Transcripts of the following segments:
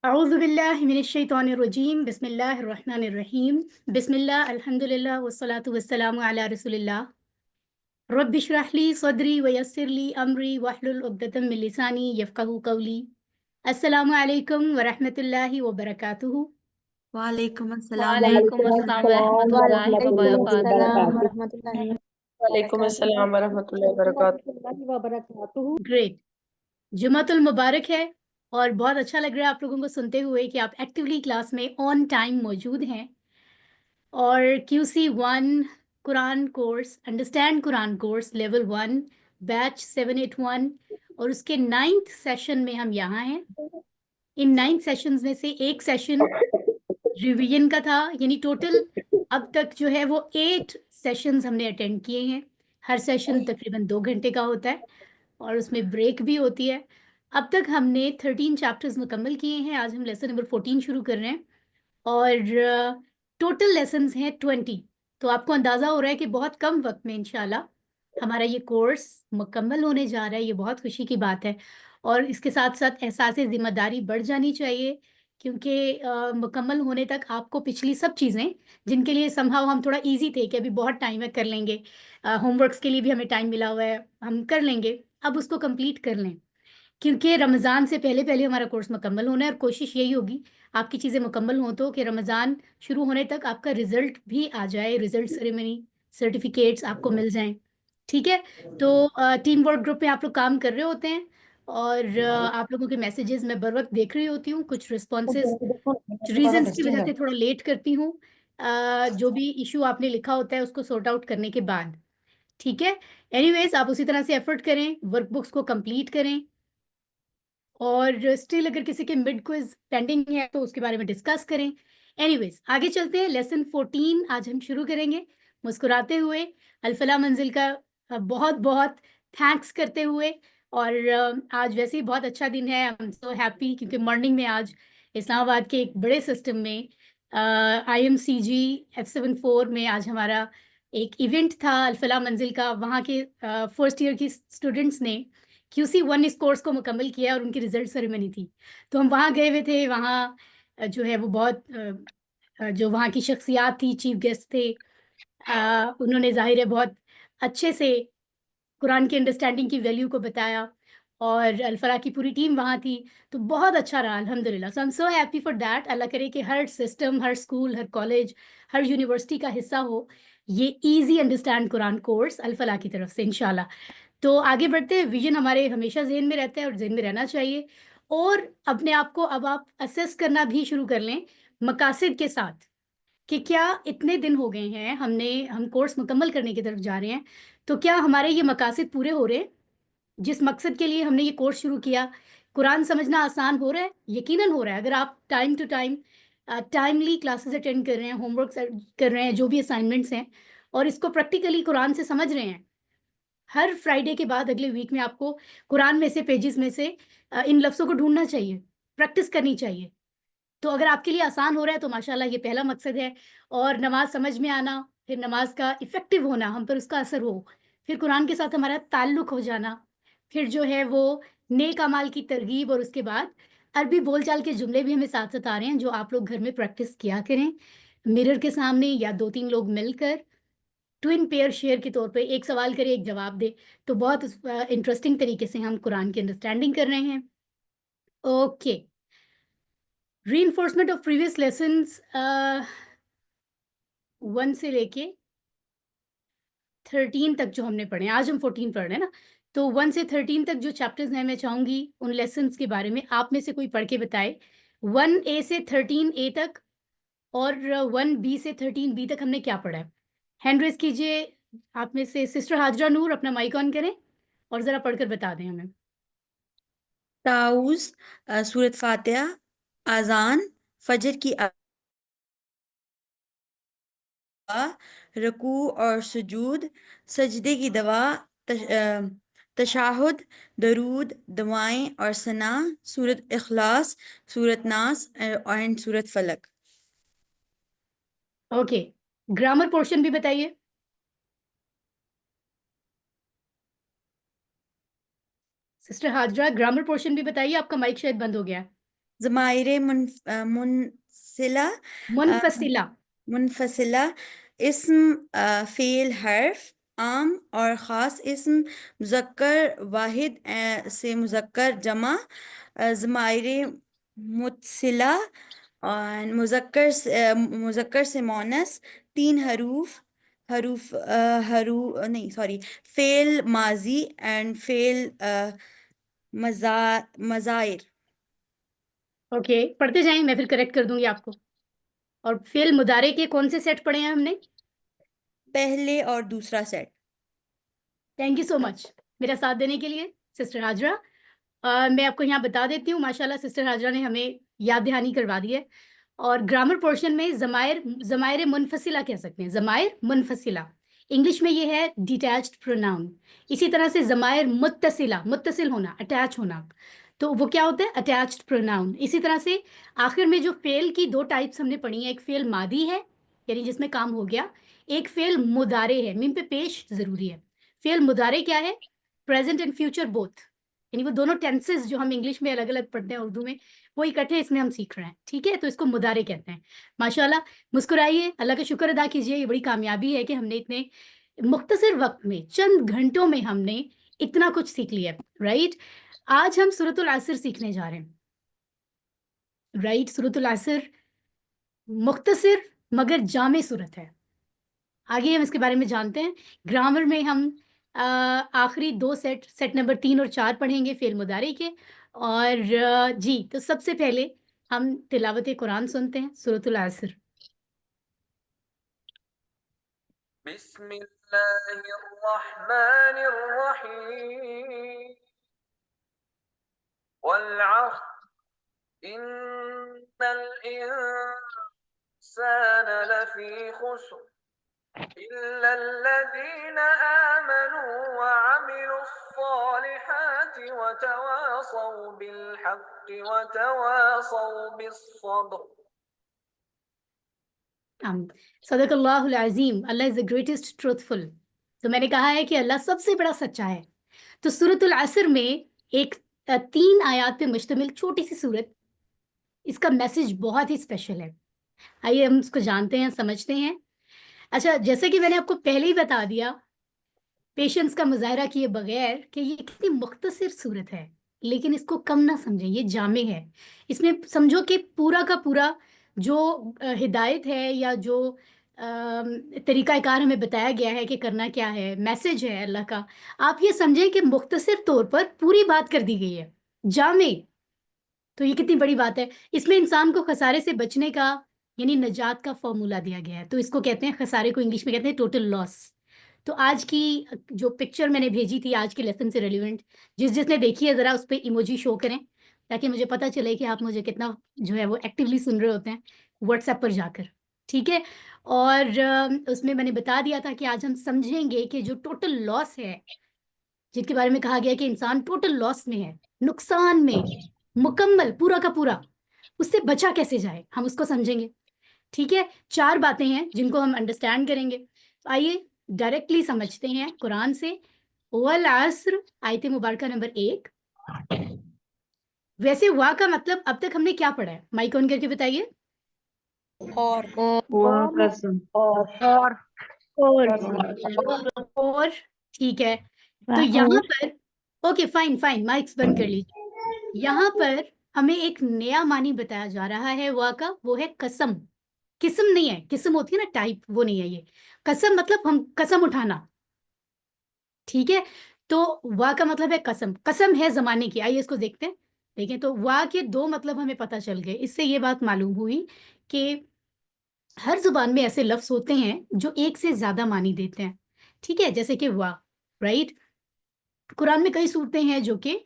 اعوذ باللہ من الشیطان الرجیم بسم اللہ الرحمن الرحیم بسم اللہ الحمدللہ والصلاة والسلام علی رسول اللہ رب اشرح لی صدری ویسر لی امری واحلل عقدۃ من لسانی یفقہوا قولی السلام علیکم ورحمۃ اللہ وبرکاتہ. وعلیکم السلام وعلیکم ورحمۃ السلام اللہ ورحمۃ وعلیکم اللہ السلام وبرکاتہ. ورحمۃ اللہ وعلیکم السلام ورحمۃ اللہ وبرکاتہ. گریٹ. جمعۃ المبارک ہے اور بہت اچھا لگ رہا ہے آپ لوگوں کو سنتے ہوئے کہ آپ ایکٹیولی کلاس میں آن ٹائم موجود ہیں. اور QC1 قرآن کورس انڈرسٹینڈ قرآن کورس لیول 1 بیچ 781 اور اس کے 9th سیشن میں ہم یہاں ہیں. ان 9 سیشنز میں سے ایک سیشن ریویژن کا تھا، یعنی ٹوٹل اب تک جو ہے وہ 8 سیشنز ہم نے اٹینڈ کیے ہیں. ہر سیشن تقریباً 2 گھنٹے کا ہوتا ہے اور اس میں بریک بھی ہوتی ہے. اب تک ہم نے 13 چیپٹرز مکمل کیے ہیں. آج ہم لیسن نمبر 14 شروع کر رہے ہیں اور ٹوٹل لیسنز ہیں 20. تو آپ کو اندازہ ہو رہا ہے کہ بہت کم وقت میں انشاءاللہ ہمارا یہ کورس مکمل ہونے جا رہا ہے. یہ بہت خوشی کی بات ہے اور اس کے ساتھ ساتھ احساس ذمہ داری بڑھ جانی چاہیے، کیونکہ مکمل ہونے تک آپ کو پچھلی سب چیزیں جن کے لیے سمہاؤ ہم تھوڑا ایزی تھے کہ ابھی بہت ٹائم ہے کر لیں گے، ہوم ورکس کے لیے بھی ہمیں ٹائم ملا ہوا ہے ہم کر لیں گے، اب اس کو کمپلیٹ کر لیں کیونکہ رمضان سے پہلے پہلے ہمارا کورس مکمل ہونا ہے. اور کوشش یہی ہوگی آپ کی چیزیں مکمل ہوں تو کہ رمضان شروع ہونے تک آپ کا رزلٹ بھی آ جائے، رزلٹ سیریمنی سرٹیفکیٹس آپ کو مل جائیں. ٹھیک ہے، تو ٹیم ورک گروپ میں آپ لوگ کام کر رہے ہوتے ہیں اور آپ لوگوں کے میسیجز میں بر وقت دیکھ رہی ہوتی ہوں. کچھ رسپانسز ریزنس کی وجہ سے تھوڑا لیٹ کرتی ہوں، جو بھی ایشو آپ نے لکھا ہوتا ہے اس کو سورٹ آؤٹ کرنے کے بعد. ٹھیک ہے، اینی ویز آپ اسی طرح سے ایفرٹ کریں، ورک بکس کو کمپلیٹ کریں اور اسٹل اگر کسی کے مڈ کوئز پینڈنگ ہے تو اس کے بارے میں ڈسکس کریں. اینی ویز آگے چلتے ہیں. لیسن 14 آج ہم شروع کریں گے مسکراتے ہوئے الفلاح منزل کا بہت بہت تھینکس کرتے ہوئے. اور آج ویسے ہی بہت اچھا دن ہے، آئی ایم سو ہیپی کیونکہ مارننگ میں آج اسلام آباد کے ایک بڑے سسٹم میں IMCG F74 میں آج ہمارا ایک ایونٹ تھا الفلاح منزل کا. وہاں کے فرسٹ ایئر کی اسٹوڈنٹس نے QC1 اس کورس کو مکمل کیا اور ان کی ریزلٹ سیریمنی تھی، تو ہم وہاں گئے ہوئے تھے. وہاں جو ہے وہ بہت جو وہاں کی شخصیات تھی، چیف گیسٹ تھے، انہوں نے ظاہر ہے بہت اچھے سے قرآن کی انڈرسٹینڈنگ کی ویلیو کو بتایا اور الفلاح کی پوری ٹیم وہاں تھی، تو بہت اچھا رہا الحمدللہ. So I'm so happy for that. اللہ کرے کہ ہر سسٹم، ہر اسکول، ہر کالج، ہر یونیورسٹی کا حصہ ہو یہ ایزی انڈرسٹینڈ قرآن کورس الفلاح کی طرف سے انشاءاللہ. تو آگے بڑھتے ہیں. ویژن ہمارے ہمیشہ ذہن میں رہتا ہے اور ذہن میں رہنا چاہیے، اور اپنے آپ کو اب آپ اسیس کرنا بھی شروع کر لیں مقاصد کے ساتھ کہ کیا اتنے دن ہو گئے ہیں ہم کورس مکمل کرنے کی طرف جا رہے ہیں، تو کیا ہمارے یہ مقاصد پورے ہو رہے ہیں جس مقصد کے لیے ہم نے یہ کورس شروع کیا. قرآن سمجھنا آسان ہو رہا ہے؟ یقیناً ہو رہا ہے اگر آپ time to time timely classes attend کر رہے ہیں، ہوم ورکس کر رہے ہیں، جو بھی اسائنمنٹس ہیں، اور اس کو پریکٹیکلی قرآن سے سمجھ رہے ہیں. ہر فرائیڈے کے بعد اگلے ویک میں آپ کو قرآن میں سے پیجز میں سے ان لفظوں کو ڈھونڈنا چاہیے، پریکٹس کرنی چاہیے. تو اگر آپ کے لیے آسان ہو رہا ہے تو ماشاءاللہ یہ پہلا مقصد ہے. اور نماز سمجھ میں آنا، پھر نماز کا افیکٹو ہونا، ہم پر اس کا اثر ہو، پھر قرآن کے ساتھ ہمارا تعلق ہو جانا، پھر جو ہے وہ نیک اعمال کی ترغیب، اور اس کے بعد عربی بول چال کے جملے بھی ہمیں ساتھ ساتھ آ رہے ہیں جو آپ لوگ گھر میں پریکٹس کیا کریں مرر کے سامنے، یا 2-3 لوگ مل کر ٹوئن پیئر شیئر کے طور پہ ایک سوال کرے ایک جواب دے. تو بہت انٹرسٹنگ طریقے سے ہم قرآن کی انڈرسٹینڈنگ کر رہے ہیں. Okay, reinforcement of previous lessons 1 سے لے کے 13 تک جو ہم نے پڑھے ہیں، آج ہم 14 پڑھ رہے ہیں نا، تو 1 سے 13 تک جو چیپٹرز ہیں میں چاہوں گی ان لیسنس کے بارے میں آپ میں سے کوئی پڑھ کے بتائے. 1A سے 13A تک اور 1B سے 13B تک ہم نے کیا پڑھا ہے؟ ہینڈ ریز کیجئے آپ میں سے. سسٹر حاجرہ نور اپنا مائک آن کریں اور ذرا پڑھ کر بتا دیں ہمیں. تعوذ، سورت فاتحہ، اذان، فجر کی دعا، رکوع اور سجود، سجدے کی دعا، تشہد، درود، دعائیں اور ثنا، سورت اخلاص، سورت ناس اینڈ سورت فلق. اوکے، گرامر پورشن بھی بتائیے. سسٹر حاجرہ گرامر پورشن بھی بتائیے. آپ کا مائک شاید بند ہو گیا. ضمائر منفصلہ. منفصلہ، اسم فعل حرف، عام اور خاص اسم، مذکر واحد سے مذکر جمع، ضمائر متصلہ اور مذکر سے مونس، 3 فعل ماضی اینڈ فعل مظاہر. اوکے پڑھتے جائیں، میں پھر کریکٹ کر دوں گی آپ کو. اور فعل مضارع کے کون سے سیٹ پڑھے ہیں ہم نے؟ پہلے اور دوسرا سیٹ. تھینک یو سو مچ میرا ساتھ دینے کے لیے سسٹر حاجرہ. میں آپ کو یہاں بتا دیتی ہوں، ماشاءاللہ سسٹر حاجرہ نے ہمیں یاد دہانی کروا دی ہے. اور گرامر پورشن میں ضمائر منفصلہ کہہ سکتے ہیں، ضمائر منفصلہ انگلش میں یہ ہے ڈیٹیچڈ پروناؤن. اسی طرح سے ضمائر متصلہ، متصل ہونا، اٹیچ ہونا، تو وہ کیا ہوتا ہے؟ Attached pronoun. اسی طرح سے آخر میں جو فعل کی 2 ٹائپس ہم نے پڑھی ہیں، ایک فعل ماضی ہے یعنی جس میں کام ہو گیا، ایک فعل مضارع ہے، میم پہ پیش ضروری ہے. فعل مضارع کیا ہے؟ پریزنٹ اینڈ فیوچر بوتھ، یعنی وہ دونوں ٹینسز جو ہم انگلش میں الگ الگ پڑھتے ہیں اردو میں، وہ اکٹھے اس میں ہم سیکھ رہے ہیں. ٹھیک ہے، تو اس کو مضارع کہتے ہیں. ماشاءاللہ مسکرائیے، اللہ کا شکر ادا کیجیے. یہ بڑی کامیابی ہے کہ ہم نے اتنے مختصر وقت میں، چند گھنٹوں میں ہم نے اتنا کچھ سیکھ لیا. رائٹ، آج ہم سورۃ العصر سیکھنے جا رہے ہیں. رائٹ، سورۃ العصر مختصر مگر جامع صورت ہے. آگے ہم اس کے بارے میں جانتے ہیں. گرامر میں ہم آخری 2 سیٹ نمبر 3 اور 4 پڑھیں گے فعل مضارع کے. اور جی، تو سب سے پہلے ہم تلاوت قرآن سنتے ہیں سورۃ العصر. بسم اللہ الرحمن الرحیم والعصر ان الانسان لفی خسر إلا الذين آمنوا وعملوا الصالحات وتواصوا بالحق وتواصوا بالصبر. صدق اللہ العظیم. اللہ از دا گریٹسٹ ٹروتھفل. تو میں نے کہا ہے کہ اللہ سب سے بڑا سچا ہے. تو سورۃ العصر میں ایک 3 آیات پہ مشتمل چھوٹی سی سورت، اس کا میسج بہت ہی اسپیشل ہے. آئیے ہم اس کو جانتے ہیں، سمجھتے ہیں. اچھا، جیسے کہ میں نے آپ کو پہلے ہی بتا دیا پیشنس کا مظاہرہ کیے بغیر کہ یہ کتنی مختصر صورت ہے، لیکن اس کو کم نہ سمجھیں، یہ جامع ہے. اس میں سمجھو کہ پورا کا پورا جو ہدایت ہے یا جو طریقہ کار ہمیں بتایا گیا ہے کہ کرنا کیا ہے، میسج ہے اللہ کا، آپ یہ سمجھیں کہ مختصر طور پر پوری بات کر دی گئی ہے، جامع. تو یہ کتنی بڑی بات ہے. اس میں انسان کو خسارے سے بچنے کا یعنی نجات کا فارمولہ دیا گیا ہے. تو اس کو کہتے ہیں، خسارے کو انگلش میں کہتے ہیں ٹوٹل لاس. تو آج کی جو پکچر میں نے بھیجی تھی آج کے لیسن سے ریلیونٹ، جس نے دیکھی ہے ذرا اس پہ ایموجی شو کریں تاکہ مجھے پتہ چلے کہ آپ مجھے کتنا جو ہے وہ ایکٹیولی سن رہے ہوتے ہیں واٹس ایپ پر جا کر. ٹھیک ہے، اور اس میں نے بتا دیا تھا کہ آج ہم سمجھیں گے کہ جو ٹوٹل لاس ہے، جن کے بارے میں کہا گیا کہ انسان ٹوٹل لاس میں ہے، نقصان میں مکمل پورا کا پورا، اس سے بچا کیسے جائے، ہم اس کو سمجھیں گے. ٹھیک ہے، 4 باتیں ہیں جن کو ہم انڈرسٹینڈ کریں گے. تو آئیے ڈائریکٹلی سمجھتے ہیں قرآن سے. والعصر آیت مبارکہ نمبر 1. ویسے وا کا مطلب اب تک ہم نے کیا پڑھا ہے؟ مائک آن کر کے بتائیے. اور ٹھیک ہے، تو یہاں پر اوکے فائن مائکس بند کر لیجیے. یہاں پر ہمیں ایک نیا معنی بتایا جا رہا ہے وا کا، وہ ہے قسم. قسم نہیں ہے، قسم ہوتی ہے نا ٹائپ، وہ نہیں ہے یہ. قسم مطلب ہم قسم اٹھانا. ٹھیک ہے، تو وا کا مطلب ہے قسم. قسم ہے زمانے کی. آئیے اس کو دیکھتے ہیں. دیکھیں تو وا کے 2 مطلب ہمیں پتہ چل گئے. اس سے یہ بات معلوم ہوئی کہ ہر زبان میں ایسے لفظ ہوتے ہیں جو ایک سے زیادہ معنی دیتے ہیں. ٹھیک ہے، جیسے کہ وا. رائٹ، قرآن میں کئی صورتیں ہیں جو کہ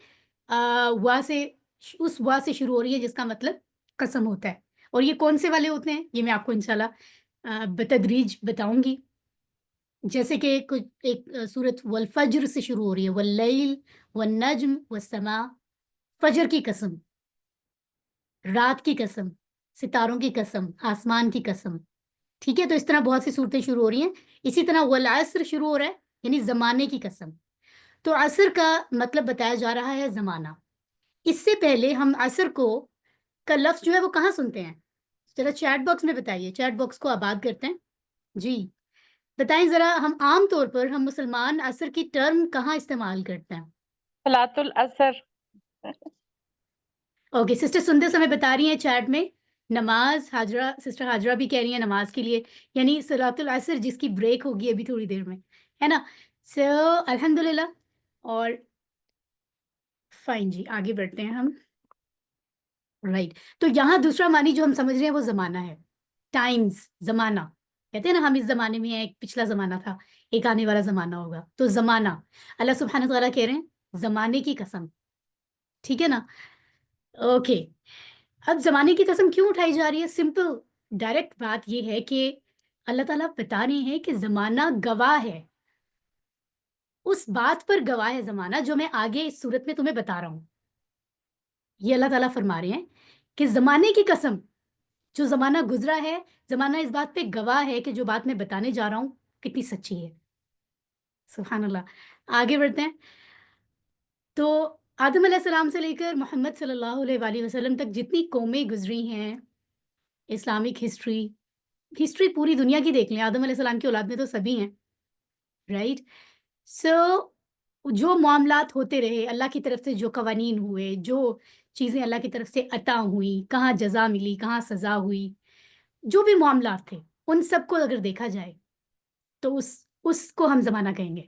وا سے، اس وا سے شروع ہو رہی ہے جس کا مطلب قسم ہوتا ہے. اور یہ کون سے والے ہوتے ہیں یہ میں آپ کو انشاءاللہ بتدریج بتاؤں گی. جیسے کہ ایک سورت والفجر سے شروع ہو رہی ہے، واللیل والنجم والسماء، فجر کی قسم، رات کی قسم، ستاروں کی قسم، آسمان کی قسم. ٹھیک ہے، تو اس طرح بہت سی صورتیں شروع ہو رہی ہیں. اسی طرح والعصر شروع ہو رہا ہے یعنی زمانے کی قسم. تو عصر کا مطلب بتایا جا رہا ہے زمانہ. اس سے پہلے ہم عصر کو کا لفظ جو ہے وہ کہاں سنتے ہیں؟ ذرا چیٹ باکس میں بتائیے، چیٹ باکس کو آباد کرتے ہیں. جی بتائیں ذرا، ہم عام طور پر ہم مسلمان عصر کی ٹرم کہاں استعمال کرتے ہیں؟ صلاۃ العصر. اوکے سسٹر سنتے سمے بتا رہی ہیں چیٹ میں نماز. حاجرہ سسٹر حاجرہ بھی کہہ رہی ہیں نماز کے لیے، یعنی صلاۃ العصر جس کی بریک ہوگی ابھی تھوڑی دیر میں، ہے نا. سو الحمدللہ. اور فائن جی آگے بڑھتے ہیں ہم. رائٹ. تو یہاں دوسرا معنی جو ہم سمجھ رہے ہیں وہ زمانہ ہے. ٹائمز، زمانہ کہتے ہیں نا، ہم اس زمانے میں ہیں، ایک پچھلا زمانہ تھا، ایک آنے والا زمانہ ہوگا. تو زمانہ، اللہ سبحانہ تعالیٰ کہہ رہے ہیں زمانے کی قسم. ٹھیک ہے نا. اوکے اب زمانے کی قسم کیوں اٹھائی جا رہی ہے؟ سمپل ڈائریکٹ بات یہ ہے کہ اللہ تعالیٰ بتا رہے ہیں کہ زمانہ گواہ ہے، اس بات پر گواہ ہے زمانہ جو میں آگے اس صورت میں تمہیں بتا رہا ہوں. یہ اللہ تعالیٰ فرما رہے ہیں کہ زمانے کی قسم، جو زمانہ گزرا ہے، زمانہ اس بات پہ گواہ ہے کہ جو بات میں بتانے جا رہا ہوں کتنی سچی ہے. سبحان اللہ. آگے بڑھتے ہیں. تو آدم علیہ السلام سے لے کر محمد صلی اللہ علیہ وآلہ وسلم تک جتنی قومیں گزری ہیں، اسلامک ہسٹری پوری دنیا کی دیکھ لیں، آدم علیہ السلام کی اولاد میں تو سبھی ہیں. رائٹ. سو جو معاملات ہوتے رہے، اللہ کی طرف سے جو قوانین ہوئے، جو چیزیں اللہ کی طرف سے عطا ہوئیں، کہاں جزا ملی، کہاں سزا ہوئی، جو بھی معاملات تھے ان سب کو اگر دیکھا جائے تو اس کو ہم زمانہ کہیں گے.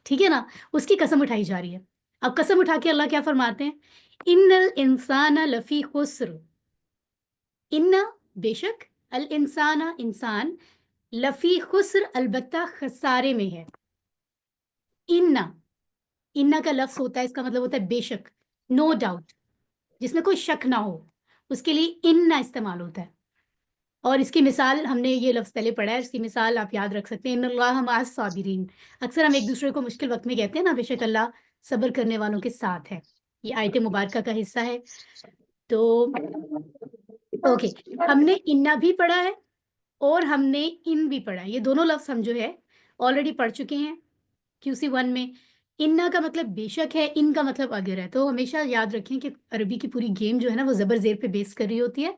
ٹھیک ہے نا. اس کی قسم اٹھائی جا رہی ہے. اب قسم اٹھا کے اللہ کیا فرماتے ہیں؟ ان الانسان لفی خسر. ان بے شک، الانسان انسان، لفی خسر البتہ خسارے میں ہے. ان کا لفظ ہوتا ہے، اس کا مطلب ہوتا ہے بے شک، نو ڈاؤٹ، جس میں کوئی شک نہ ہو، اس کے لیے ان استعمال ہوتا ہے. اور اس کی مثال ہم نے یہ لفظ پہلے پڑھا ہے، اس کی مثال آپ یاد رکھ سکتے ہیں، ان اللہ مع الصابرین. اکثر ہم ایک دوسرے کو مشکل وقت میں کہتے ہیں نا، بے شک اللہ صبر کرنے والوں کے ساتھ ہے. یہ آیت مبارکہ کا حصہ ہے. تو اوکے ہم نے انا بھی پڑھا ہے اور ہم نے ان بھی پڑھا ہے. یہ دونوں لفظ ہم جو ہے آلریڈی پڑھ چکے ہیں QC1 میں. انا کا مطلب بے شک ہے، ان کا مطلب اگر ہے. تو ہمیشہ یاد رکھیں کہ عربی کی پوری گیم جو ہے نا وہ زبر زیر پہ بیس کر رہی ہوتی ہے.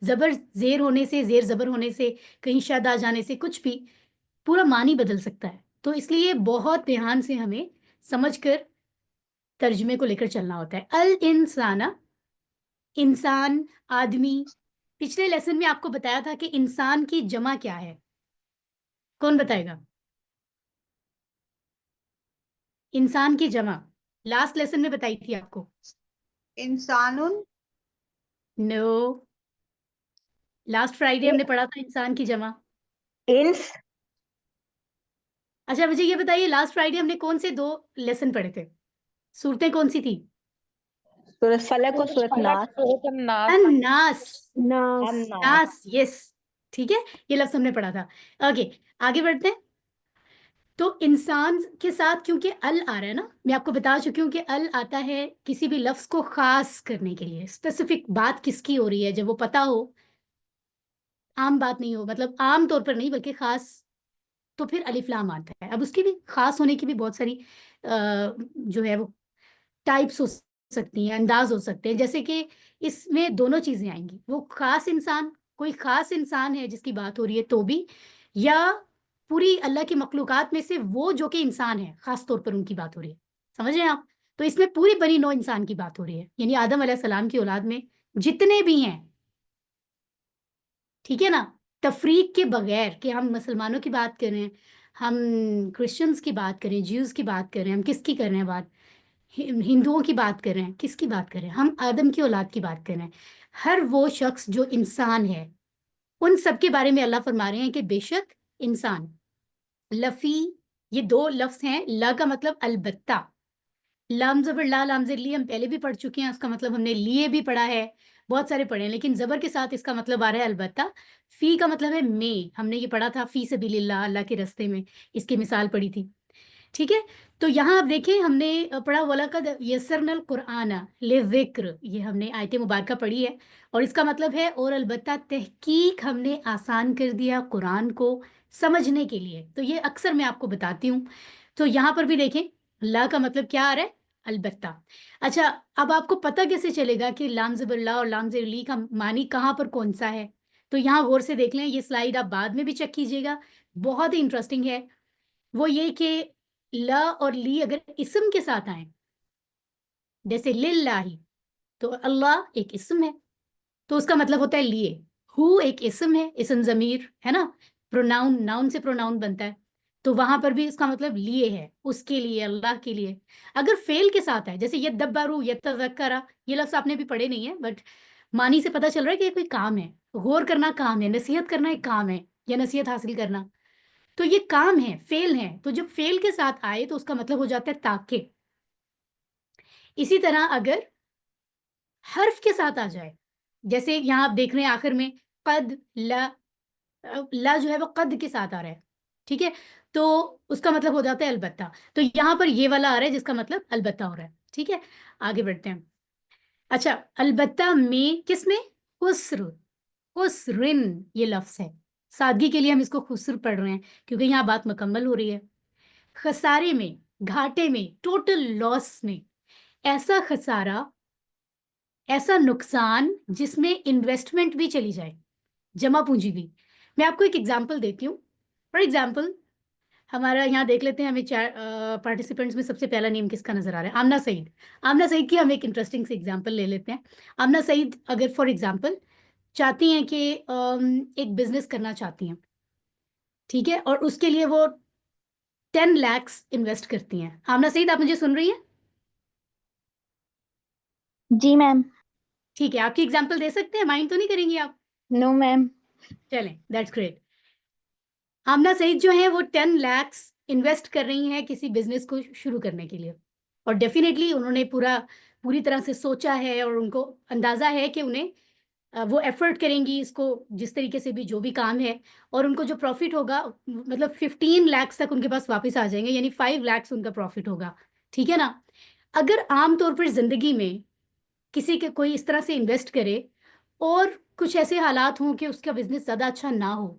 زبر زیر ہونے سے، زیر زبر ہونے سے، کہیں شد آ جانے سے کچھ بھی پورا معنی بدل سکتا ہے. تو اس لیے بہت دھیان سے ہمیں سمجھ کر ترجمے کو لے کر چلنا ہوتا ہے. الانسان، انسان، آدمی. پچھلے لیسن میں آپ کو بتایا تھا کہ انسان کی جمع کیا ہے؟ کون بتائے گا؟ انسان کی جمع لاسٹ لیسن میں بتائی تھی آپ کو. انسان، نو، لاسٹ فرائیڈے ہم نے پڑھا تھا انسان کی جمع. انس. اچھا مجھے یہ بتائیے لاسٹ فرائیڈے ہم نے کون سے 2 لیسن پڑھے تھے؟ صورتیں کون سی تھی؟ سورۃ فلق اور سورۃ ناس. سورۃ الناس. الناس. ناس، یس ٹھیک ہے، یہ لفظ ہم نے پڑھا تھا. اوکے آگے بڑھتے ہیں. تو انسان کے ساتھ کیونکہ ال آ رہا ہے نا، میں آپ کو بتا چکی ہوں کہ ال آتا ہے کسی بھی لفظ کو خاص کرنے کے لیے. اسپیسیفک بات کس کی ہو رہی ہے جب وہ پتہ ہو، عام بات نہیں ہو، مطلب عام طور پر نہیں بلکہ خاص، تو پھر الف لام آتا ہے. اب اس کی بھی خاص ہونے کی بھی بہت ساری جو ہے وہ ٹائپس ہو سکتی ہیں، انداز ہو سکتے ہیں. جیسے کہ اس میں دونوں چیزیں آئیں گی، وہ خاص انسان، کوئی خاص انسان ہے جس کی بات ہو رہی ہے تو بھی، یا پوری اللہ کی مخلوقات میں سے وہ جو کہ انسان ہے خاص طور پر ان کی بات ہو رہی ہے. سمجھ رہے ہیں آپ؟ تو اس میں پوری بنی نوع انسان کی بات ہو رہی ہے، یعنی آدم علیہ السلام کی اولاد میں جتنے بھی ہیں. ٹھیک ہے نا. تفریق کے بغیر کہ ہم مسلمانوں کی بات کریں، ہم کرسچنس کی بات کریں، جیوز کی بات کریں، ہم کس کی کر رہے ہیں بات؟ ہندوؤں کی بات کر رہے ہیں، کس کی بات کر رہے ہیں؟ ہم آدم کی اولاد کی بات کر رہے ہیں. ہر وہ شخص جو انسان ہے ان سب کے بارے میں اللہ فرما رہے ہیں کہ بے شک انسان، لفی، یہ 2 لفظ ہیں. لا کا مطلب البتہ، لام زبر لا لام زبر لی ہم پہلے بھی پڑھ چکے ہیں، اس کا مطلب ہم نے لیے بھی پڑھا ہے، بہت سارے پڑھے ہیں، لیکن زبر کے ساتھ اس کا مطلب آ رہا ہے البتہ. فی کا مطلب ہے میں، ہم نے یہ پڑھا تھا فی سبیل اللہ، اللہ کے رستے میں، اس کی مثال پڑھی تھی. ٹھیک ہے. تو یہاں آپ دیکھیں ہم نے پڑھا وَلَقَدْ يَسَّرْنَا الْقُرْآنَ لِلذِّكْرِ، یہ ہم نے آیت مبارکہ پڑھی ہے، اور اس کا مطلب ہے اور البتہ تحقیق ہم نے آسان کر دیا قرآن کو سمجھنے کے لیے. تو یہ اکثر میں آپ کو بتاتی ہوں. تو یہاں پر بھی دیکھیں لا کا مطلب کیا آ رہا ہے؟ البتہ. اچھا اب آپ کو پتہ کیسے چلے گا کہ لام زبر لا اور لام زبر لی کا معنی کہاں پر کون سا ہے؟ تو یہاں غور سے دیکھ لیں، یہ سلائیڈ آپ بعد میں بھی چیک کیجیے گا، بہت ہی انٹرسٹنگ ہے. وہ یہ کہ لا اور لی اگر اسم کے ساتھ آئیں جیسے للہ، تو اللہ ایک اسم ہے تو اس کا مطلب ہوتا ہے لیے. ہو ایک اسم ہے، اسم ضمیر ہے نا، پروناؤن ناؤن سے پروناؤن بنتا ہے، تو وہاں پر بھی اس کا مطلب لیے ہے، اس کے لیے، اللہ کے لیے. اگر فعل کے ساتھ ہے جیسے یدبروا یتذکرا، یہ لفظ آپ نے بھی پڑھے نہیں ہے بٹ معنی سے پتہ چل رہا ہے کہ یہ کوئی کام ہے، غور کرنا کام ہے، نصیحت کرنا ایک کام ہے یا نصیحت حاصل کرنا، تو یہ کام ہے، فعل ہے. تو جب فعل کے ساتھ آئے تو اس کا مطلب ہو جاتا ہے تاکہ. اسی طرح اگر حرف کے ساتھ آ جائے، جیسے یہاں آپ دیکھ رہے ہیں آخر میں قد، لا جو ہے وہ قد کے ساتھ آ رہا ہے، ٹھیک ہے، تو اس کا مطلب ہو جاتا ہے البتہ. تو یہاں پر یہ والا آ رہا ہے جس کا مطلب البتہ ہو رہا ہے، ٹھیک ہے. آگے بڑھتے ہیں. اچھا البتہ میں کس میں؟ خسر، خسرن یہ لفظ ہے، سادگی کے لیے ہم اس کو خسر پڑھ رہے ہیں کیونکہ یہاں بات مکمل ہو رہی ہے. خسارے میں، گھاٹے میں، ٹوٹل لاس میں، ایسا خسارہ، ایسا نقصان جس میں انویسٹمنٹ بھی چلی جائے، جمع پونجی بھی. میں آپ کو ایک ایگزامپل دیتی ہوں. فار ایگزامپل ہمارا یہاں دیکھ لیتے ہیں، ہمیں پارٹیسپینٹس میں سب سے پہلا نیم کس کا نظر آ رہا ہے؟ آمنہ سعید. آمنہ سعید کی ہم ایک انٹرسٹنگ سے ایگزامپل لے لیتے ہیں. آمنہ سعید اگر فار ایگزامپل چاہتی ہیں کہ ایک بزنس کرنا چاہتی ہیں، ٹھیک ہے، اور اس کے لیے وہ 10 lakhs انویسٹ کرتی ہیں. آمنہ سعید آپ مجھے سن رہی ہیں؟ جی میم. ٹھیک ہے، آپ کی ایگزامپل دے سکتے ہیں، مائنڈ تو نہیں کریں گی آپ؟ نو میم. چلیں دیٹس گریٹ. آمنہ سعید جو ہیں وہ 10 lakhs انویسٹ کر رہی ہیں کسی بزنس کو شروع کرنے کے لیے، اور ڈیفینیٹلی انہوں نے پوری طرح سے سوچا ہے اور ان کو اندازہ ہے کہ انہیں وہ ایفرٹ کریں گی اس کو جس طریقے سے بھی جو بھی کام ہے، اور ان کو جو پروفٹ ہوگا مطلب 15 lakhs تک ان کے پاس واپس آ جائیں گے، یعنی 5 lakhs ان کا پروفٹ ہوگا، ٹھیک ہے نا. اگر عام طور پر زندگی میں کسی کے کوئی اس طرح سے انویسٹ کرے اور کچھ ایسے حالات ہوں کہ اس کا بزنس زیادہ اچھا نہ ہو،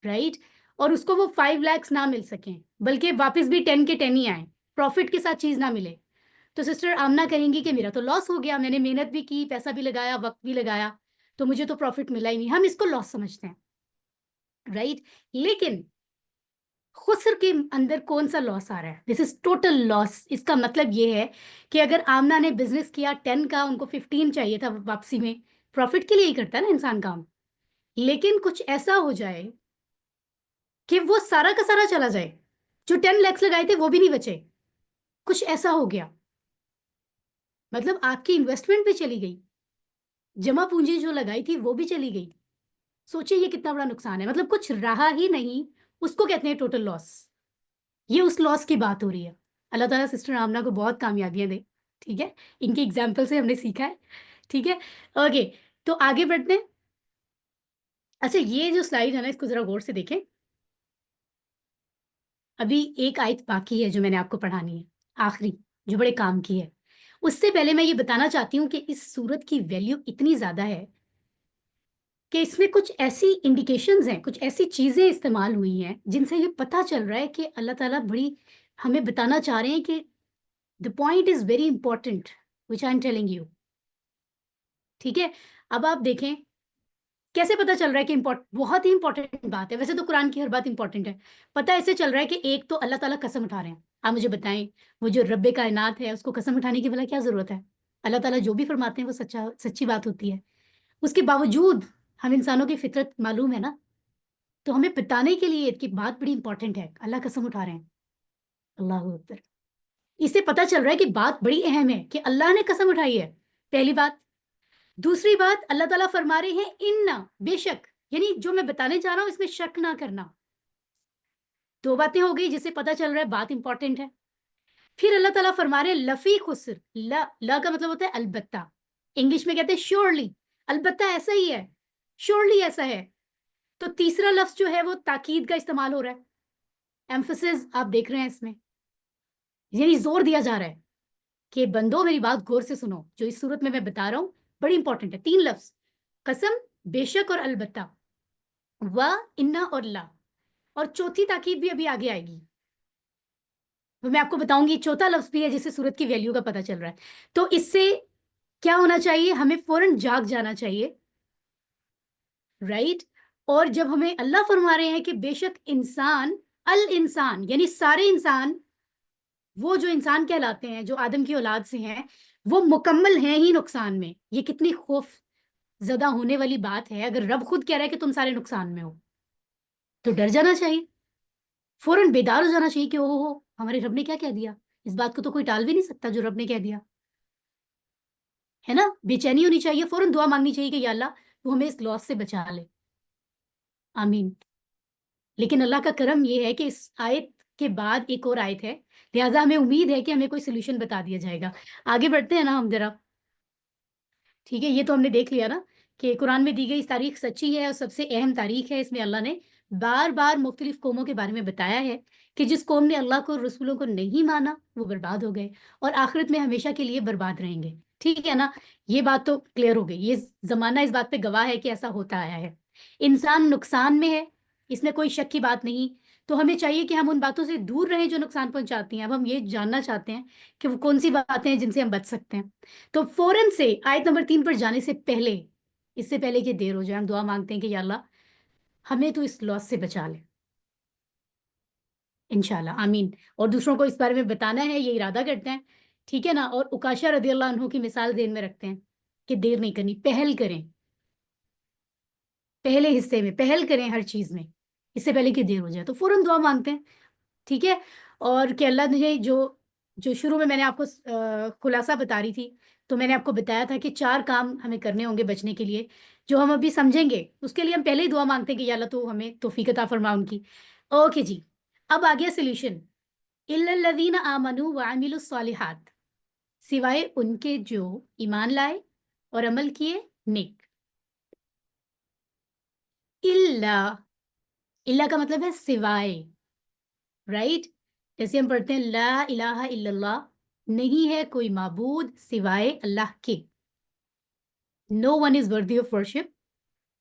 رائٹ، اور اس کو وہ 5 lakhs نہ مل سکیں بلکہ واپس بھی 10 کے 10 ہی آئیں، پروفٹ کے ساتھ چیز نہ ملے، تو سسٹر آمنہ کہیں گی کہ میرا تو لاس ہو گیا، میں نے محنت بھی کی، پیسہ بھی لگایا، وقت بھی لگایا، تو مجھے تو پروفٹ ملا ہی نہیں. ہم اس کو لاس سمجھتے ہیں، رائٹ. لیکن خسر کے اندر کون سا لاس آ رہا ہے؟ دس از ٹوٹل لاس. اس کا مطلب یہ ہے کہ اگر آمنہ نے بزنس کیا 10 کا، ان کو 15 چاہیے تھا واپسی میں، پروفٹ کے لیے ہی کرتا ہے نا انسان کام، لیکن کچھ ایسا ہو جائے کہ وہ سارا کا سارا چلا جائے، جو 10 lakhs لگائے تھے وہ بھی نہیں بچے، کچھ ایسا ہو گیا، مطلب آپ کی انویسٹمنٹ بھی چلی گئی، جمع پونجی جو لگائی تھی وہ بھی چلی گئی. سوچیں یہ کتنا بڑا نقصان ہے، مطلب کچھ رہا ہی نہیں، اس کو کہتے ہیں ٹوٹل لاس. یہ اس لاس کی بات ہو رہی ہے. اللہ تعالیٰ سسٹر آمنہ کو بہت کامیابیاں دے، ٹھیک ہے، ان کی ایگزامپل سے ہم نے سیکھا ہے، ٹھیک ہے. اوکے تو آگے بڑھتے ہیں. اچھا یہ جو سلائیڈ ہے نا اس کو ذرا غور سے دیکھیں. ابھی ایک آیت باقی ہے جو میں نے آپ کو پڑھانی ہے، آخری، جو بڑے کام کی ہے. اس سے پہلے میں یہ بتانا چاہتی ہوں کہ اس سورت کی ویلیو اتنی زیادہ ہے کہ اس میں کچھ ایسی انڈیکیشنز ہیں، کچھ ایسی چیزیں استعمال ہوئی ہیں جن سے یہ پتہ چل رہا ہے کہ اللہ تعالیٰ بڑی ہمیں بتانا چاہ رہے ہیں کہ the point is very important which I am telling you. ٹھیک ہے، اب آپ دیکھیں کیسے پتہ چل رہا ہے کہ بہت ہی امپورٹنٹ بات ہے. ویسے تو قرآن کی ہر بات امپورٹنٹ ہے. پتہ ایسے چل رہا ہے کہ ایک تو اللہ تعالیٰ قسم اٹھا رہے ہیں. آپ مجھے بتائیں وہ جو رب کائنات ہے اس کو قسم اٹھانے کی بھلا کیا ضرورت ہے؟ اللہ تعالیٰ جو بھی فرماتے ہیں وہ سچی بات ہوتی ہے. اس کے باوجود ہم انسانوں کی فطرت معلوم ہے نا، تو ہمیں بتانے کے لیے کہ بات بڑی امپورٹنٹ ہے، اللہ قسم اٹھا رہے ہیں. اللہ اکبر. اس سے پتہ چل رہا ہے کہ بات بڑی اہم ہے کہ اللہ نے قسم اٹھائی ہے، پہلی بات. دوسری بات اللہ تعالیٰ فرما رہے ہیں اننا، بے شک، یعنی جو میں بتانے چاہ رہا ہوں اس میں شک نہ کرنا. دو باتیں ہو گئی جس سے پتہ چل رہا ہے بات امپورٹنٹ ہے. پھر اللہ تعالیٰ فرما رہے ہیں لفی خسر. لا کا مطلب ہوتا ہے البتہ، انگلش میں کہتے ہیں شیورلی، البتہ ایسا ہی ہے، شیورلی ایسا ہے. تو تیسرا لفظ جو ہے وہ تاکید کا استعمال ہو رہا ہے، ایمفسس آپ دیکھ رہے ہیں اس میں، یعنی زور دیا جا رہا ہے کہ بندو میری بات غور سے سنو، جو اس صورت میں بتا رہا ہوں بڑی امپورٹنٹ ہے. 3 لفظ، قسم، بے شک اور البتہ، و انا اور لا، اور چوتھی تاکید بھی ابھی آگے آئے گی. تو میں آپ کو بتاؤں گی چوتھا لفظ بھی ہے جس سے سورت کی ویلیو کا پتہ چل رہا ہے. تو اس سے کیا ہونا چاہیے؟ ہمیں فوراً جاگ جانا چاہیے، رائٹ. اور جب ہمیں اللہ فرما رہے ہیں کہ بے شک انسان، الانسان یعنی سارے انسان، وہ جو انسان کہلاتے ہیں جو آدم کی اولاد سے ہیں، وہ مکمل ہیں ہی نقصان میں. یہ کتنی خوف زدہ ہونے والی بات ہے. اگر رب خود کہہ رہا ہے کہ تم سارے نقصان میں ہو تو ڈر جانا چاہیے، فوراً بیدار ہو جانا چاہیے کہ ہو ہمارے رب نے کیا کہہ دیا. اس بات کو تو کوئی ٹال بھی نہیں سکتا جو رب نے کہہ دیا ہے نا. بے چینی ہونی چاہیے، فوراً دعا مانگنی چاہیے کہ یا اللہ تو ہمیں اس لاس سے بچا لے، آمین. لیکن اللہ کا کرم یہ ہے کہ اس آیت کے بعد ایک اور آیت ہے، لہٰذا ہمیں امید ہے کہ ہمیں کوئی سلوشن بتا دیا جائے گا. آگے بڑھتے ہیں نا ہم ذرا. ٹھیک ہے، یہ تو ہم نے دیکھ لیا نا کہ قرآن میں دی گئی تاریخ سچی ہے اور سب سے اہم تاریخ ہے. اس میں اللہ نے بار بار مختلف قوموں کے بارے میں بتایا ہے کہ جس قوم نے اللہ کو اور رسولوں کو نہیں مانا وہ برباد ہو گئے اور آخرت میں ہمیشہ کے لیے برباد رہیں گے. ٹھیک ہے نا، یہ بات تو کلیئر ہو گئی. یہ زمانہ اس بات پہ گواہ ہے کہ ایسا ہوتا آیا ہے. انسان نقصان میں ہے، اس میں کوئی شک کی بات نہیں. تو ہمیں چاہیے کہ ہم ان باتوں سے دور رہیں جو نقصان پہنچاتی ہیں. اب ہم یہ جاننا چاہتے ہیں کہ وہ کون سی باتیں ہیں جن سے ہم بچ سکتے ہیں. تو فوراً سے آیت نمبر 3 پر جانے سے پہلے، اس سے پہلے کہ دیر ہو جائے، ہم دعا مانگتے ہیں کہ یا اللہ ہمیں تو اس لاس سے بچا لے انشاءاللہ، آمین. اور دوسروں کو اس بارے میں بتانا ہے، یہ ارادہ کرتے ہیں. ٹھیک ہے نا. اور عکاشہ رضی اللہ عنہ کی مثال ذہن میں رکھتے ہیں کہ دیر نہیں کرنی، پہل کریں، پہلے حصے میں پہل کریں ہر چیز میں، اس سے پہلے کہ دیر ہو جائے. تو فوراً دعا مانگتے ہیں. ٹھیک ہے. اور کہ اللہ نے جو شروع میں میں نے آپ کو خلاصہ بتا رہی تھی، تو میں نے آپ کو بتایا تھا کہ 4 کام ہمیں کرنے ہوں گے بچنے کے لیے، جو ہم ابھی سمجھیں گے. اس کے لیے ہم پہلے ہی دعا مانگتے ہیں کہ یا اللہ تو ہمیں توفیق عطا فرما ان کی. اوکے جی، اب آ گیا سلیوشن. الا الذین آمنوا وعملوا الصالحات، سوائے ان کے جو ایمان لائے اور عمل کیے نیک. الا کا مطلب ہے سوائے، رائٹ. جیسے ہم پڑھتے ہیں لا الہ الا اللہ، نہیں ہے کوئی معبود سوائے اللہ کے. No one is worthy of worship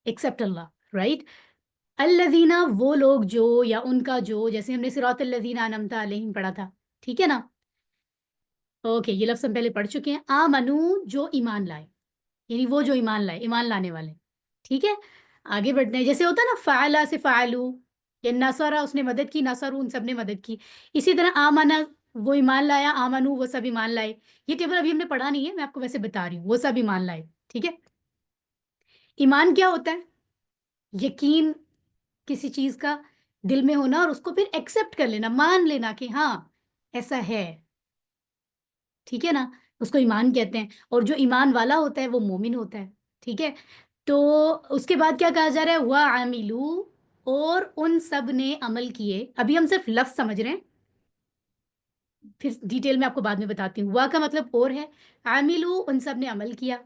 except Allah, right? الذین، وہ لوگ جو یا ان کا جو، جیسے ہم نے صراط الذین انعمت علیہم پڑھا تھا. ٹھیک ہے نا. اوکے، یہ لفظ ہم پہلے پڑھ چکے ہیں. آمنو، جو ایمان لائے، یعنی وہ جو ایمان لائے، ایمان لانے والے. ٹھیک ہے. آگے بڑھتے ہیں. جیسے ہوتا ہے نا فعلا سے فعلو، یا نصرہ اس نے مدد کی، نصرو ان سب نے مدد کی. اسی طرح آمنا، وہ ایمان لایا، آمنو وہ سب ایمان لائے. یہ ٹیبل ابھی ہم نے پڑھا نہیں ہے، میں آپ کو ویسے بتا رہی ہوں. وہ سب ایمان لائے. ٹھیک ہے. ایمان کیا ہوتا ہے؟ یقین کسی چیز کا دل میں ہونا اور اس کو پھر ایکسیپٹ کر لینا، مان لینا کہ ہاں ایسا ہے. ٹھیک ہے نا. اس کو ایمان کہتے ہیں. اور جو ایمان والا ہوتا ہے وہ مومن ہوتا ہے. ٹھیک ہے. تو اس کے بعد کیا کہا جا رہا ہے؟ وَعَمِلُوا، اور ان سب نے عمل کیے. ابھی ہم صرف لفظ سمجھ رہے ہیں، پھر ڈیٹیل میں آپ کو بعد میں بتاتی ہوں. وا کا مطلب اور ہے، عاملو ان سب نے عمل کیا.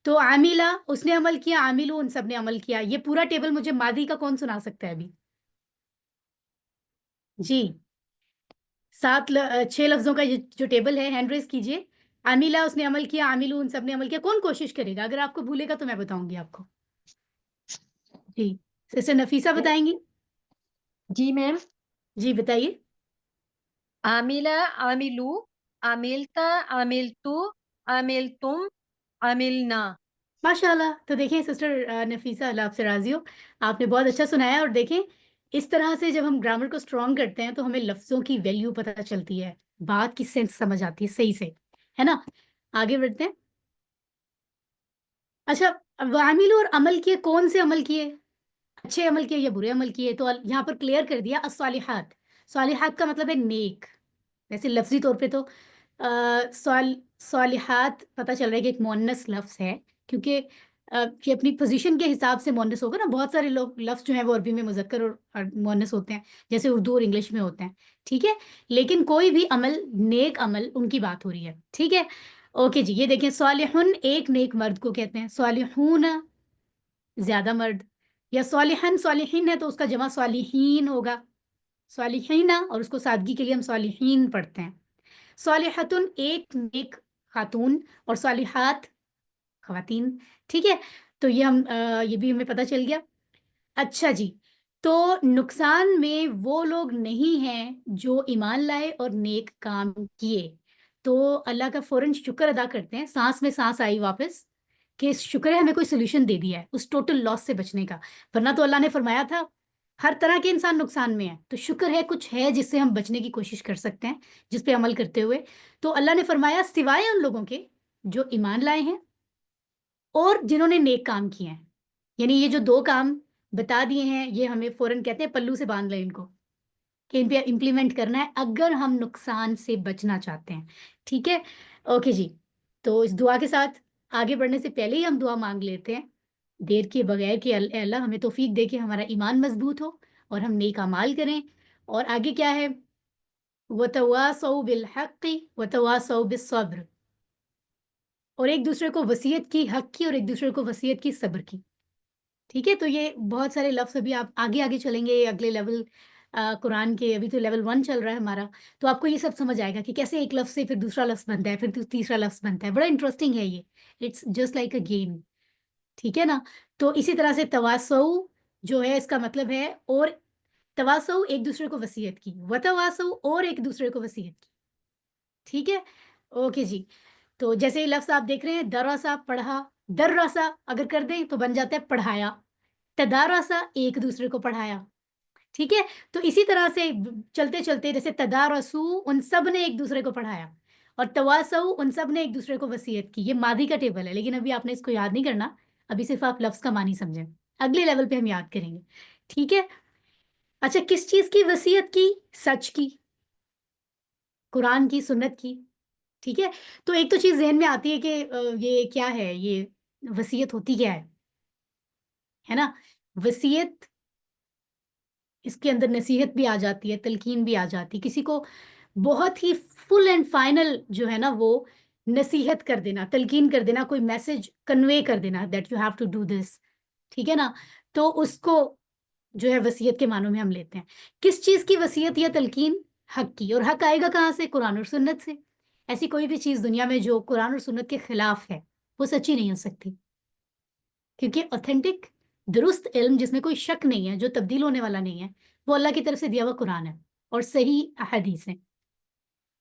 تو عاملہ اس نے عمل کیا، عاملو ان سب نے عمل کیا. یہ پورا ٹیبل مجھے ماضی کا کون سنا سکتا ہے ابھی؟ جی، 6 لفظوں کا یہ جو ٹیبل ہے، ہینڈ ریز کیجئے. عاملہ اس نے عمل کیا، عاملو ان سب نے عمل کیا. کون کوشش کرے گا؟ اگر آپ کو بھولے گا تو میں بتاؤں گی آپ کو. جی، سسٹر نفیسہ بتائیں گی. جی میم. جی بتائیے. عاملہ، عاملو، عاملتا، عاملتو، عاملتم، عاملنا. ماشاء اللہ. تو دیکھیں سسٹر نفیسہ، اللہ آپ سے راضی ہو، آپ نے بہت اچھا سنایا. اور دیکھیں اس طرح سے جب ہم گرامر کو اسٹرانگ کرتے ہیں تو ہمیں لفظوں کی ویلیو پتہ چلتی ہے، بات کی سینس سمجھ آتی ہے صحیح سے، ہے نا. آگے بڑھتے ہیں. اچھا، عامل اور عمل کیے، کون سے عمل کیے؟ اچھے عمل کیے یا برے عمل کیے؟ تو یہاں پر کلیئر کر دیا الصالحات. صالحات کا مطلب ہے نیک. ویسے لفظی طور پہ تو صالحات پتہ چل رہا ہے کہ ایک مؤنث لفظ ہے، کیونکہ یہ اپنی پوزیشن کے حساب سے مؤنث ہوگا نا. بہت سارے لوگ لفظ جو ہیں وہ عربی میں مذکر اور مؤنث ہوتے ہیں، جیسے اردو اور انگلش میں ہوتے ہیں. ٹھیک ہے. لیکن کوئی بھی عمل، نیک عمل، ان کی بات ہو رہی ہے. ٹھیک ہے. اوکے جی، یہ دیکھیں صالحن ایک نیک مرد کو کہتے ہیں، صالحون زیادہ مرد. یا صالحن صالحین ہے تو اس کا جمع صالحین ہوگا، صالحین، اور اس کو سادگی کے لیے ہم صالحین پڑھتے ہیں. صالحتن ایک نیک خاتون، اور صالحات خواتین. ٹھیک ہے. تو یہ بھی ہمیں پتہ چل گیا. اچھا جی، تو نقصان میں وہ لوگ نہیں ہیں جو ایمان لائے اور نیک کام کیے. تو اللہ کا فوراً شکر ادا کرتے ہیں، سانس میں سانس آئی واپس، کہ شکر ہے ہمیں کوئی سولوشن دے دیا ہے اس ٹوٹل لاس سے بچنے کا. ورنہ تو اللہ نے فرمایا تھا ہر طرح کے انسان نقصان میں ہے، تو شکر ہے کچھ ہے جس سے ہم بچنے کی کوشش کر سکتے ہیں، جس پہ عمل کرتے ہوئے. تو اللہ نے فرمایا سوائے ان لوگوں کے جو ایمان لائے ہیں اور جنہوں نے نیک کام کیے ہیں. یعنی یہ جو 2 کام بتا دیے ہیں یہ ہمیں فوراً کہتے ہیں پلو سے باندھ لیں ان کو، کہ ان پہ امپلیمنٹ کرنا ہے اگر ہم نقصان سے بچنا چاہتے ہیں. ٹھیک ہے، اوکے جی. تو اس دعا کے ساتھ آگے بڑھنے سے پہلے ہی ہم دعا مانگ لیتے ہیں دیر کے بغیر کہ اے اللہ ہمیں توفیق دے کہ ہمارا ایمان مضبوط ہو اور ہم نیک اعمال کریں. اور آگے کیا ہے؟ وَتَوَاصَوْا بِالْحَقِّ وَتَوَاصَوْا بِالصَّبْرِ، اور ایک دوسرے کو وصیت کی حق کی اور ایک دوسرے کو وصیت کی صبر کی. ٹھیک ہے، تو یہ بہت سارے لفظ ابھی آپ آگے آگے چلیں گے اگلے لیول قرآن کے. ابھی تو لیول 1 چل رہا ہے ہمارا، تو آپ کو یہ سب سمجھ آئے گا کہ کیسے ایک لفظ سے پھر دوسرا لفظ بنتا ہے، پھر تیسرا لفظ بنتا ہے. بڑا انٹرسٹنگ ہے یہ، it's just like a game. ٹھیک ہے نا. تو اسی طرح سے تواصو جو ہے اس کا مطلب ہے، اور تواصو ایک دوسرے کو وصیت کی، وتواصو اور ایک دوسرے کو وصیت کی. ٹھیک ہے، اوکے جی. تو جیسے یہ لفظ آپ دیکھ رہے ہیں دراسا پڑھا، دراسا اگر کر دیں تو بن جاتا ہے پڑھایا، تدارسا ایک دوسرے کو پڑھایا. ٹھیک ہے، تو اسی طرح سے چلتے چلتے جیسے تدارسو ان سب نے ایک دوسرے کو پڑھایا، اور تواسو ان سب نے ایک دوسرے کو وصیت کی. یہ ماضی کا ٹیبل ہے، لیکن ابھی آپ نے اس کو یاد نہیں کرنا، ابھی صرف آپ لفظ کا معنی سمجھیں، اگلے لیول پہ ہم یاد کریں گے. ٹھیک ہے. اچھا، کس چیز کی وصیت کی؟ سچ کی، قرآن کی، سنت کی. ٹھیک ہے. تو ایک تو چیز ذہن میں آتی ہے کہ یہ کیا ہے، یہ وصیت ہوتی کیا ہے نا. وصیت اس کے اندر نصیحت بھی آ جاتی ہے، تلقین بھی آ جاتی ہے. کسی کو بہت ہی فل اینڈ فائنل جو ہے نا وہ نصیحت کر دینا، تلقین کر دینا، کوئی میسج کنوے کر دینا that you have to do this. ٹھیک ہے نا. تو اس کو جو ہے وصیت کے معنوں میں ہم لیتے ہیں. کس چیز کی وصیت یا تلقین؟ حق کی. اور حق آئے گا کہاں سے؟ قرآن اور سنت سے. ایسی کوئی بھی چیز دنیا میں جو قرآن اور سنت کے خلاف ہے وہ سچی نہیں ہو سکتی، کیونکہ اوتھینٹک درست علم جس میں کوئی شک نہیں ہے، جو تبدیل ہونے والا نہیں ہے، وہ اللہ کی طرف سے دیا ہوا قرآن ہے اور صحیح احادیث ہیں.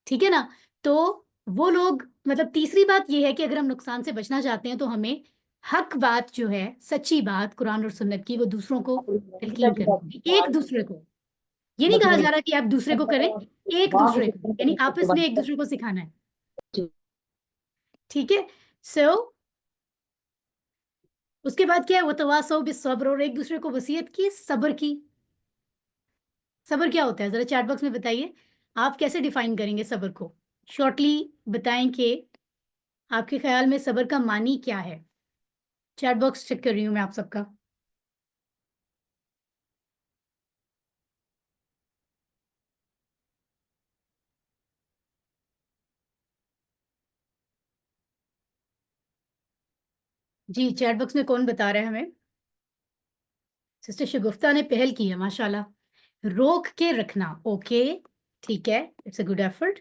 ٹھیک ہے نا. تو وہ لوگ مطلب تیسری بات یہ ہے کہ اگر ہم نقصان سے بچنا چاہتے ہیں تو ہمیں حق بات جو ہے، سچی بات قرآن اور سنت کی، وہ دوسروں کو تلقین کرنی ہوگی. ایک دوسرے کو، یہ نہیں کہا جا رہا کہ آپ دوسرے کو کریں، ایک دوسرے کو، یعنی آپس میں ایک دوسرے کو سکھانا ہے. ٹھیک ہے. سو اس کے بعد کیا ہے؟ وہ تواصو بالصبر، اور ایک دوسرے کو وصیت کی صبر کی. صبر کیا ہوتا ہے؟ ذرا چیٹ باکس میں بتائیے آپ کیسے ڈیفائن کریں گے صبر کو. شارٹلی بتائیں کہ آپ کے خیال میں صبر کا معنی کیا ہے. چیٹ باکس چیک کر رہی ہوں میں آپ سب کا. جی چیٹ باکس میں کون بتا رہا ہے ہمیں؟ سسٹر شگفتہ نے پہل کی ہے، ماشاءاللہ. روک کے رکھنا، اوکے ٹھیک ہے، it's a good effort.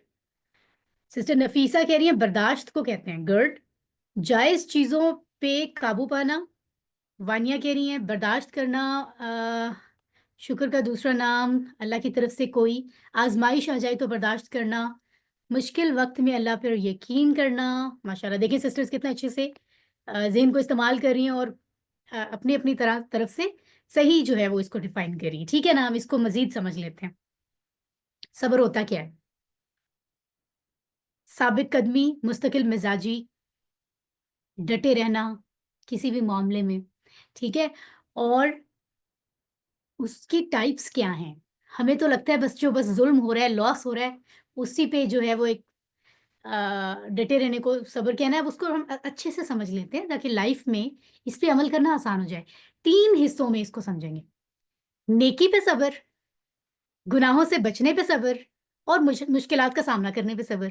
Sister Nafisa کہہ رہی ہیں برداشت کو کہتے ہیں، گڈ. جائز چیزوں پہ قابو پانا. وانیہ کہہ رہی ہیں برداشت کرنا شکر کا دوسرا نام. اللہ کی طرف سے کوئی آزمائش آ جائے تو برداشت کرنا. مشکل وقت میں اللہ پر یقین کرنا. ماشاءاللہ دیکھیں سسٹرز کتنے اچھے سے ذہن کو استعمال کر رہی ہیں اور اپنی اپنی طرف سے صحیح جو ہے وہ اس کو ڈیفائن کر رہی ہے. ٹھیک ہے نا. ہم اس کو مزید سمجھ لیتے ہیں. صبر ہوتا کیا ہے؟ ثابت قدمی، مستقل مزاجی، ڈٹے رہنا کسی بھی معاملے میں. ٹھیک ہے. اور اس کی ٹائپس کیا ہیں؟ ہمیں تو لگتا ہے بس ظلم ہو رہا ہے، لاس ہو رہا ہے، اسی پہ جو ہے وہ ایک ڈٹے رہنے کو صبر کہنا ہے. اس کو ہم اچھے سے سمجھ لیتے ہیں تاکہ لائف میں اس پہ عمل کرنا آسان ہو جائے. 3 حصوں میں اس کو سمجھیں گے: نیکی پہ صبر، گناہوں سے بچنے پہ صبر، اور مشکلات کا سامنا کرنے پہ صبر.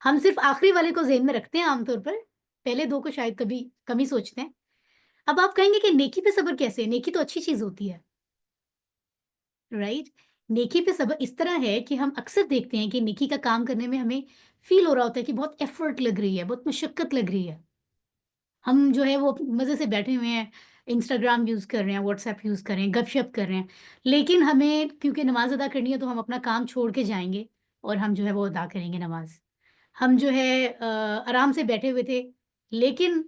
ہم صرف آخری والے کو ذہن میں رکھتے ہیں عام طور پر، پہلے 2 کو شاید کبھی کم ہی سوچتے ہیں. اب آپ کہیں گے کہ نیکی پہ صبر کیسے؟ نیکی تو اچھی چیز ہوتی ہے، رائٹ. نیکی پہ صبر اس طرح ہے کہ ہم اکثر دیکھتے ہیں کہ نیکی کا کام کرنے میں ہمیں فیل ہو رہا ہوتا ہے کہ بہت ایفرٹ لگ رہی ہے، بہت مشقت لگ رہی ہے. ہم جو ہے وہ مزے سے بیٹھے ہوئے ہیں، انسٹاگرام یوز کر رہے ہیں، واٹس ایپ یوز کر رہے ہیں، گپ شپ کر رہے ہیں، لیکن ہمیں کیونکہ نماز ادا کرنی ہے تو ہم اپنا کام چھوڑ کے جائیں گے اور ہم جو ہے وہ ادا کریں گے نماز. ہم جو ہے آرام سے بیٹھے ہوئے تھے، لیکن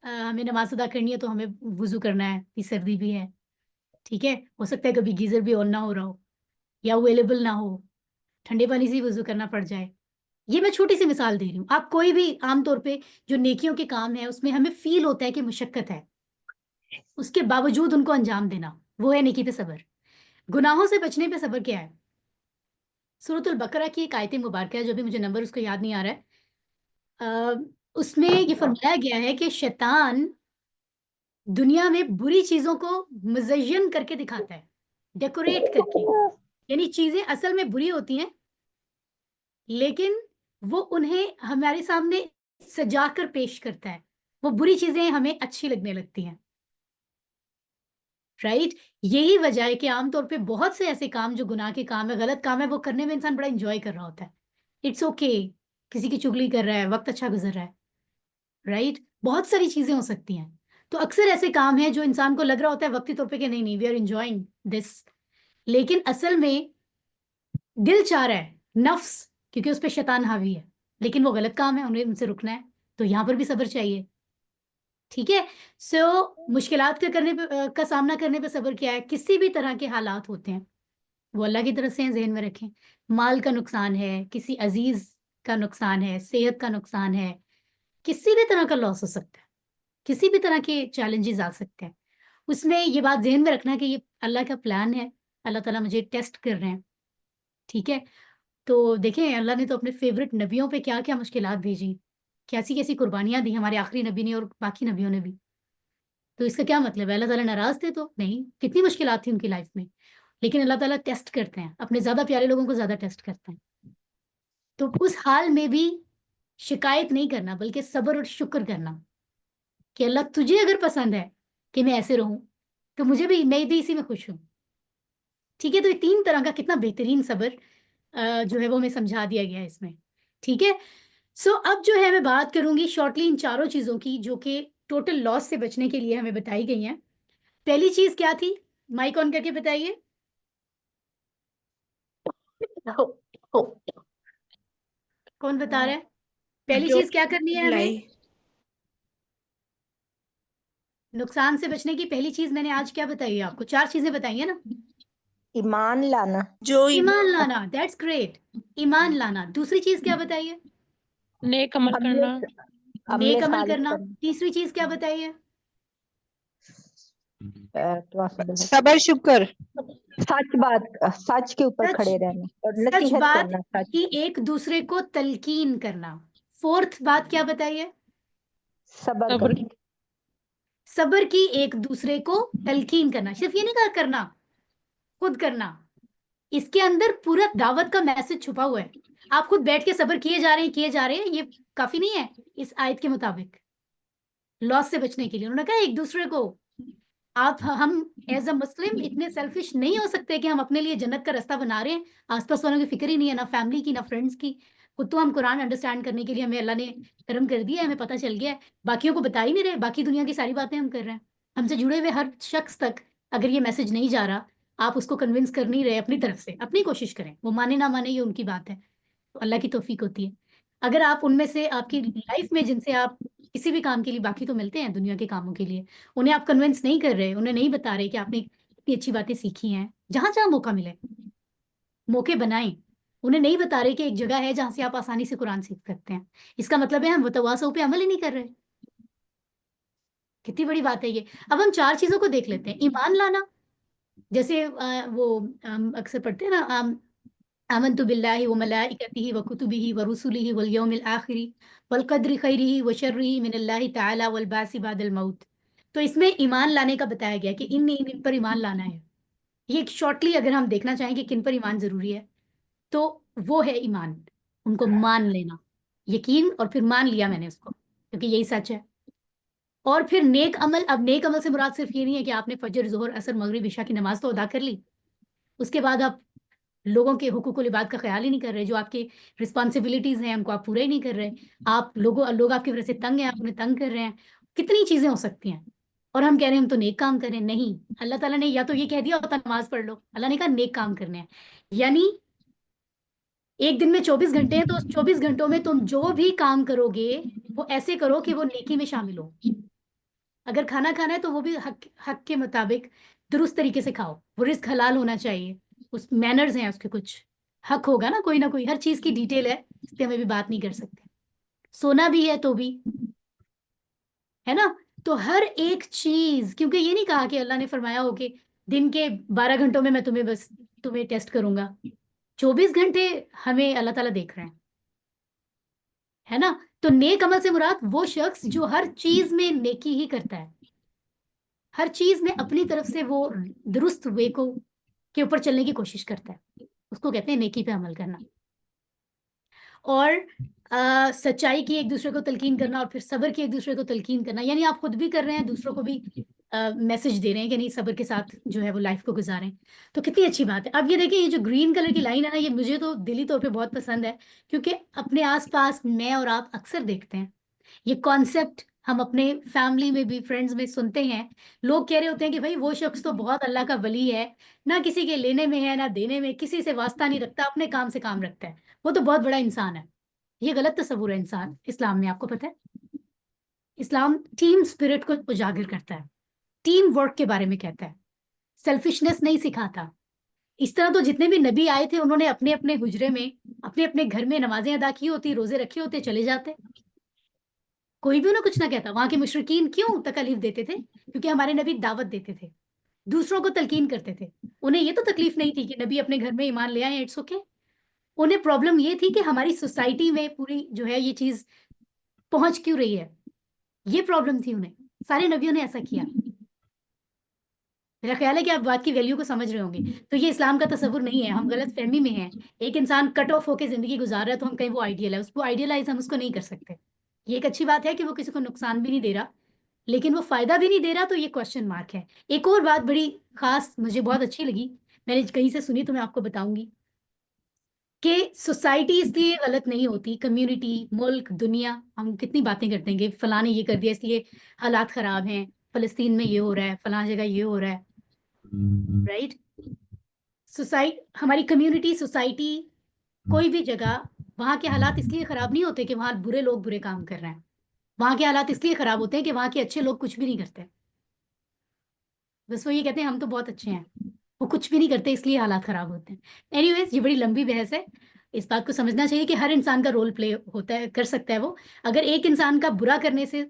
ہمیں نماز ادا کرنی ہے تو ہمیں وضو کرنا ہے، کہ سردی بھی ہے، ٹھیک ہے، ہو سکتا ہے کبھی گیزر بھی آن نہ ہو رہا ہو یا اویلیبل نہ ہو، ٹھنڈے پانی سے ہی وضو کرنا پڑ جائے. یہ میں چھوٹی سی مثال دے رہی ہوں. آپ کوئی بھی عام طور پہ جو نیکیوں کے کام ہے اس میں ہمیں فیل ہوتا ہے کہ مشقت ہے، اس کے باوجود ان کو انجام دینا، وہ ہے نیکی پہ صبر. گناہوں سے بچنے پہ صبر کیا ہے؟ سورۃ البقرہ کی ایک آیت مبارکہ ہے، جو بھی مجھے نمبر اس کو یاد نہیں آ رہا ہے، اس میں یہ فرمایا گیا ہے کہ شیطان دنیا میں بری چیزوں کو مزین کر کے دکھاتا ہے، ڈیکوریٹ کر کے، یعنی چیزیں اصل میں بری ہوتی ہیں لیکن وہ انہیں ہمارے سامنے سجا کر پیش کرتا ہے، وہ بری چیزیں ہمیں اچھی لگنے لگتی ہیں. رائٹ. یہی وجہ ہے کہ عام طور پہ بہت سے ایسے کام جو گناہ کے کام ہے، غلط کام ہے، وہ کرنے میں انسان بڑا انجوائے کر رہا ہوتا ہے. اٹس اوکے، کسی کی چگلی کر رہا ہے، وقت اچھا گزر رہا ہے. رائٹ. بہت ساری چیزیں ہو سکتی ہیں. تو اکثر ایسے کام ہیں جو انسان کو لگ رہا ہوتا ہے وقتی طور پہ کہ نہیں وی آر انجوائنگ دس، لیکن اصل میں دل چاہ رہا ہے، نفس، کیونکہ اس پہ شیطان حاوی ہے، لیکن وہ غلط کام ہے، انہیں ان سے رکنا ہے. تو یہاں پر بھی صبر چاہیے. ٹھیک ہے. سو مشکلات کا سامنا کرنے پہ صبر کیا ہے؟ کسی بھی طرح کے حالات ہوتے ہیں وہ اللہ کی طرف سے ہیں، ذہن میں رکھیں. مال کا نقصان ہے، کسی عزیز کا نقصان ہے، صحت کا نقصان ہے، کسی بھی طرح کا لاس ہو سکتا ہے، کسی بھی طرح کے چیلنجز آ سکتے ہیں. اس میں یہ بات ذہن میں رکھنا کہ یہ اللہ کا پلان ہے، اللہ تعالیٰ مجھے ٹیسٹ کر رہے ہیں. ٹھیک ہے. تو دیکھیں اللہ نے تو اپنے فیوریٹ نبیوں پہ کیا کیا مشکلات بھیجی، کیسی کیسی قربانیاں دی ہمارے آخری نبی نے اور باقی نبیوں نے بھی. تو اس کا کیا مطلب ہے؟ اللہ تعالیٰ ناراض تھے تو نہیں، کتنی مشکلات تھیں ان کی لائف میں، لیکن اللہ تعالیٰ ٹیسٹ کرتے ہیں، اپنے زیادہ پیارے لوگوں کو زیادہ ٹیسٹ کرتے ہیں. تو اس حال میں بھی شکایت نہیں کرنا بلکہ صبر اور شکر کرنا کہ اللہ تجھے اگر پسند ہے کہ میں ایسے رہوں تو مجھے بھی، میں بھی اسی میں خوش ہوں. ٹھیک ہے. تو یہ 3 طرح کا کتنا بہترین صبر جو ہے وہ ہمیں سمجھا دیا گیا ہے اس میں. ٹھیک ہے. سو اب جو ہے میں بات کروں گی شارٹلی ان چاروں چیزوں کی جو کہ ٹوٹل لاس سے بچنے کے لیے ہمیں بتائی گئی ہیں. پہلی چیز کیا تھی؟ مائک آن کر کے بتائیے. کون بتا رہا ہے؟ پہلی چیز کیا کرنی ہے ہمیں؟ نقصان سے بچنے کی پہلی چیز میں نے آج کیا بتائی ہے آپ کو؟ 4 چیزیں بتائی ہیں نا. ایمان لانا. ایمان لانا. That's great. ایمان لانا. دوسری چیز کیا بتائیے؟ نیک عمل کرنا. نیک عمل کرنا. تیسری چیز کیا بتائیے؟ صبر شکر. سچ بات، سچ کے اوپر کھڑے رہنا اور سچ نصیحت بات کرنا. سچ کی ایک دوسرے کو تلقین کرنا. فورتھ بات کیا بتائیے؟ صبر صبر. کرنا. صبر کی ایک دوسرے کو تلقین کرنا. صرف یہ نہیں کہا کرنا، خود کرنا. اس کے اندر پورا دعوت کا میسج چھپا ہوا ہے. آپ خود بیٹھ کے صبر کیے جا رہے ہیں، یہ کافی نہیں ہے. اس آیت کے مطابق لاس سے بچنے کے لیے انہوں نے کہا ایک دوسرے کو. ہم ایز اے مسلم اتنے سیلفش نہیں ہو سکتے کہ ہم اپنے لیے جنت کا راستہ بنا رہے ہیں، آس پاس والوں کی فکر ہی نہیں ہے، نہ فیملی کی نہ فرینڈس کی. خود تو ہم قرآن انڈرسٹینڈ کرنے کے لیے ہمیں اللہ نے کرم کر دیا ہے، ہمیں پتہ چل گیا ہے، باقیوں کو بتا ہی نہیں رہے. باقی دنیا کی ساری باتیں ہم کر رہے ہیں. ہم سے جڑے ہوئے ہر شخص تک اگر یہ میسج نہیں جا رہا، آپ اس کو کنونس کر نہیں رہے اپنی طرف سے، اپنی کوشش کریں. وہ مانے نہ مانے یہ ان کی بات ہے، تو اللہ کی توفیق ہوتی ہے. اگر آپ ان میں سے آپ کی لائف میں جن سے آپ کسی بھی کام کے لیے، باقی تو ملتے ہیں دنیا کے کاموں کے لیے، انہیں آپ کنونس نہیں کر رہے، انہیں نہیں بتا رہے کہ آپ نے اتنی اچھی باتیں سیکھی ہیں، جہاں جہاں موقع ملے موقع بنائیں. انہیں نہیں بتا رہے کہ ایک جگہ ہے جہاں سے آپ آسانی سے قرآن سیکھ سکتے ہیں. اس کا مطلب ہے ہم وتواصوا پہ عمل ہی نہیں کر رہے. کتنی بڑی بات ہے یہ. اب ہم 4 چیزوں کو دیکھ لیتے ہیں. ایمان لانا، جیسے وہ اکثر پڑھتے ہیں نا، آمنت باللہ وملائکتہ وکتبہ ورسلہ والیوم الآخر والقدر خیرہ وشرہ من اللہ تعالی والبعث بعد الموت. تو اس میں ایمان لانے کا بتایا گیا کہ ان پر ایمان لانا ہے. یہ شارٹلی اگر ہم دیکھنا چاہیں کہ کن پر ایمان ضروری ہے تو وہ ہے ایمان، ان کو مان لینا، یقین، اور پھر مان لیا میں نے اس کو کیونکہ یہی سچ ہے. اور پھر نیک عمل. اب نیک عمل سے مراد صرف یہ نہیں ہے کہ آپ نے فجر، ظہر، عصر، مغرب، عشاء کی نماز تو ادا کر لی، اس کے بعد آپ لوگوں کے حقوق العباد کا خیال ہی نہیں کر رہے، جو آپ کے رسپانسبلٹیز ہیں ان کو آپ پورے ہی نہیں کر رہے. آپ لوگ آپ کی وجہ سے تنگ ہیں، آپ انہیں تنگ کر رہے ہیں. کتنی چیزیں ہو سکتی ہیں. اور ہم کہہ رہے ہیں ہم تو نیک کام کریں. نہیں, اللہ تعالیٰ نے یا تو یہ کہہ دیا ہوتا نماز پڑھ لو, اللہ نے کہا نیک کام کرنے ہیں. یعنی ایک دن میں 24 گھنٹے ہیں, تو اس 24 گھنٹوں میں تم جو بھی کام کرو گے وہ ایسے کرو کہ وہ نیکی میں شامل ہو. اگر کھانا کھانا ہے تو وہ بھی حق کے مطابق درست طریقے سے کھاؤ. وہ رزق حلال ہونا چاہیے, اس مینرز ہیں, اس کے کچھ حق ہوگا نا, کوئی نہ کوئی, ہر چیز کی ڈیٹیل ہے, اس پہ ہمیں بھی بات نہیں کر سکتے. سونا بھی ہے تو بھی ہے نا. تو ہر ایک چیز, کیونکہ یہ نہیں کہا کہ اللہ نے فرمایا ہو کہ دن کے 12 گھنٹوں میں تمہیں ٹیسٹ کروں گا. 24 گھنٹے ہمیں اللہ تعالیٰ دیکھ رہے ہیں, ہے نا. تو نیک عمل سے مراد وہ شخص جو ہر چیز میں نیکی ہی کرتا ہے, ہر چیز میں اپنی طرف سے وہ درست وے کے اوپر چلنے کی کوشش کرتا ہے, اس کو کہتے ہیں نیکی پہ عمل کرنا. اور سچائی کی ایک دوسرے کو تلقین کرنا, اور پھر صبر کی ایک دوسرے کو تلقین کرنا. یعنی آپ خود بھی کر رہے ہیں, دوسروں کو بھی میسج دے رہے ہیں کہ نہیں, صبر کے ساتھ جو ہے وہ لائف کو گزاریں. تو کتنی اچھی بات ہے. اب یہ دیکھیں, یہ جو گرین کلر کی لائن ہے نا, یہ مجھے تو دلی طور پہ بہت پسند ہے, کیونکہ اپنے آس پاس میں اور آپ اکثر دیکھتے ہیں یہ کانسیپٹ. ہم اپنے فیملی میں بھی, فرینڈز میں سنتے ہیں, لوگ کہہ رہے ہوتے ہیں کہ بھائی وہ شخص تو بہت اللہ کا ولی ہے, نہ کسی کے لینے میں ہے نہ دینے میں, کسی سے واسطہ نہیں رکھتا, اپنے کام سے کام رکھتا ہے, وہ تو بہت بڑا انسان ہے. یہ غلط تصور ہے انسان اسلام میں. آپ کو پتہ ہے اسلام ٹیم اسپرٹ کو اجاگر کرتا ہے, ٹیم ورک کے بارے میں کہتا ہے, سیلفشنس نہیں سکھاتا. اس طرح تو جتنے بھی نبی آئے تھے انہوں نے اپنے اپنے حجرے میں, اپنے اپنے گھر میں نمازیں ادا کی ہوتی, روزے رکھے ہوتے, چلے جاتے, کوئی بھی انہیں کچھ نہ کہتا. وہاں کے مشرکین کیوں تکلیف دیتے تھے؟ کیونکہ ہمارے نبی دعوت دیتے تھے, دوسروں کو تلقین کرتے تھے. انہیں یہ تو تکلیف نہیں تھی کہ نبی اپنے گھر میں ایمان لے آئے, اٹس اوکے. انہیں پرابلم یہ تھی کہ ہماری سوسائٹی میں پوری جو ہے یہ چیز پہنچ کیوں رہی ہے, یہ پرابلم تھی انہیں. سارے نبیوں نے ایسا کیا. میرا خیال ہے کہ آپ بات کی ویلیو کو سمجھ رہے ہوں گے. تو یہ اسلام کا تصور نہیں ہے, ہم غلط فہمی میں ہیں. ایک انسان کٹ آف ہو کے زندگی گزار رہا ہے تو ہم کہیں وہ آئیڈیل ہے, اس کو آئیڈیلائز ہم اس کو نہیں کر سکتے. یہ ایک اچھی بات ہے کہ وہ کسی کو نقصان بھی نہیں دے رہا, لیکن وہ فائدہ بھی نہیں دے رہا, تو یہ کوشچن مارک ہے. ایک اور بات بڑی خاص مجھے بہت اچھی لگی, میں نے کہیں سے سنی تو میں آپ کو بتاؤں گی, کہ سوسائٹی اس لیے غلط نہیں ہوتی, کمیونٹی, ملک, دنیا, ہم کتنی باتیں کرتے ہیں کہ فلاں نے یہ کر دیا اس لیے حالات خراب ہیں, فلسطین میں یہ ہو رہا ہے, فلاں جگہ یہ ہو رہا ہے, رائٹ. ہماری کمیونٹی, سوسائٹی, کوئی بھی جگہ, وہاں کے حالات اس لیے خراب نہیں ہوتے کہ وہاں برے لوگ برے کام کر رہے ہیں. وہاں کے حالات اس لیے خراب ہوتے ہیں کہ وہاں کے اچھے لوگ کچھ بھی نہیں کرتے. بس وہ یہ کہتے ہیں ہم تو بہت اچھے ہیں, وہ کچھ بھی نہیں کرتے, اس لیے حالات خراب ہوتے ہیں. اینی ویز, یہ بڑی لمبی بحث ہے. اس بات کو سمجھنا چاہیے کہ ہر انسان کا رول پلے ہوتا ہے, کر سکتا ہے وہ. اگر ایک انسان کا برا کرنے سے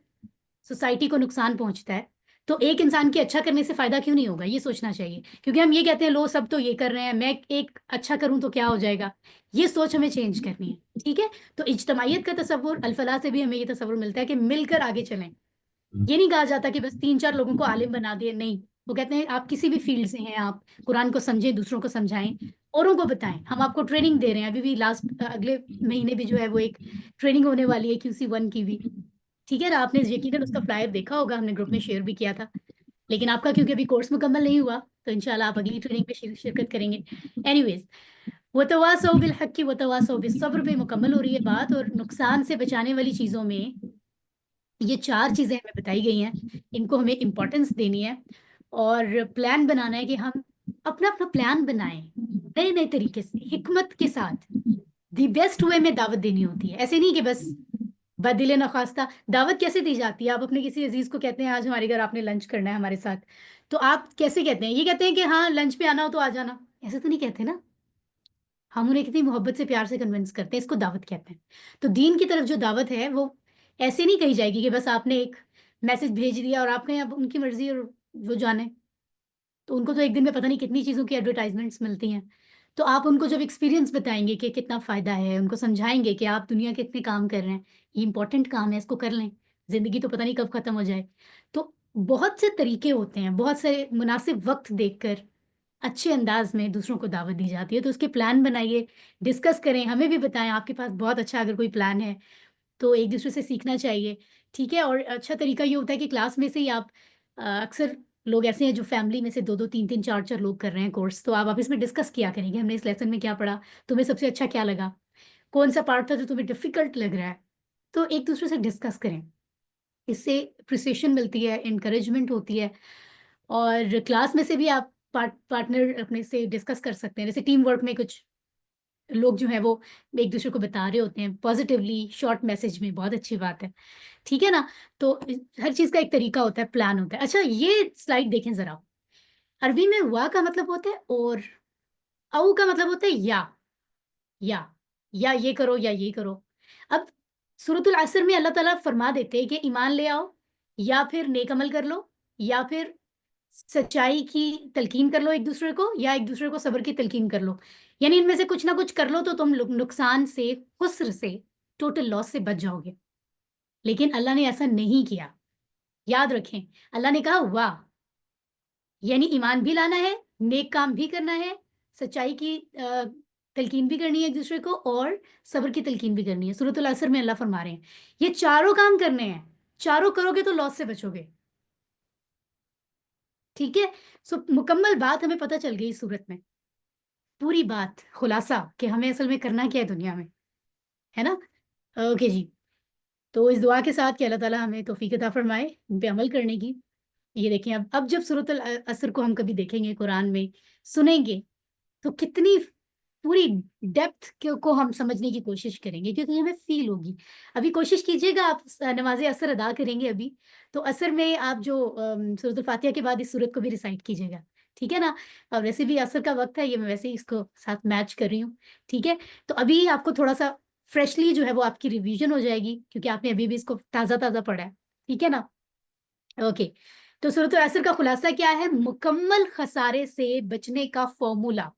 سوسائٹی کو نقصان پہنچتا ہے تو ایک انسان کے اچھا کرنے سے فائدہ کیوں نہیں ہوگا, یہ سوچنا چاہیے. کیونکہ ہم یہ کہتے ہیں لو سب تو یہ کر رہے ہیں, میں ایک اچھا کروں تو کیا ہو جائے گا, یہ سوچ ہمیں چینج کرنی ہے. ٹھیک ہے, تو اجتماعیت کا تصور, الفلاح سے بھی ہمیں یہ تصور ملتا ہے کہ مل کر آگے چلیں. یہ نہیں کہا جاتا کہ بس 3-4 لوگوں کو عالم بنا دیں, نہیں. وہ کہتے ہیں آپ کسی بھی فیلڈ سے ہیں, آپ قرآن کو سمجھیں, دوسروں کو سمجھائیں, اوروں کو بتائیں. ہم آپ کو ٹریننگ دے رہے ہیں, ابھی بھی اگلے مہینے بھی جو ہے وہ ایک ٹریننگ ہونے والی ہے QC1 کی بھی. ٹھیک ہے نا, آپ نے یقیناً اس کا فلائر دیکھا ہوگا, ہم نے گروپ میں شیئر بھی کیا تھا. لیکن آپ کا کیونکہ ابھی کورس مکمل نہیں ہوا تو انشاءاللہ آپ اگلی ٹریننگ پہ شرکت کریں گے. اینی ویز, وتواصوا بالحق وتواصوا بالصبر پہ مکمل ہو رہی ہے بات. اور نقصان سے بچانے والی چیزوں میں یہ 4 چیزیں ہمیں بتائی گئی ہیں, ان کو ہمیں امپورٹنس دینی ہے, اور پلان بنانا ہے کہ ہم اپنا اپنا پلان بنائیں نئے نئے طریقے سے, حکمت کے ساتھ. دی بیسٹ وے میں دعوت دینی ہوتی ہے, ایسے نہیں کہ بس بدل نخواستہ. دعوت کیسے دی جاتی ہے؟ آپ اپنے کسی عزیز کو کہتے ہیں آج ہمارے گھر آپ نے لنچ کرنا ہے ہمارے ساتھ, تو آپ کیسے کہتے ہیں؟ یہ کہتے ہیں کہ ہاں لنچ پہ آنا ہو تو آ جانا, ایسے تو نہیں کہتے نا. ہم انہیں کتنی محبت سے, پیار سے کنونس کرتے ہیں, اس کو دعوت کہتے ہیں. تو دین کی طرف جو دعوت ہے وہ ایسے نہیں کہی جائے گی کہ بس آپ نے ایک میسج بھیج دیا اور آپ کہیں اب ان کی مرضی اور وہ جانے. تو ان کو تو ایک دن میں پتہ نہیں کتنی چیزوں کی ایڈورٹائزمنٹس ملتی ہیں. تو آپ ان کو جب ایکسپیرینس بتائیں گے کہ کتنا فائدہ ہے, ان کو سمجھائیں گے کہ آپ دنیا کے اتنے کام کر رہے ہیں, یہ امپورٹنٹ کام ہے, اس کو کر لیں, زندگی تو پتہ نہیں کب ختم ہو جائے. تو بہت سے طریقے ہوتے ہیں, بہت سے مناسب وقت دیکھ کر اچھے انداز میں دوسروں کو دعوت دی جاتی ہے. تو اس کے پلان بنائیے, ڈسکس کریں, ہمیں بھی بتائیں آپ کے پاس بہت اچھا اگر کوئی پلان ہے تو ایک دوسرے سے سیکھنا چاہیے. ٹھیک ہے, اور اچھا طریقہ یہ ہوتا ہے کہ کلاس میں سے ہی آپ, اکثر لوگ ایسے ہیں جو فیملی میں سے 2-2 3-3 4-4 لوگ کر رہے ہیں کورس, تو آپ آپس میں ڈسکس کیا کریں گے ہم نے اس لیسن میں کیا پڑھا, تمہیں سب سے اچھا کیا لگا, کون سا پارٹ تھا جو تمہیں ڈیفیکلٹ لگ رہا ہے, تو ایک دوسرے سے ڈسکس کریں. اس سے اپریسیشن ملتی ہے، انکریجمنٹ ہوتی ہے، اور کلاس میں سے بھی آپ پارٹنر اپنے سے ڈسکس کر سکتے ہیں. جیسے ٹیم ورک میں کچھ لوگ جو ہیں وہ ایک دوسرے کو بتا رہے ہوتے ہیں پازیٹیولی شارٹ میسج میں، بہت اچھی بات ہے. ٹھیک ہے نا. تو ہر چیز کا ایک طریقہ ہوتا ہے، پلان ہوتا ہے. اچھا یہ سلائڈ دیکھیں ذرا. عربی میں وا کا مطلب ہوتا ہے اور او کا مطلب ہوتا ہے یا یہ کرو یا یہ کرو. اب سورۃ العصر میں اللہ تعالیٰ فرما دیتے ہیں کہ ایمان لے آؤ، یا پھر نیک عمل کر لو، یا پھر سچائی کی تلقین کر لو ایک دوسرے کو، یا ایک دوسرے کو صبر کی تلقین کر لو. یعنی ان میں سے کچھ نہ کچھ کر لو تو تم نقصان سے، خسر سے، ٹوٹل لاس سے بچ جاؤ گے. لیکن اللہ نے ایسا نہیں کیا. یاد رکھیں، اللہ نے کہا واہ، یعنی ایمان بھی لانا ہے، نیک کام بھی کرنا ہے، سچائی کی تلقین بھی کرنی ہے ایک دوسرے کو، اور صبر کی تلقین بھی کرنی ہے. سورۃ العصر میں اللہ فرما رہے ہیں یہ چاروں کام کرنے ہیں. چاروں کرو گے تو لاس سے بچو گے. ٹھیک ہے. سو مکمل بات ہمیں پتہ چل گئی اس صورت میں، پوری بات، خلاصہ کہ ہمیں اصل میں کرنا کیا ہے دنیا میں، ہے نا. اوکے جی. تو اس دعا کے ساتھ کہ اللہ تعالیٰ ہمیں توفیق عطا فرمائے ان پہ عمل کرنے کی. یہ دیکھیں، اب جب سورۃ العصر کو ہم کبھی دیکھیں گے قرآن میں، سنیں گے، تو کتنی پوری ڈیپتھ کو ہم سمجھنے کی کوشش کریں گے، کیونکہ ہمیں فیل ہوگی. ابھی کوشش کیجئے گا، آپ نماز عصر ادا کریں گے ابھی، تو عصر میں آپ جو سورۃ الفاتحہ کے بعد اس سورت کو بھی ریسائٹ کیجئے گا. ٹھیک ہے نا. اور ویسے بھی عصر کا وقت ہے، یہ میں ویسے ہی اس کو ساتھ میچ کر رہی ہوں. ٹھیک ہے. تو ابھی آپ کو تھوڑا سا فریشلی جو ہے وہ آپ کی ریویژن ہو جائے گی، کیونکہ آپ نے ابھی بھی اس کو تازہ تازہ پڑھا ہے. ٹھیک ہے نا. اوکے. تو سورۃ العصر کا خلاصہ کیا ہے؟ مکمل خسارے سے بچنے کا فارمولا.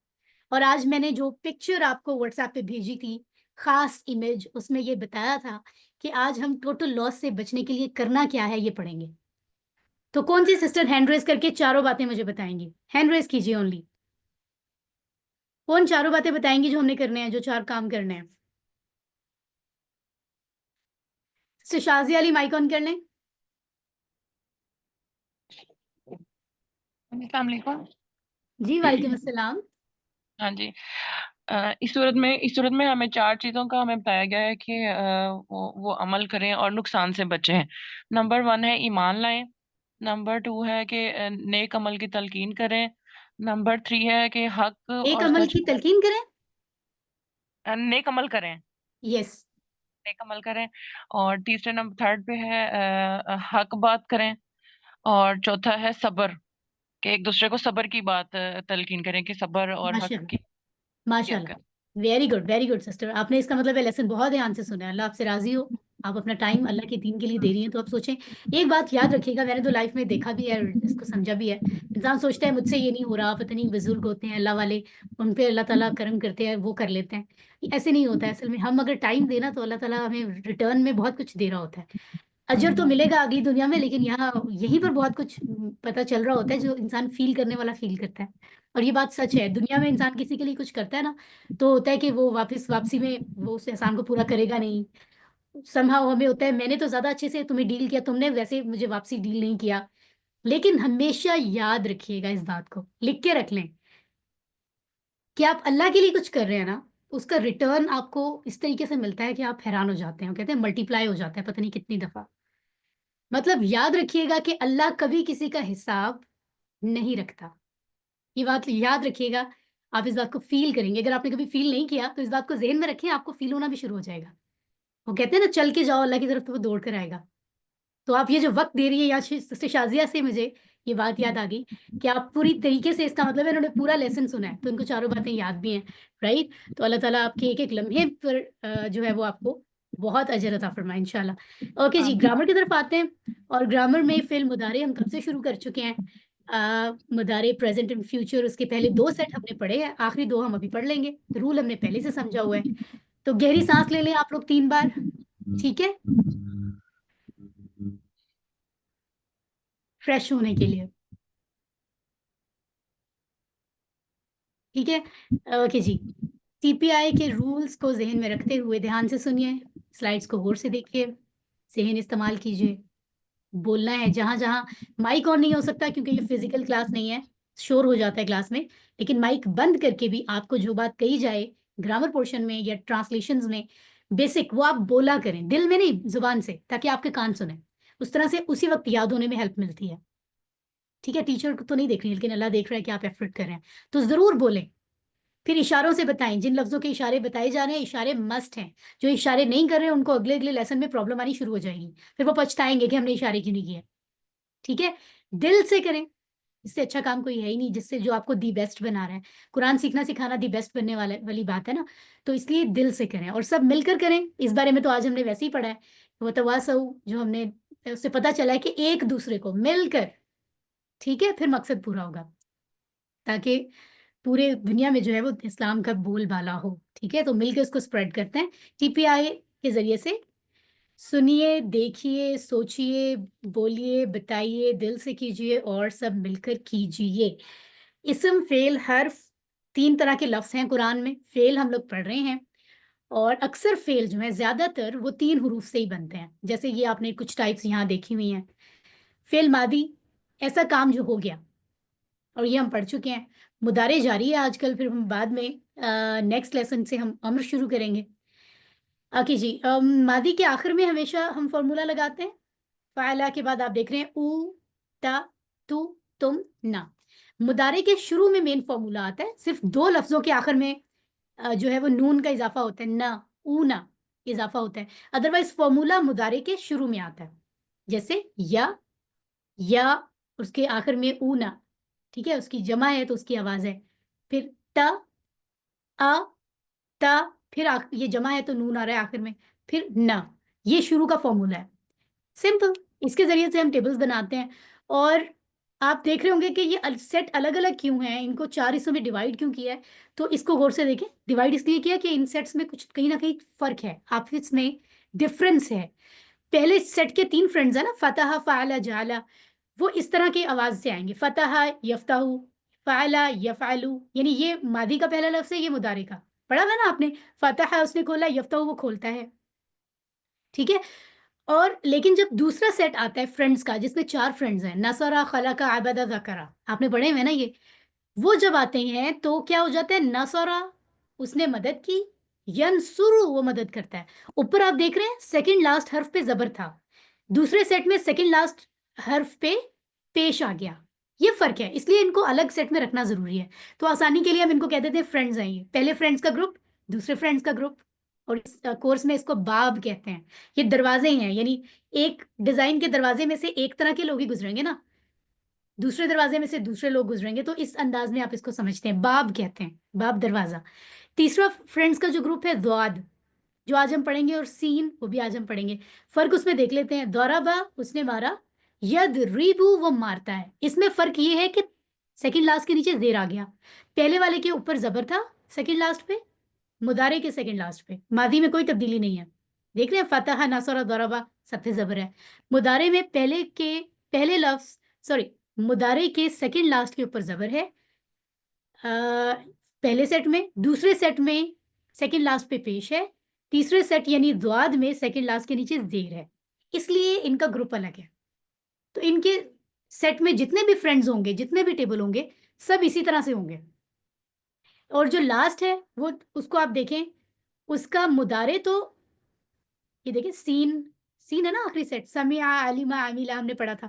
اور آج میں نے جو پکچر آپ کو واٹس ایپ پہ بھیجی تھی، خاص امیج، اس میں یہ بتایا تھا کہ آج ہم ٹوٹل لاس سے بچنے کے لیے کرنا کیا ہے، یہ پڑھیں گے. تو کون سی سسٹر ہینڈ ریز کر کے چاروں باتیں مجھے بتائیں گی؟ ہینڈ ریز کیجیے اونلی. کون چاروں باتیں بتائیں گی جو ہم نے کرنے ہیں، جو 4 کام کرنے ہیں؟ سسٹر شازیہ علی مائک آن کر لیں. السلام علیکم. جی وعلیکم السلام. ہاں جی. اس صورت میں ہمیں 4 چیزوں کا ہمیں بتایا گیا ہے کہ وہ عمل کریں اور نقصان سے بچیں. نمبر 1 ہے ایمان لائیں. نمبر 2 ہے کہ نیک عمل کی تلقین کریں. نمبر 3 ہے کہ حق ایک اور عمل سچ کی تلقین کریں. نیک عمل کریں. یس. نیک عمل کریں. اور تیسرے نمبر 3rd پہ ہے حق بات کریں. اور چوتھا ہے صبر، کہ ایک دوسرے کو صبر کی بات تلقین کریں، کہ صبر اور ماشاء حق اللہ، کی ماشاء کریں. اللہ. Very good sister. آپ نے اس کا مطلب ہے لیسن بہت دھیان سے سنا ہے. اللہ آپ سے راضی ہو. آپ اپنا ٹائم اللہ کے دین کے لیے دے رہی ہیں، تو آپ سوچیں. ایک بات یاد رکھیے گا، میں نے تو لائف میں دیکھا بھی ہے اور اس کو سمجھا بھی ہے. انسان سوچتا ہے مجھ سے یہ نہیں ہو رہا، پتہ نہیں بزرگ ہوتے ہیں اللہ والے، ان پہ اللہ تعالیٰ کرم کرتے ہیں، وہ کر لیتے ہیں. ایسے نہیں ہوتا ہے. اصل میں ہم اگر ٹائم دینا تو اللہ تعالیٰ ہمیں ریٹرن میں بہت کچھ دے رہا ہوتا ہے. اجر تو ملے گا اگلی دنیا میں، لیکن یہاں یہیں پر بہت کچھ پتہ چل رہا ہوتا ہے جو انسان فیل کرنے والا فیل کرتا ہے. اور یہ بات سچ ہے، دنیا میں انسان کسی کے لیے کچھ کرتا ہے نا، تو ہوتا ہے کہ وہ واپسی میں وہ اس احسان کو پورا کرے گا نہیں. سمہاؤ ہمیں ہوتا ہے میں نے تو زیادہ اچھے سے تمہیں ڈیل کیا، تم نے ویسے مجھے واپسی ڈیل نہیں کیا. لیکن ہمیشہ یاد رکھیے گا، اس بات کو لکھ کے رکھ لیں کہ آپ اللہ کے لیے کچھ کر رہے ہیں نا، اس کا ریٹرن آپ کو اس طریقے سے ملتا ہے کہ آپ حیران ہو جاتے ہیں. کہتے ہیں ملٹی پلائی ہو جاتا ہے پتہ نہیں کتنی دفعہ. مطلب یاد رکھیے گا کہ اللہ کبھی کسی کا حساب نہیں رکھتا. یہ بات یاد رکھیے گا. آپ اس بات کو فیل کریں گے. اگر آپ نے کبھی فیل نہیں کیا تو اس بات کو ذہن میں رکھیں، آپ کو فیل ہونا بھی شروع ہو جائے گا. وہ کہتے ہیں نا چل کے جاؤ اللہ کی طرف تو وہ دوڑ کر آئے گا. تو آپ یہ جو وقت دے رہی ہے، یا سسٹر شازیہ سے مجھے یہ بات یاد آ گئی کہ آپ پوری طریقے سے، اس کا مطلب ہے انہوں نے پورا لیسن سنا ہے، تو ان کو چاروں باتیں یاد بھی ہیں. رائٹ. تو اللہ تعالیٰ آپ کے ایک ایک لمحے پر جو ہے وہ آپ کو بہت اجر عطا فرمائے انشاءاللہ. اوکے جی، گرامر کی طرف آتے ہیں. اور گرامر میں فعل مضارع ہم کب سے شروع کر چکے ہیں؟ مضارع پریزنٹ اینڈ فیوچر، اس کے پہلے 2 سیٹ ہم نے پڑھے ہیں، آخری 2 ہم ابھی پڑھ لیں گے. رول ہم نے پہلے سے سمجھا ہوا ہے. تو گہری سانس لے لیں آپ لوگ 3 بار. ٹھیک ہے، فریش ہونے کے لیے. ٹھیک ہے. اوکے جی. ٹی پی آئی کے رولز کو ذہن میں رکھتے ہوئے دھیان سے سنیے، سلائڈز کو غور سے دیکھیے، ذہن استعمال کیجیے. بولنا ہے جہاں جہاں مائک آن نہیں ہو سکتا، کیونکہ یہ فزیکل کلاس نہیں ہے، شور ہو جاتا ہے کلاس میں. لیکن مائک بند کر کے بھی آپ کو جو بات کہی جائے گرامر پورشن میں یا ٹرانسلیشنز میں بیسک، وہ آپ بولا کریں، دل میں نہیں، زبان سے، تاکہ آپ کے کان سنیں. اس طرح سے اسی وقت یاد ہونے میں ہیلپ ملتی ہے. ٹھیک ہے, ٹیچر کو تو نہیں دیکھ رہی لیکن اللہ دیکھ رہا ہے کہ آپ ایفرٹ کر رہے ہیں, تو ضرور بولیں. پھر اشاروں سے بتائیں, جن لفظوں کے اشارے بتائے جا رہے ہیں اشارے مسٹ ہیں. جو اشارے نہیں کر رہے ہیں ان کو اگلے اگلے لیسن میں پرابلم آنی شروع ہو جائے گی, پھر وہ پچھتائیں گے کہ ہم نے اشارے کیوں نہیں کیے. ٹھیک ہے, دل سے کریں, اس سے اچھا کام کوئی ہے ہی نہیں جس سے جو آپ کو دی بیسٹ بنا رہا ہے. قرآن سیکھنا سکھانا دی بیسٹ بننے والی بات ہے نا, تو اس لیے دل سے کریں اور سب مل کر کریں. اس بارے میں تو آج ہم نے ویسے ہی پڑھا ہے, وہ تواصو جو ہم نے, اس سے پتہ چلا ہے کہ ایک دوسرے کو مل کر, ٹھیک ہے, پھر مقصد پورا ہوگا تاکہ پورے دنیا میں جو ہے وہ اسلام کا بول بالا ہو. ٹھیک ہے, تو مل کے اس کو اسپریڈ کرتے ہیں ٹی پی آئی کے ذریعے سے. سنیے, دیکھیے, سوچئے, بولیے, بتائیے, دل سے کیجئے اور سب مل کر کیجئے. اسم, فعل, حرف, 3 طرح کے لفظ ہیں قرآن میں. فعل ہم لوگ پڑھ رہے ہیں اور اکثر فعل جو ہیں زیادہ تر وہ 3 حروف سے ہی بنتے ہیں. جیسے یہ آپ نے کچھ ٹائپس یہاں دیکھی ہوئی ہیں. فعل ماضی, ایسا کام جو ہو گیا, اور یہ ہم پڑھ چکے ہیں. مضارع جاری ہے آج کل, پھر ہم بعد میں نیکسٹ لیسن سے ہم امر شروع کریں گے. اوکے جی, ماضی کے آخر میں ہمیشہ ہم فارمولہ لگاتے ہیں. فعلا کے بعد آپ دیکھ رہے ہیں او, تا, تو, تم, نا. مضارع کے شروع میں مین فارمولہ آتا ہے, صرف 2 لفظوں کے آخر میں جو ہے وہ نون کا اضافہ ہوتا ہے, نا, او, نا اضافہ ہوتا ہے. ادروائز فارمولہ مضارع کے شروع میں آتا ہے, جیسے یا اس کے آخر میں او, نا. ٹھیک ہے, اس کی جمع ہے تو اس کی آواز ہے. پھر تا, تا, پھر یہ جمع ہے تو نون آ رہا ہے آخر میں. پھر نا, یہ شروع کا فارمولہ ہے. سمپل. اس کے ذریعے سے ہم ٹیبلز بناتے ہیں. اور آپ دیکھ رہے ہوں گے کہ یہ سیٹ الگ الگ کیوں ہیں, ان کو 4 حصوں میں ڈیوائڈ کیوں کیا ہے, تو اس کو غور سے دیکھیں. ڈیوائڈ اس لیے کیا کہ ان سیٹس میں کچھ کہیں نہ کہیں فرق ہے, آپس میں ڈفرینس ہے. پہلے سیٹ کے 3 فرینڈز ہیں نا, فتح, فعل, جعل, وہ اس طرح کی آواز سے آئیں گے. فتح یفتح, فعل یفعلو, یعنی یہ ماضی کا پہلا لفظ ہے, یہ مضارع کا. پڑھا ہوا نا آپ نے, فتح اس نے کھولا, یفتح وہ کھولتا ہے. ٹھیک ہے, اور لیکن جب دوسرا سیٹ آتا ہے فرینڈز کا, جس میں 4 فرینڈز ہیں, نصرہ, خلقہ, عبدہ, ذکرہ, آپ نے پڑھے ہوئے نا یہ, وہ جب آتے ہیں تو کیا ہو جاتا ہے, نصرہ اس نے مدد کی, ینصرو وہ مدد کرتا ہے. اوپر آپ دیکھ رہے ہیں سیکنڈ لاسٹ حرف پہ زبر تھا, دوسرے سیٹ میں سیکنڈ لاسٹ حرف پہ پیش آ گیا. یہ فرق ہے, اس لیے ان کو الگ سیٹ میں رکھنا ضروری ہے. تو آسانی کے لیے ہم ان کو کہتے تھے فرینڈز ہیں. یہ پہلے فرینڈز کا گروپ, دوسرے فرینڈز کا گروپ, اور اس کورس میں اس کو باب کہتے ہیں. یہ دروازے ہیں, یعنی ایک ڈیزائن کے دروازے میں سے ایک طرح کے لوگ ہی گزریں گے نا, دوسرے دروازے میں سے دوسرے لوگ گزریں گے, تو اس انداز میں آپ اس کو سمجھتے ہیں, باب کہتے ہیں, باب دروازہ. تیسرا فرینڈز کا جو گروپ ہے ضاد, جو آج ہم پڑھیں گے, اور سین وہ بھی آج ہم پڑھیں گے. فرق اس میں دیکھ لیتے ہیں. ضربہ اس نے مارا, یضربو وہ مارتا ہے. اس میں فرق یہ ہے کہ سیکنڈ لاسٹ کے نیچے زیر آ گیا, پہلے والے کے اوپر زبر تھا سیکنڈ لاسٹ پہ, مضارع کے سیکنڈ لاسٹ پہ. ماضی میں کوئی تبدیلی نہیں ہے, دیکھ رہے ہیں, فتح, نصر, ضربہ سب پہ زبر ہے. مضارع میں پہلے لفظ مضارع کے سیکنڈ لاسٹ کے اوپر زبر ہے پہلے سیٹ میں, دوسرے سیٹ میں سیکنڈ لاسٹ پہ پیش ہے, تیسرے سیٹ یعنی ضاد میں سیکنڈ لاسٹ کے نیچے زیر ہے. اس لیے ان کا گروپ الگ ہے. تو ان کے سیٹ میں جتنے بھی فرینڈز ہوں گے, جتنے بھی ٹیبل ہوں گے, سب اسی طرح سے ہوں گے. اور جو لاسٹ ہے وہ, اس کو آپ دیکھیں, اس کا مضارع تو یہ دیکھیں سین ہے نا آخری سیٹ, سمع, علم, عمل, ہم نے پڑھا تھا.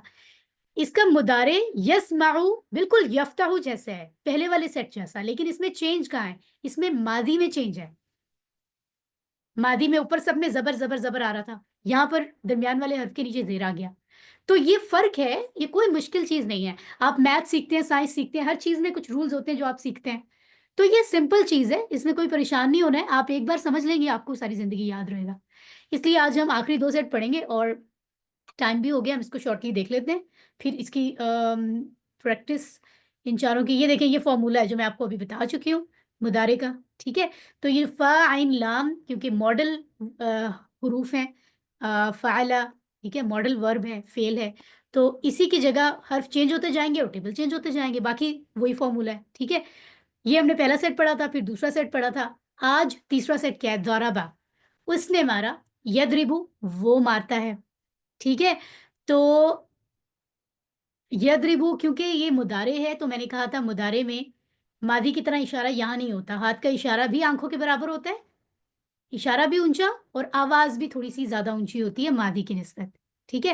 اس کا مضارع یسمعو بالکل یفتح جیسا ہے, پہلے والے سیٹ جیسا, لیکن اس میں چینج کہاں ہے, اس میں ماضی میں چینج ہے. ماضی میں اوپر سب میں زبر آ رہا تھا, یہاں پر درمیان والے حرف کے نیچے زیر آ گیا. تو یہ فرق ہے, یہ کوئی مشکل چیز نہیں ہے. آپ میتھ سیکھتے ہیں, سائنس سیکھتے ہیں, ہر چیز میں کچھ رولز ہوتے ہیں جو آپ سیکھتے ہیں, تو یہ سمپل چیز ہے, اس میں کوئی پریشان نہیں ہونا ہے. آپ ایک بار سمجھ لیں گے, آپ کو ساری زندگی یاد رہے گا. اس لیے آج ہم آخری 2 سیٹ پڑھیں گے, اور ٹائم بھی ہو گیا, ہم اس کو شارٹلی دیکھ لیتے ہیں, پھر اس کی پریکٹس ان چاروں کی. یہ دیکھیں, یہ فارمولہ ہے جو میں آپ کو ابھی بتا چکی ہوں مضارع کا. ٹھیک ہے, تو یہ فا, عین, لام, کیونکہ ماڈل حروف ہیں, فعلا, ٹھیک ہے, ماڈل ورب ہے, فعل ہے, تو اسی کی جگہ حرف چینج ہوتے جائیں گے اور ٹیبل چینج ہوتے جائیں گے, باقی وہی فارمولہ ہے. ٹھیک ہے, یہ ہم نے پہلا سیٹ پڑھا تھا, پھر دوسرا سیٹ پڑھا تھا. آج تیسرا سیٹ کیا ہے, ضربہ اس نے مارا, یضربو وہ مارتا ہے. ٹھیک ہے, تو یضربو کیونکہ یہ مضارع ہے, تو میں نے کہا تھا مضارع میں ماضی کی طرح اشارہ یہاں نہیں ہوتا, ہاتھ کا اشارہ بھی آنکھوں کے برابر ہوتا ہے, اشارہ بھی اونچا, اور آواز بھی تھوڑی سی زیادہ اونچی ہوتی ہے ماضی کی نسبت. ٹھیک ہے,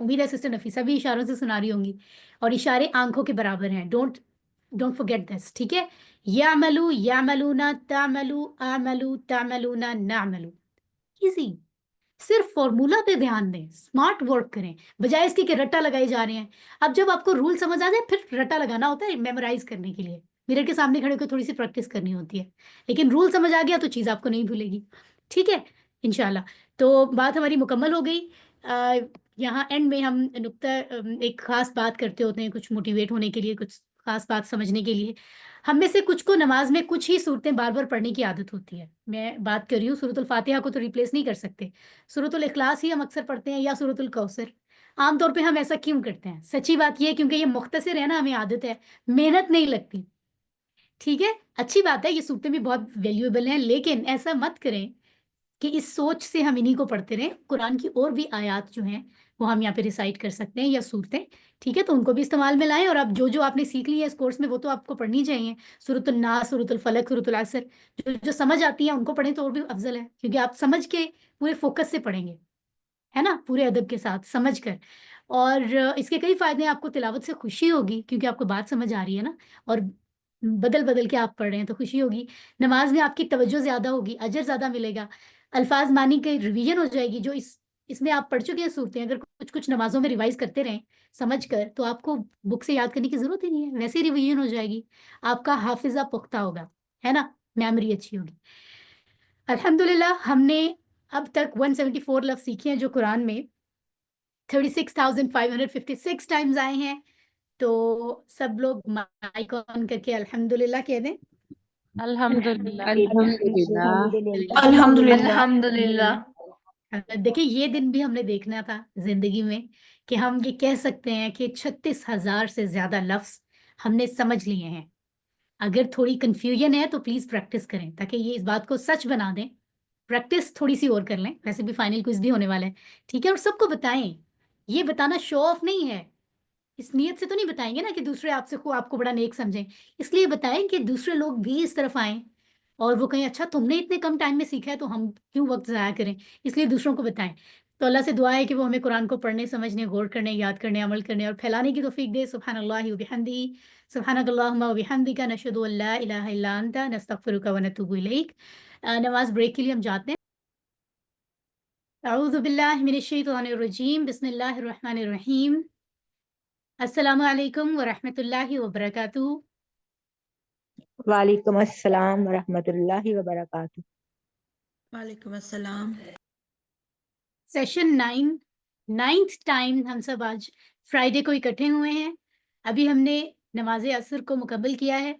امید ہے سسٹر نفیسہ بھی اشاروں سے سنا رہی ہوں گی, اور اشارے آنکھوں کے برابر ہیں. ڈونٹ forget دس, ٹھیک ہے. یعملو یعملون تعملو اعملو تعملون نعملو. ایزی. صرف فارمولا پہ دھیان دیں, اسمارٹ ورک کریں بجائے اس کے کہ رٹا لگائے جا رہے ہیں. اب جب آپ کو رول سمجھ آ جائے پھر رٹا لگانا ہوتا ہے میمورائز کرنے کے لیے. میرر کے سامنے کھڑے ہو کے تھوڑی سی پریکٹس کرنی ہوتی ہے, لیکن رول سمجھ آ گیا تو چیز آپ کو نہیں بھولے گی. ٹھیک ہے انشاءاللہ. تو بات ہماری مکمل ہو گئی. یہاں اینڈ میں ہم نقطہ ایک خاص بات کرتے ہوتے ہیں, کچھ موٹیویٹ ہونے کے لیے, کچھ خاص بات سمجھنے کے لیے. ہم میں سے کچھ کو نماز میں کچھ ہی صورتیں بار بار پڑھنے کی عادت ہوتی ہے. میں بات کر رہی ہوں سورۃ الفاتحہ کو تو ریپلیس نہیں کر سکتے. سورۃ الاخلاص ہی ہم اکثر پڑھتے ہیں, یا سورۃ الکوثر. عام طور پہ ہم ایسا کیوں کرتے ہیں؟ سچی بات یہ ہے کیونکہ یہ مختصر ہے نا, ہمیں عادت ہے, محنت نہیں لگتی. ٹھیک ہے, اچھی بات ہے, یہ صورتیں بھی بہت ویلیویبل ہیں, لیکن ایسا مت کریں کہ اس سوچ سے ہم انہی کو پڑھتے رہیں. قرآن کی اور بھی آیات جو ہیں وہ ہم یہاں پہ ریسائٹ کر سکتے ہیں, یا صورتیں. ٹھیک ہے, تو ان کو بھی استعمال میں لائیں. اور اب جو آپ نے سیکھ لی ہے اس کورس میں وہ تو آپ کو پڑھنی چاہیے. سورۃ الناس, سورۃ الفلق, سورۃ العصر, جو سمجھ آتی ہیں ان کو پڑھیں تو اور بھی افضل ہے, کیونکہ آپ سمجھ کے پورے فوکس سے پڑھیں گے, ہے نا, پورے ادب کے ساتھ سمجھ کر. اور اس کے کئی فائدے ہیں. آپ کو تلاوت سے خوشی ہوگی کیونکہ آپ کو بات سمجھ آ رہی ہے نا, اور بدل بدل کے آپ پڑھ رہے ہیں تو خوشی ہوگی. نماز میں آپ کی توجہ زیادہ ہوگی, اجر زیادہ ملے گا. الفاظ معنی کی ریویژن ہو جائے گی. جو اس میں آپ پڑھ چکے ہیں صورتیں, اگر کچھ نمازوں میں ریوائز کرتے رہیں سمجھ کر, تو آپ کو بک سے یاد کرنے کی ضرورت ہی نہیں ہے, ویسے ہی ریویژن ہو جائے گی. آپ کا حافظہ پختہ ہوگا, ہے نا, میموری اچھی ہوگی. الحمدللہ ہم نے اب تک 174 لفظ سیکھے ہیں جو قرآن میں 36,556 ٹائمز آئے ہیں. تو سب لوگ مائک آن کر کے الحمدللہ کہہ دیں. الحمدللہ. الحمدللہ. الحمدللہ. الحمدللہ. دیکھیں یہ دن بھی ہم نے دیکھنا تھا زندگی میں, کہ ہم یہ کہہ سکتے ہیں کہ 36,000 سے زیادہ لفظ ہم نے سمجھ لیے ہیں. اگر تھوڑی کنفیوژن ہے تو پلیز پریکٹس کریں تاکہ یہ اس بات کو سچ بنا دیں. پریکٹس تھوڑی سی اور کر لیں, ویسے بھی فائنل کوئز بھی ہونے والا ہے. ٹھیک ہے, اور سب کو بتائیں. یہ بتانا شو آف نہیں ہے, اس نیت سے تو نہیں بتائیں گے نا کہ دوسرے آپ سے آپ کو بڑا نیک سمجھیں. اس لیے بتائیں کہ دوسرے لوگ بھی اس طرف آئیں اور وہ کہیں اچھا تم نے اتنے کم ٹائم میں سیکھا ہے تو ہم کیوں وقت ضائع کریں. اس لیے دوسروں کو بتائیں. تو اللہ سے دعا ہے کہ وہ ہمیں قرآن کو پڑھنے, سمجھنے, غور کرنے, یاد کرنے, عمل کرنے اور پھیلانے کی توفیق دے. سبحان اللہ و بحمدہ, سبحانک اللہم و بحمدک, نشہد ان لا الہ الا انت, نستغفرک و نتوب الیک. نماز بریک کے لیے ہم جاتے ہیں. اعوذ باللہ من الشیطان الرجیم, بسم اللہ الرحمن الرحیم. السلام علیکم ورحمۃ اللہ وبرکاتہ. وعلیکم السلام ورحمۃ اللہ وبرکاتہ. وعلیکم السلام. سیشن 9 ٹائم ہم سب آج فرائیڈے کو اکٹھے ہوئے ہیں. ابھی ہم نے نماز عصر کو مکمل کیا ہے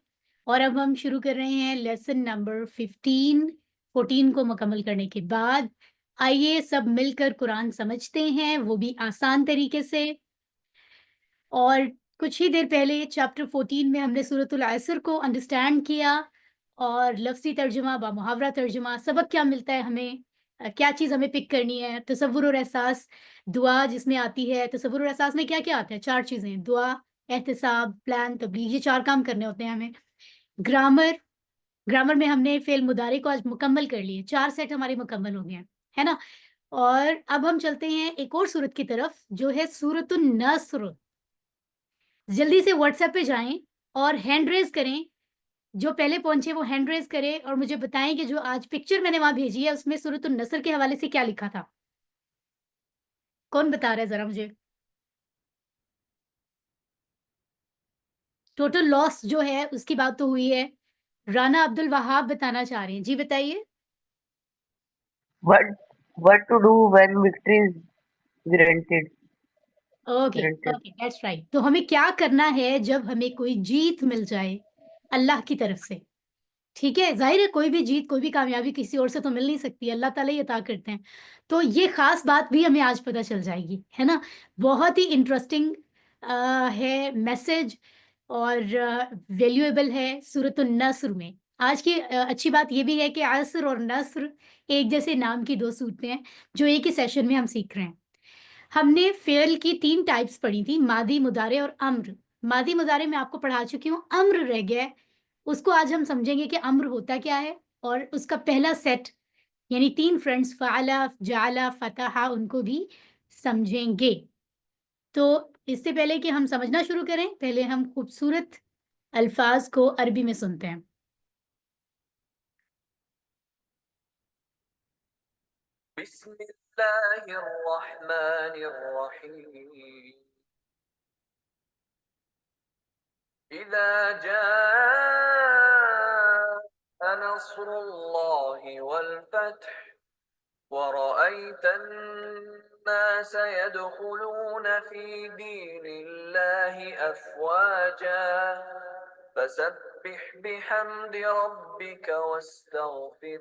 اور اب ہم شروع کر رہے ہیں لیسن نمبر 14 کو مکمل کرنے کے بعد آئیے سب مل کر قرآن سمجھتے ہیں, وہ بھی آسان طریقے سے. اور کچھ ہی دیر پہلے چیپٹر 14 میں ہم نے سورۃ العصر کو انڈرسٹینڈ کیا, اور لفظی ترجمہ با محاورہ ترجمہ, سبق کیا ملتا ہے ہمیں, کیا چیز ہمیں پک کرنی ہے. تصور اور احساس, دعا جس میں آتی ہے. تصور اور احساس میں کیا کیا آتا ہے؟ 4 چیزیں, دعا, احتساب, پلان, تبلیغ, یہ 4 کام کرنے ہوتے ہیں ہمیں. گرامر میں ہم نے فعل مضارع کو آج مکمل کر لیے, 4 سیٹ ہمارے مکمل ہو گئے ہیں, ہے نا. اور اب ہم چلتے ہیں ایک اور سورت کی طرف جو ہے سورۃ النصر. جلدی سے واٹس ایپ پہ جائیں اور ہینڈ ریز کریں. جو پہلے پہنچے وہ ہینڈ ریز کرے اور مجھے بتائیں کہ جو آج پکچر میں نے وہاں بھیجی ہے اس میں سورۃ النصر کے حوالے سے کیا لکھا تھا. کون بتا رہا ہے ذرا مجھے؟ ٹوٹل لاس جو ہے اس کی بات تو ہوئی ہے. رانا عبد الوہاب بتانا چاہ رہے ہیں, جی بتائیے. What to do when victory is granted? Okay that's right. تو ہمیں کیا کرنا ہے جب ہمیں کوئی جیت مل جائے اللہ کی طرف سے. ٹھیک ہے, ظاہر ہے کوئی بھی جیت, کوئی بھی کامیابی کسی اور سے تو مل نہیں سکتی, اللہ تعالیٰ ہی عطا کرتے ہیں. تو یہ خاص بات بھی ہمیں آج پتہ چل جائے گی, ہے نا. بہت ہی انٹرسٹنگ ہے میسج اور ویلیویبل ہے سورۃ النصر میں. آج کی اچھی بات یہ بھی ہے کہ عصر اور نصر ایک جیسے نام کی 2 صورتیں ہیں جو ایک ہی سیشن میں ہم سیکھ رہے ہیں. ہم نے فعل کی 3 ٹائپس پڑھی تھی, ماضی, مضارع اور امر. ماضی مضارع میں آپ کو پڑھا چکی ہوں, امر رہ گیا ہے, اس کو آج ہم سمجھیں گے کہ امر ہوتا کیا ہے. اور اس کا پہلا سیٹ یعنی 3 فرینڈس فعلا, جعلا, فتحا, ان کو بھی سمجھیں گے. تو اس سے پہلے کہ ہم سمجھنا شروع کریں، پہلے ہم خوبصورت الفاظ کو عربی میں سنتے ہیں. بسم الله الرحمن الرحيم إذا جاء نصر الله والفتح ورأيت الناس يدخلون في دين الله أفواجا فسبح بحمد ربك واستغفر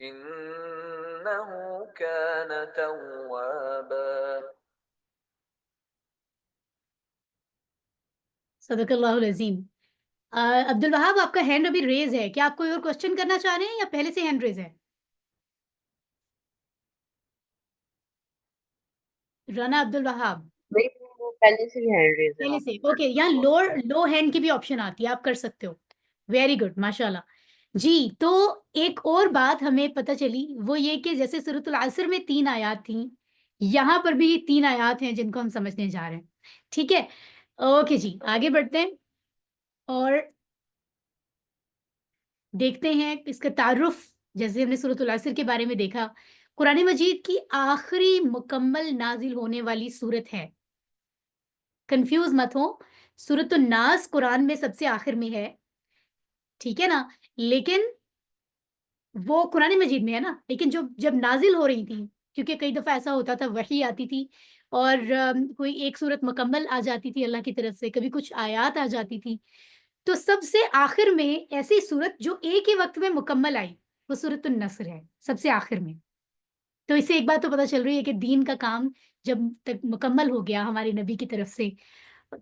إنه كان توابا. صدق اللہ العظیم. عبد الوہاب، آپ کا ہینڈ ابھی ریز ہے، کیا آپ کوئی اور کوشچن کرنا چاہ رہے ہیں یا پہلے سے ہینڈ ریز ہے؟ رانا عبد الوہاب نہیں وہ پہلے سے ہی ہینڈ ریز ہے. پہلے سے اوکے. یہاں لو ہینڈ کی بھی آپشن آتی ہے، آپ کر سکتے ہو. ویری گڈ، ماشاء اللہ. جی، تو ایک اور بات ہمیں پتہ چلی، وہ یہ کہ جیسے سورۃ العصر میں 3 آیات تھیں، یہاں پر بھی 3 آیات ہیں جن کو ہم سمجھنے جا رہے ہیں. ٹھیک ہے، اوکے جی، آگے بڑھتے ہیں اور دیکھتے ہیں اس کا تعارف. جیسے ہم نے سورۃ العصر کے بارے میں دیکھا، قرآن مجید کی آخری مکمل نازل ہونے والی سورت ہے. کنفیوز مت ہو، سورۃ الناس قرآن میں سب سے آخر میں ہے، ٹھیک ہے نا، لیکن وہ قرآن مجید میں ہے نا، لیکن جب نازل ہو رہی تھی، کیونکہ کئی دفعہ ایسا ہوتا تھا وحی آتی تھی اور کوئی ایک سورت مکمل آ جاتی تھی اللہ کی طرف سے، کبھی کچھ آیات آ جاتی تھی، تو سب سے آخر میں ایسی سورت جو ایک ہی وقت میں مکمل آئی وہ سورۃ النصر ہے، سب سے آخر میں. تو اس سے ایک بات تو پتہ چل رہی ہے کہ دین کا کام جب تک مکمل ہو گیا ہمارے نبی کی طرف سے،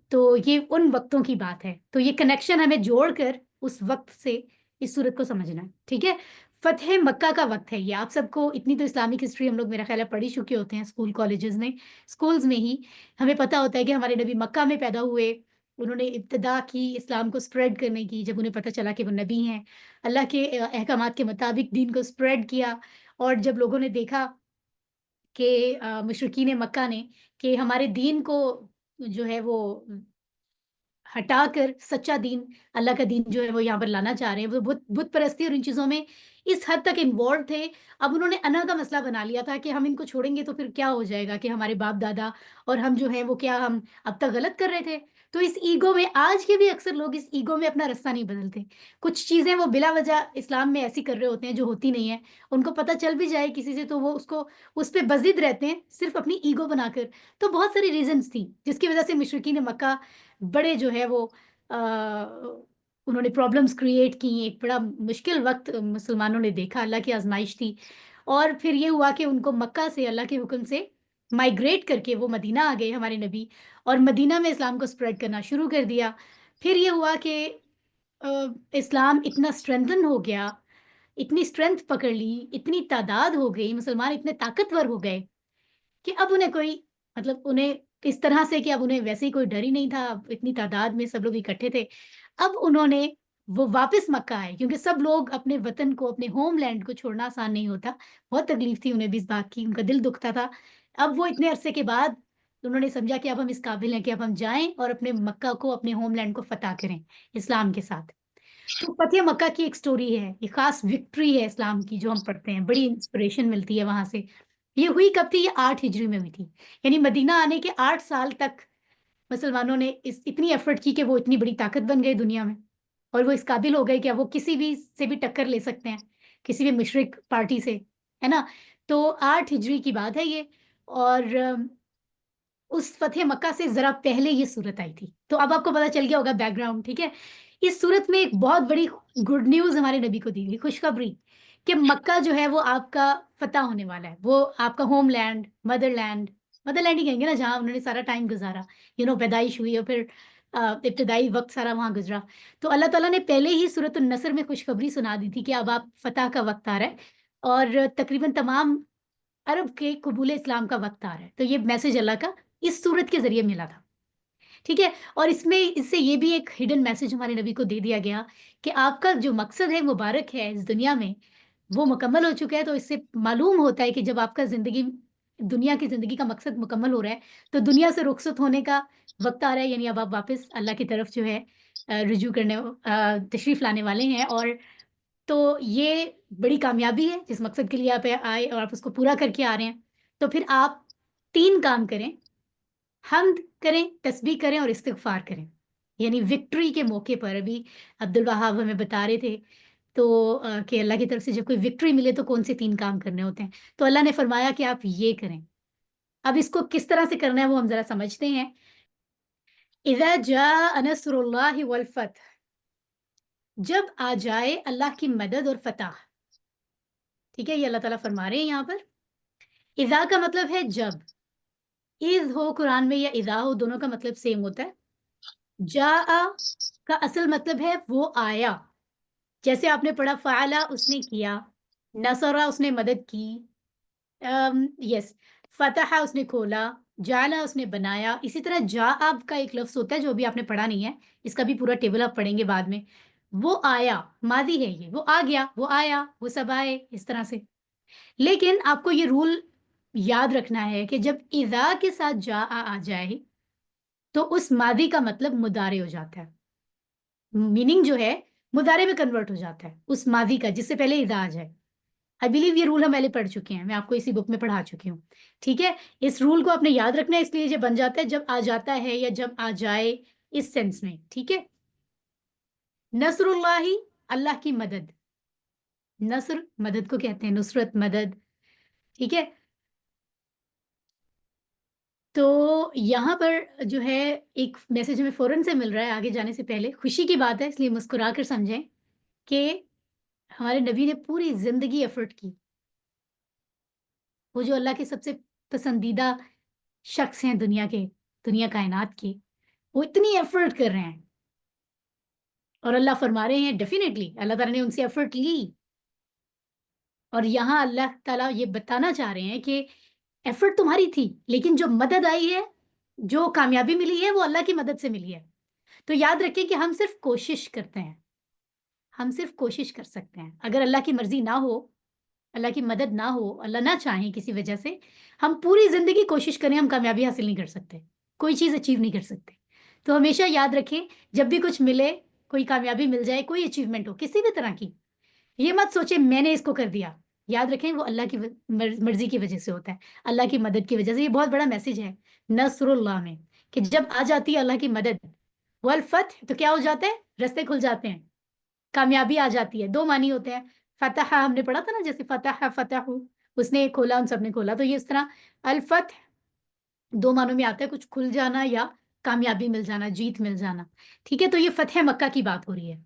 تو یہ ان وقتوں کی بات ہے. تو یہ کنیکشن ہمیں جوڑ کر اس وقت سے اس صورت کو سمجھنا ہے. ٹھیک ہے، فتح مکہ کا وقت ہے یہ. آپ سب کو اتنی تو اسلامک ہسٹری ہم لوگ میرا خیال ہے پڑھ ہی چکے ہوتے ہیں اسکول کالجز میں، اسکولز میں ہی ہمیں پتہ ہوتا ہے کہ ہمارے نبی مکہ میں پیدا ہوئے. انہوں نے ابتدا کی اسلام کو سپریڈ کرنے کی، جب انہیں پتہ چلا کہ وہ نبی ہیں، اللہ کے احکامات کے مطابق دین کو سپریڈ کیا. اور جب لوگوں نے دیکھا کہ مشرکین مکہ نے کہ ہمارے دین کو جو ہے وہ ہٹا کر سچا دین، اللہ کا دین جو ہے وہ یہاں پر لانا چاہ رہے ہیں، وہ بت پرستی اور ان چیزوں میں اس حد تک انوالو تھے. اب انہوں نے انا کا مسئلہ بنا لیا تھا کہ ہم ان کو چھوڑیں گے تو پھر کیا ہو جائے گا کہ ہمارے باپ دادا اور ہم جو ہیں وہ کیا ہم اب تک غلط کر رہے تھے. تو اس ایگو میں آج کے بھی اکثر لوگ اس ایگو میں اپنا رستہ نہیں بدلتے. کچھ چیزیں وہ بلا وجہ اسلام میں ایسی کر رہے ہوتے ہیں جو ہوتی نہیں ہیں، ان کو پتہ چل بھی جائے کسی سے تو وہ اس پہ بضد رہتے ہیں صرف اپنی ایگو بنا کر. تو بہت ساری ریزنز تھیں جس کی وجہ سے مشرکین مکہ بڑے جو ہے وہ انہوں نے پرابلمس کریٹ کی. ایک بڑا مشکل وقت مسلمانوں نے دیکھا، اللہ کی آزمائش تھی. اور پھر یہ ہوا کہ ان کو مکہ سے اللہ کے حکم سے مائیگریٹ کر کے وہ مدینہ آ گئے ہمارے نبی، اور مدینہ میں اسلام کو سپریڈ کرنا شروع کر دیا. پھر یہ ہوا کہ اسلام اتنا اسٹرینتھن ہو گیا، اتنی اسٹرینتھ پکڑ لی، اتنی تعداد ہو گئی، مسلمان اتنے طاقتور ہو گئے کہ اب انہیں کوئی انہیں اس طرح سے کہ اب انہیں ویسے ہی کوئی ڈر ہی نہیں تھا. اب اتنی تعداد میں سب لوگ اکٹھے تھے. اب انہوں نے وہ واپس مکہ آئے، کیونکہ سب لوگ اپنے وطن کو، اپنے ہوم لینڈ کو چھوڑنا آسان نہیں ہوتا. بہت تکلیف تھی انہیں بھی اس بات کی، ان کا دل دکھتا تھا. اب وہ اتنے عرصے کے بعد انہوں نے سمجھا کہ اب ہم اس قابل ہیں کہ اب ہم جائیں اور اپنے مکہ کو، اپنے ہوم لینڈ کو فتح کریں اسلام کے ساتھ. تو فتح مکہ کی ایک سٹوری ہے، یہ خاص وکٹری ہے اسلام کی جو ہم پڑھتے ہیں، بڑی انسپریشن ملتی ہے وہاں سے. یہ ہوئی کب تھی؟ یہ 8 ہجری میں ہوئی تھی. یعنی مدینہ آنے کے 8 سال تک مسلمانوں نے اتنی ایفرٹ کی کہ وہ اتنی بڑی طاقت بن گئی دنیا میں، اور وہ اس قابل ہو گئے کہ اب وہ کسی بھی سے بھی ٹکر لے سکتے ہیں، کسی بھی مشرک پارٹی سے، ہے نا. تو 8 ہجری کی بات ہے یہ. اور اس فتح مکہ سے ذرا پہلے یہ صورت آئی تھی. تو اب آپ کو پتہ چل گیا ہوگا بیک گراؤنڈ. ٹھیک ہے، اس صورت میں ایک بہت بڑی گڈ نیوز ہمارے نبی کو دی گئی، خوشخبری، کہ مکہ جو ہے وہ آپ کا فتح ہونے والا ہے. وہ آپ کا ہوم لینڈ، مدر لینڈ ہی کہیں گے نا، جہاں انہوں نے سارا ٹائم گزارا، پیدائش ہوئی اور پھر ابتدائی وقت سارا وہاں گزرا. تو اللہ تعالیٰ نے پہلے ہی سورۃ النصر میں خوشخبری سنا دی تھی کہ اب آپ فتح کا وقت آ رہا ہے، اور تقریباً تمام عرب کے قبول اسلام کا وقت آ رہا ہے. تو یہ میسج اللہ کا اس صورت کے ذریعے ملا تھا. ٹھیک ہے، اور اس سے یہ بھی ایک ہڈن میسج ہمارے نبی کو دے دیا گیا کہ آپ کا جو مقصد ہے مبارک ہے اس دنیا میں وہ مکمل ہو چکا ہے. تو اس سے معلوم ہوتا ہے کہ جب آپ کا زندگی دنیا کی زندگی کا مقصد مکمل ہو رہا ہے، تو دنیا سے رخصت ہونے کا وقت آ رہا ہے، یعنی اب آپ واپس اللہ کی طرف جو ہے رجوع کرنے تشریف لانے والے ہیں، اور تو یہ بڑی کامیابی ہے جس مقصد کے لیے آپ آئے اور آپ اس کو پورا کر کے آ رہے ہیں. تو پھر آپ 3 کام کریں، حمد کریں، تسبیح کریں اور استغفار کریں. یعنی وکٹری کے موقع پر ابھی عبد الوہاب ہمیں بتا رہے تھے تو کہ اللہ کی طرف سے جب کوئی وکٹری ملے تو کون سے 3 کام کرنے ہوتے ہیں، تو اللہ نے فرمایا کہ آپ یہ کریں. اب اس کو کس طرح سے کرنا ہے وہ ہم ذرا سمجھتے ہیں. اذا جاء نصر اللہ والفتح، جب آ جائے اللہ کی مدد اور فتح. ٹھیک ہے، یہ اللہ تعالیٰ فرما رہے ہیں یہاں پر. اذا کا مطلب ہے جب، اذ ہو قرآن میں یا اذا ہو دونوں کا مطلب سیم ہوتا ہے. جاء کا اصل مطلب ہے وہ آیا، جیسے آپ نے پڑھا فعلا اس نے کیا، نصرہ اس نے مدد کی، یس فتح اس نے کھولا، جعلا اس نے بنایا. اسی طرح جاء کا ایک لفظ ہوتا ہے جو ابھی آپ نے پڑھا نہیں ہے، اس کا بھی پورا ٹیبل آپ پڑھیں گے بعد میں. وہ آیا ماضی ہے، یہ وہ آ گیا، وہ آیا، وہ سب آئے، اس طرح سے. لیکن آپ کو یہ رول یاد رکھنا ہے کہ جب اذا کے ساتھ جاء آ جائے تو اس ماضی کا مطلب مضارع ہو جاتا ہے، میننگ جو ہے مضارع میں کنورٹ ہو جاتا ہے اس ماضی کا جس سے پہلے اذا آ جائے. آئی بلیو یہ رول ہم پہلے پڑھ چکے ہیں، میں آپ کو اسی بک میں پڑھا چکی ہوں. ٹھیک ہے، اس رول کو آپ نے یاد رکھنا ہے، اس لیے یہ بن جاتا ہے جب آ جاتا ہے یا جب آ جائے، اس سینس میں. ٹھیک ہے، نصر اللہ اللہ کی مدد، نصر مدد کو کہتے ہیں، نصرت مدد. ٹھیک ہے، تو یہاں پر جو ہے ایک میسج ہمیں فوراً سے مل رہا ہے آگے جانے سے پہلے. خوشی کی بات ہے، اس لیے مسکرا کر سمجھیں کہ ہمارے نبی نے پوری زندگی ایفرٹ کی. وہ جو اللہ کے سب سے پسندیدہ شخص ہیں دنیا کائنات کے، وہ اتنی ایفرٹ کر رہے ہیں اور اللہ فرما رہے ہیں ڈیفینیٹلی اللہ تعالیٰ نے ان سے ایفرٹ لی. اور یہاں اللہ تعالیٰ یہ بتانا چاہ رہے ہیں کہ ایفرٹ تمہاری تھی، لیکن جو مدد آئی ہے، جو کامیابی ملی ہے، وہ اللہ کی مدد سے ملی ہے. تو یاد رکھیں کہ ہم صرف کوشش کرتے ہیں، ہم صرف کوشش کر سکتے ہیں. اگر اللہ کی مرضی نہ ہو، اللہ کی مدد نہ ہو، اللہ نہ چاہیں کسی وجہ سے، ہم پوری زندگی کوشش کریں، ہم کامیابی حاصل نہیں کر سکتے، کوئی چیز اچیو نہیں کر سکتے. تو ہمیشہ یاد رکھیں جب بھی کچھ ملے، کوئی کامیابی مل جائے، کوئی اچیومنٹ ہو کسی بھی طرح کی، یہ مت سوچیں میں نے اس کو کر دیا. یاد رکھیں وہ اللہ کی مرضی کی وجہ سے ہوتا ہے، اللہ کی مدد کی وجہ سے. یہ بہت بڑا میسج ہے نصر اللہ میں کہ جب آ جاتی ہے اللہ کی مدد والفتح تو کیا ہو جاتا ہے، رستے کھل جاتے ہیں، کامیابی آ جاتی ہے. 2 معنی ہوتے ہیں، فتح ہم نے پڑھا تھا نا، جیسے فتح فتح اس نے کھولا، ان سب نے کھولا. تو یہ اس طرح الفتح 2 معنوں میں آتا ہے، کچھ کھل جانا یا کامیابی مل جانا، جیت مل جانا. ٹھیک ہے، تو یہ فتح مکہ کی بات ہو رہی ہے.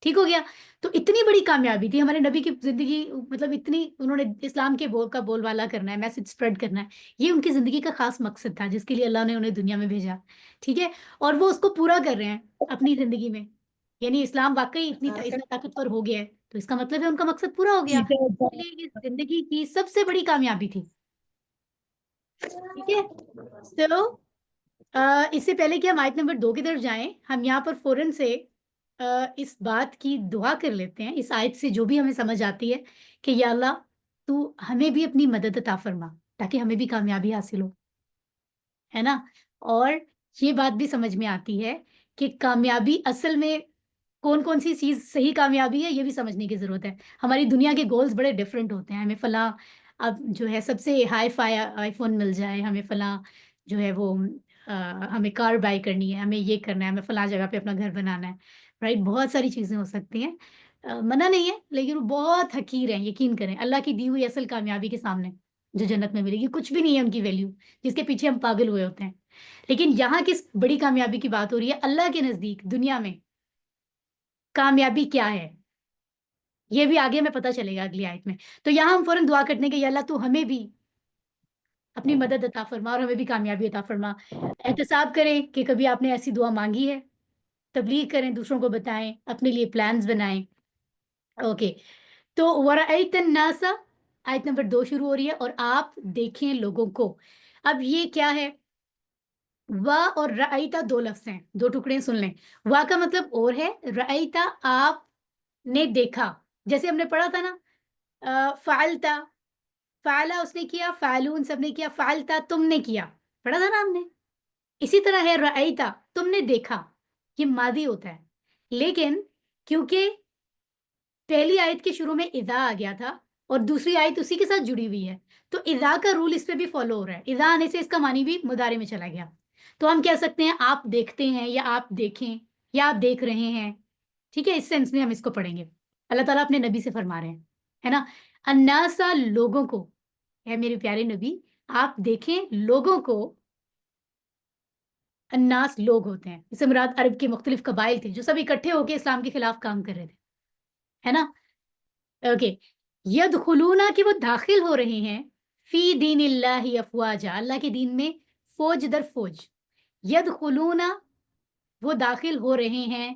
ٹھیک ہو گیا. تو اتنی بڑی کامیابی تھی ہمارے نبی کی زندگی، مطلب اتنی انہوں نے اسلام کے بول بالا کرنا ہے، میسج سپریڈ کرنا ہے، یہ ان کی زندگی کا خاص مقصد تھا جس کے لیے اللہ نے انہیں دنیا میں بھیجا. ٹھیک ہے، اور وہ اس کو پورا کر رہے ہیں اپنی زندگی میں. یعنی اسلام واقعی اتنا طاقتور ہو گیا ہے تو اس کا مطلب ہے ان کا مقصد پورا ہو گیا، اس لیے یہ زندگی کی سب سے بڑی کامیابی تھی. ٹھیک ہے، چلو اس سے پہلے کہ ہم آیت نمبر 2 کی طرف جائیں، ہم یہاں پر فوراً سے اس بات کی دعا کر لیتے ہیں، اس آیت سے جو بھی ہمیں سمجھ آتی ہے کہ یا اللہ تو ہمیں بھی اپنی مدد عطا فرما تاکہ ہمیں بھی کامیابی حاصل ہو، ہے نا. اور یہ بات بھی سمجھ میں آتی ہے کہ کامیابی اصل میں کون سی چیز صحیح کامیابی ہے، یہ بھی سمجھنے کی ضرورت ہے. ہماری دنیا کے گولز بڑے ڈفرینٹ ہوتے ہیں، ہمیں فلاں اب جو ہے سب سے ہائی فائی آئی فون مل جائے، ہمیں فلاں جو ہے وہ ہمیں کار بائی کرنی ہے، ہمیں یہ کرنا ہے، ہمیں فلاں جگہ پہ اپنا گھر بنانا ہے، رائٹ. بہت ساری چیزیں ہو سکتی ہیں، منع نہیں ہے، لیکن وہ بہت حقیر ہیں. یقین کریں اللہ کی دی ہوئی اصل کامیابی کے سامنے جو جنت میں ملے گی کچھ بھی نہیں ہے ان کی ویلیو، جس کے پیچھے ہم پاگل ہوئے ہوتے ہیں. لیکن یہاں کس بڑی کامیابی کی بات ہو رہی ہے، اللہ کے نزدیک دنیا میں کامیابی کیا ہے، یہ بھی آگے میں پتہ چلے گا اگلی آیت میں. تو یہاں ہم فوراً دعا کرتے ہیں کہ یا اللہ تو ہمیں بھی اپنی مدد عطا فرما اور ہمیں بھی کامیابی عطا فرما. احتساب کریں کہ کبھی آپ نے ایسی دعا مانگی ہے، تبلیغ کریں، دوسروں کو بتائیں، اپنے لیے پلانز بنائیں. اوکے، تو وَرَأَيْتَ النَّاسَ آیت نمبر 2 شروع ہو رہی ہے، اور آپ دیکھیں لوگوں کو. اب یہ کیا ہے، وا اور رأیتا 2 لفظ ہیں، 2 ٹکڑے سن لیں. وا کا مطلب اور ہے، رأیتا آپ نے دیکھا، جیسے ہم نے پڑھا تھا نا فعلتا فعلا اس نے کیا، فعلون سب نے کیا، فعلتا تم نے کیا، پڑھا تھا نا ہم نے. اسی طرح ہے رأیتا تم نے دیکھا، یہ ماضی ہوتا ہے. لیکن کیونکہ پہلی آیت کے شروع میں اذا آ گیا تھا اور دوسری آیت اسی کے ساتھ جڑی ہوئی ہے، تو اذا کا رول اس پہ بھی فالو ہو رہا ہے. اذا آنے سے اس کا معنی بھی مضارع میں چلا گیا. تو ہم کہہ سکتے ہیں آپ دیکھتے ہیں، یا آپ دیکھیں، یا آپ دیکھ رہے ہیں. ٹھیک ہے، اس سینس میں ہم اس کو پڑھیں گے. اللہ تعالیٰ اپنے نبی سے فرما رہے ہیں، ہے نا، الناسا لوگوں کو، اے میرے پیارے نبی آپ دیکھیں لوگوں کو. الناس لوگ ہوتے ہیں، اس سے مراد عرب کے مختلف قبائل تھے جو سب اکٹھے ہو کے اسلام کے خلاف کام کر رہے تھے، ہے نا. اوکے، یدخلونا کہ وہ داخل ہو رہے ہیں، فی دین اللہ افواجا، اللہ کے دین میں فوج در فوج. یدخلونا وہ داخل ہو رہے ہیں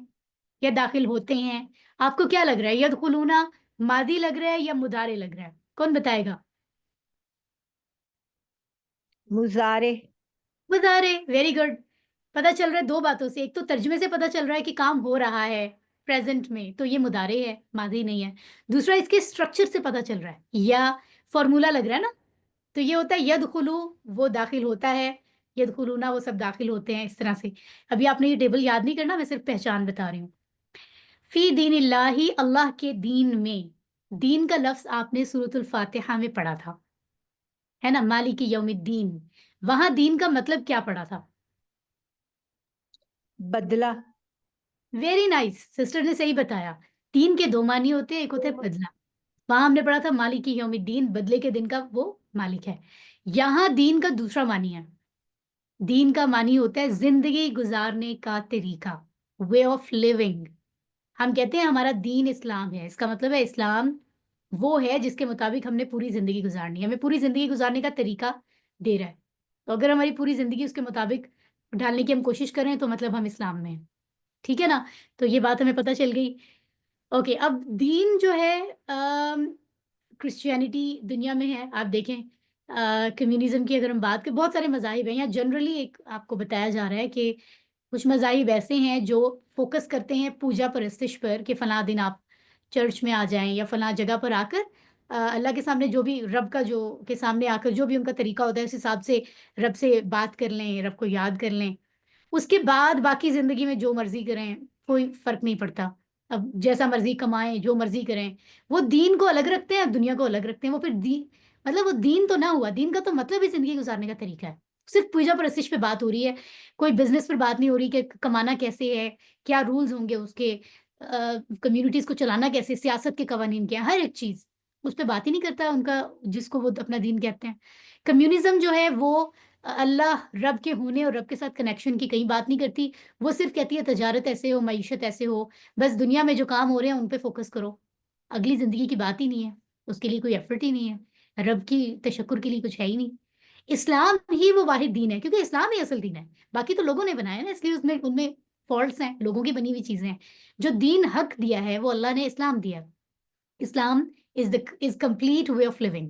یا داخل ہوتے ہیں. آپ کو کیا لگ رہا ہے، یدخلونا ماضی لگ رہا ہے یا مضارع لگ رہا ہے؟ کون بتائے گا؟ مضارع. مضارع. Very good. پتہ چل رہا ہے دو باتوں سے، ایک تو ترجمے سے پتہ چل رہا ہے کہ کام ہو رہا ہے پریزنٹ میں، تو یہ مضارع ہے، ماضی نہیں ہے. دوسرا اس کے سٹرکچر سے پتہ چل رہا ہے، یا فارمولا لگ رہا ہے نا. تو یہ ہوتا ہے یدخلو وہ داخل ہوتا ہے، یدخلونا وہ سب داخل ہوتے ہیں، اس طرح سے. ابھی آپ نے یہ ٹیبل یاد نہیں کرنا، میں صرف پہچان بتا رہی ہوں. فی دین اللہ اللہ کے دین میں. دین کا لفظ آپ نے سورۃ الفاتحہ میں پڑھا تھا، ہے نا، مالک یوم الدین. وہاں دین کا مطلب کیا پڑھا تھا؟ بدلہ. ویری نائس، سسٹر نے صحیح بتایا. دین کے دو معنی ہوتے ہیں، ایک ہوتا ہے بدلہ. وہاں ہم نے پڑھا تھا مالک یوم الدین، بدلے کے دن کا وہ مالک ہے. یہاں دین کا دوسرا معنی ہے. دین کا معنی ہوتا ہے زندگی گزارنے کا طریقہ، وے آف لیونگ. ہم کہتے ہیں ہمارا دین اسلام ہے، اس کا مطلب ہے اسلام وہ ہے جس کے مطابق ہم نے پوری زندگی گزارنی ہے، ہمیں پوری زندگی گزارنے کا طریقہ دے رہا ہے. تو اگر ہماری پوری زندگی اس کے مطابق ڈھالنے کی ہم کوشش کریں تو مطلب ہم اسلام میں ہیں. ٹھیک ہے نا، تو یہ بات ہمیں پتہ چل گئی. اوکے، اب دین جو ہے کرسچینٹی دنیا میں ہے. آپ دیکھیں کمیونزم کی اگر ہم بات کریں، بہت سارے مذاہب ہیں، یا جنرلی ایک آپ کو بتایا جا رہا ہے کہ کچھ مذاہب ایسے ہیں جو فوکس کرتے ہیں پوجا پرستش پر، کہ فلاں دن آپ چرچ میں آ جائیں یا فلاں جگہ پر آ کر اللہ کے سامنے جو بھی رب کا جو کے سامنے آ کر جو بھی ان کا طریقہ ہوتا ہے اس حساب سے رب سے بات کر لیں، رب کو یاد کر لیں. اس کے بعد باقی زندگی میں جو مرضی کریں، کوئی فرق نہیں پڑتا. اب جیسا مرضی کمائیں، جو مرضی کریں. وہ دین کو الگ رکھتے ہیں، دنیا کو الگ رکھتے ہیں. وہ پھر دین مطلب وہ دین تو نہ ہوا. دین کا تو مطلب ہی زندگی گزارنے کا طریقہ ہے. صرف پوجا پرستش پہ بات ہو رہی ہے، کوئی بزنس پر بات نہیں ہو رہی کہ کمانا کیسے ہے، کیا رولز ہوں گے اس کے، کمیونٹیز کو چلانا کیسے، سیاست کے قوانین کیا، ہر ایک چیز اس پہ بات ہی نہیں کرتا ان کا، جس کو وہ اپنا دین کہتے ہیں. کمیونزم جو ہے وہ اللہ رب کے ہونے اور رب کے ساتھ کنیکشن کی کہیں بات نہیں کرتی. وہ صرف کہتی ہے تجارت ایسے ہو، معیشت ایسے ہو، بس دنیا میں جو کام ہو رہے ہیں ان پہ فوکس کرو، اگلی زندگی کی بات ہی نہیں ہے، اس کے لیے کوئی ایفرٹ ہی نہیں ہے، رب کی تشکر کے لیے کچھ ہے ہی نہیں. اسلام ہی وہ واحد دین ہے، کیونکہ اسلام ہی اصل دین ہے، باقی تو لوگوں نے بنایا نا، اس لیے ان میں فالٹس ہیں، لوگوں کی بنی ہوئی چیزیں ہیں. جو دین حق دیا ہے وہ اللہ نے اسلام دیا. Islam is complete way of living.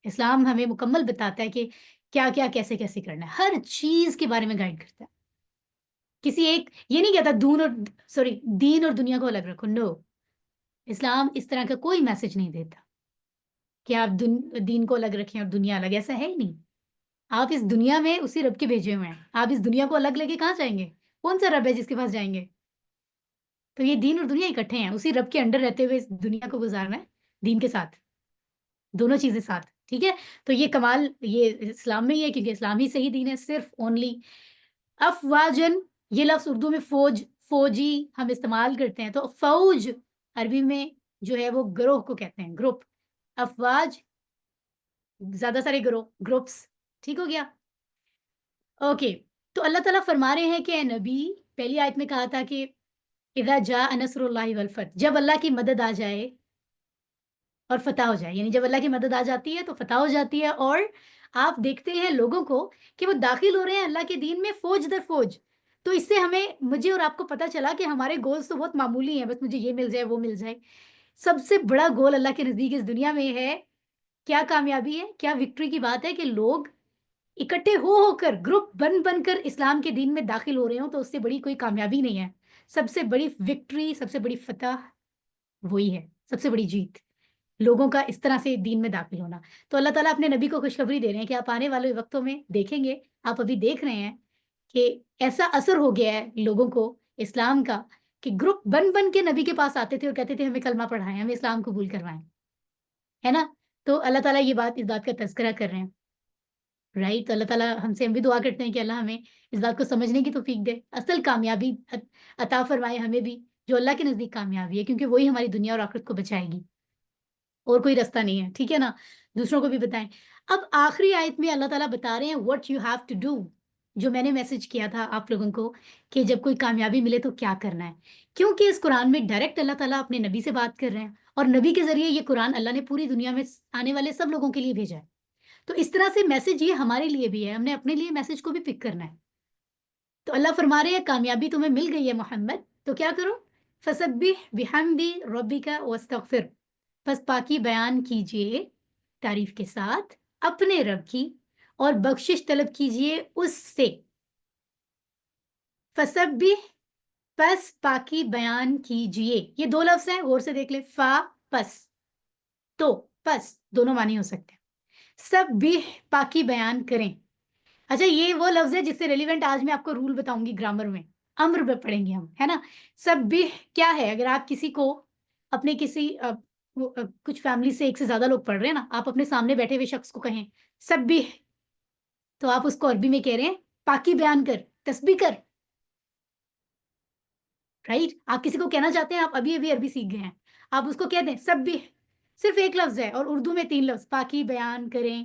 اسلام ہمیں مکمل بتاتا ہے کہ کیا کیا کیسے کیسے کرنا ہے، ہر چیز کے بارے میں گائیڈ کرتا ہے. کسی ایک یہ نہیں کہتا دین اور دنیا کو الگ رکھو، نو. اسلام اس طرح کا کوئی میسج نہیں دیتا کہ آپ دین کو الگ رکھیں اور دنیا الگ، ایسا ہے ہی نہیں. آپ اس دنیا میں اسی رب کے بھیجے ہوئے ہیں، آپ اس دنیا کو الگ لے کے کہاں جائیں گے؟ کون سا رب ہے جس کے پاس جائیں گے؟ تو یہ دین اور دنیا اکٹھے ہیں، اسی رب کے انڈر رہتے ہوئے اس دنیا کو گزارنا ہے دین کے ساتھ، دونوں چیزیں ساتھ. ٹھیک ہے، تو یہ کمال یہ اسلام میں ہی ہے، کیونکہ اسلام ہی صحیح دین ہے. صرف اونلی افواجن، یہ لفظ اردو میں فوج، فوجی ہم استعمال کرتے ہیں، تو فوج عربی میں جو ہے وہ گروہ کو کہتے ہیں، گروپ. افواج زیادہ سارے گروہ، گروپس. ٹھیک ہو گیا؟ اوکے، تو اللہ تعالیٰ فرما رہے ہیں کہ اے نبی، پہلی آیت میں کہا تھا کہ اذا جاء نصر اللہ والفتح، جب اللہ کی مدد آ جائے اور فتح ہو جائے، یعنی جب اللہ کی مدد آ جاتی ہے تو فتح ہو جاتی ہے. اور آپ دیکھتے ہیں لوگوں کو کہ وہ داخل ہو رہے ہیں اللہ کے دین میں فوج در فوج. تو اس سے مجھے اور آپ کو پتہ چلا کہ ہمارے گولز تو بہت معمولی ہیں، بس مجھے یہ مل جائے وہ مل جائے. سب سے بڑا گول اللہ کے نزدیک اس دنیا میں ہے کیا کامیابی ہے، کیا وکٹری کی بات ہے کہ لوگ اکٹھے ہو کر، گروپ بن کر اسلام کے دین میں داخل ہو رہے ہوں. تو اس سے بڑی کوئی کامیابی نہیں ہے. سب سے بڑی وکٹری، سب سے بڑی فتح وہی ہے، سب سے بڑی جیت. لوگوں کا اس طرح سے دین میں داخل ہونا. تو اللہ تعالیٰ اپنے نبی کو خوشخبری دے رہے ہیں کہ آپ آنے والے وقتوں میں دیکھیں گے, آپ ابھی دیکھ رہے ہیں کہ ایسا اثر ہو گیا ہے لوگوں کو اسلام کا کہ گروپ بن بن کے نبی کے پاس آتے تھے اور کہتے تھے ہمیں کلمہ پڑھائیں, ہمیں اسلام قبول کروائیں, ہے نا. تو اللہ تعالیٰ اس بات کا تذکرہ کر رہے ہیں, رائٹ. تو اللہ تعالیٰ ہم سے بھی دعا کرتے ہیں کہ اللہ ہمیں اس بات کو سمجھنے کی توفیق دے, اصل کامیابی عطا فرمائے ہمیں بھی, جو اللہ کے نزدیک کامیابی ہے, کیونکہ وہی ہماری دنیا اور آخرت کو بچائے گی, اور کوئی راستہ نہیں ہے, ٹھیک ہے نا. دوسروں کو بھی بتائیں. اب آخری آیت میں اللہ تعالیٰ بتا رہے ہیں what you have to do, جو میں نے میسج کیا تھا آپ لوگوں کو کہ جب کوئی کامیابی ملے تو کیا کرنا ہے, کیونکہ اس قرآن میں ڈائریکٹ اللہ تعالیٰ اپنے نبی سے بات کر رہے ہیں, اور نبی کے ذریعے یہ قرآن اللہ نے پوری دنیا میں آنے والے سب لوگوں کے لیے بھیجا ہے. تو اس طرح سے میسج یہ ہمارے لیے بھی ہے, ہم نے اپنے لیے میسج کو بھی پک کرنا ہے. تو اللہ فرما رہے ہیں کامیابی تمہیں مل گئی ہے محمد, تو کیا کرو, فسبح بحمد ربک واستغفر, بس پاکی بیان کیجئے تعریف کے ساتھ اپنے رب کی, اور بخشش طلب کیجئے اس سے. فسبح, پس پاکی بیان کیجئے, یہ دو لفظ ہیں, غور سے دیکھ لیں, فا پس, تو پس دونوں معنی ہو سکتے ہیں. سبح, پاکی بیان کریں. اچھا, یہ وہ لفظ ہے جس سے ریلیونٹ آج میں آپ کو رول بتاؤں گی گرامر میں, امر میں پڑھیں گے ہم, ہے نا. سبح کیا ہے, اگر آپ کسی کو اپنے کسی کچھ فیملی سے ایک سے زیادہ لوگ پڑھ رہے ہیں نا, آپ اپنے سامنے بیٹھے ہوئے شخص کو کہیں سبح, تو آپ اس کو عربی میں کہہ رہے ہیں پاکی بیان کر, تسبیح کر, رائٹ. آپ کسی کو کہنا چاہتے ہیں, آپ ابھی ابھی عربی سیکھ گئے ہیں, آپ اس کو کہتے ہیں سبح, صرف ایک لفظ ہے, اور اردو میں 3 لفظ, پاکی بیان کریں.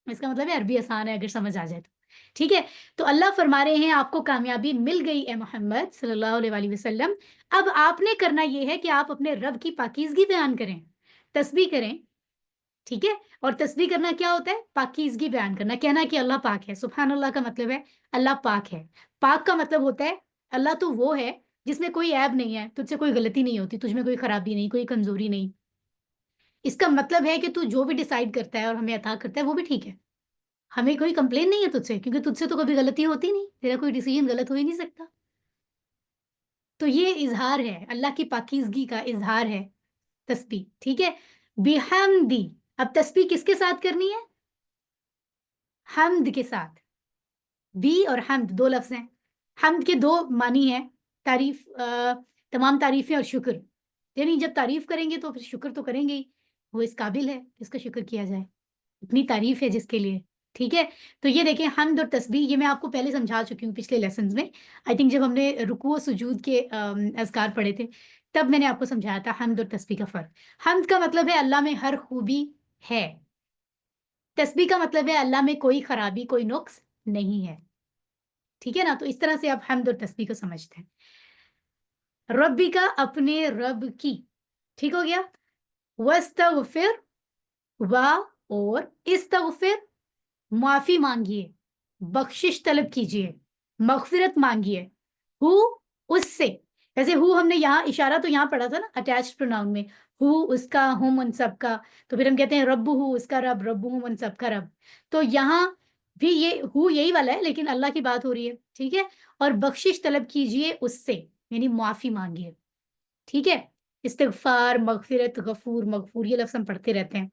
اس کا مطلب ہے عربی آسان ہے اگر سمجھ آ جائے تو, ٹھیک ہے. تو اللہ فرما رہے ہیں آپ کو کامیابی مل گئی اے محمد صلی اللہ علیہ وسلم. اب آپ نے کرنا یہ ہے کہ آپ اپنے رب کی پاکیزگی بیان کریں, تسبیح کریں, ٹھیک ہے. اور تسبیح کرنا کیا ہوتا ہے, پاکیزگی بیان کرنا, کہنا کہ اللہ پاک ہے. سبحان اللہ کا مطلب ہے اللہ پاک ہے. پاک کا مطلب ہوتا ہے اللہ تو وہ ہے جس میں کوئی عیب نہیں ہے, تجھ سے کوئی غلطی نہیں ہوتی, تجھ میں کوئی خرابی نہیں, کوئی کمزوری نہیں. اس کا مطلب ہے کہ تو جو بھی ڈیسائیڈ کرتا ہے اور ہمیں عطا کرتا ہے وہ بھی ٹھیک ہے, ہمیں کوئی کمپلین نہیں ہے تجھ سے, کیونکہ تجھ سے تو کبھی غلطی ہوتی نہیں, تیرا کوئی ڈیسیژن غلط ہو ہی نہیں سکتا. تو یہ اظہار ہے, اللہ کی پاکیزگی کا اظہار ہے تسبیح, ٹھیک ہے. بحمدی, اب تسبیح کس کے ساتھ کرنی ہے, حمد کے ساتھ. بی اور حمد دو لفظ ہیں, حمد کے 2 معنی ہیں, تعریف, تمام تعریفیں اور شکر. یعنی جب تعریف کریں گے تو پھر شکر تو کریں گے ہی, وہ اس قابل ہے اس کا شکر کیا جائے, اتنی تعریف ہے جس کے لیے, ٹھیک ہے. تو یہ دیکھیں حمد اور تسبیح, یہ میں آپ کو پہلے سمجھا چکی ہوں پچھلے لیسنز میں, آئی تھنک جب ہم نے رکوع و سجود کے اذکار پڑھے تھے تب میں نے آپ کو سمجھایا تھا حمد اور تسبیح کا فرق. حمد کا مطلب ہے اللہ میں ہر خوبی ہے, تسبیح کا مطلب ہے اللہ میں کوئی خرابی, کوئی نقص نہیں ہے, ٹھیک ہے نا. تو اس طرح سے آپ حمد اور تسبیح کو سمجھتے ہیں. ربی کا, اپنے رب کی, ٹھیک ہو گیا. واستغفر, اور استغفر, معافی مانگیے, بخشش طلب کیجیے, مغفرت مانگیے. ہو, اس سے, ویسے ہو ہم نے یہاں اشارہ تو یہاں پڑھا تھا نا اٹیچ پروناؤن میں, ہو اس کا, ہم ان سب کا, تو پھر ہم کہتے ہیں رب ہو اس کا رب, رب ہم ان سب کا رب. تو یہاں بھی یہ ہو یہی والا ہے لیکن اللہ کی بات ہو رہی ہے, ٹھیک ہے. اور بخشش طلب کیجیے اس سے, یعنی معافی مانگیے, ٹھیک ہے. استغفار, مغفرت, غفور, مغفور, یہ لفظ ہم پڑھتے رہتے ہیں.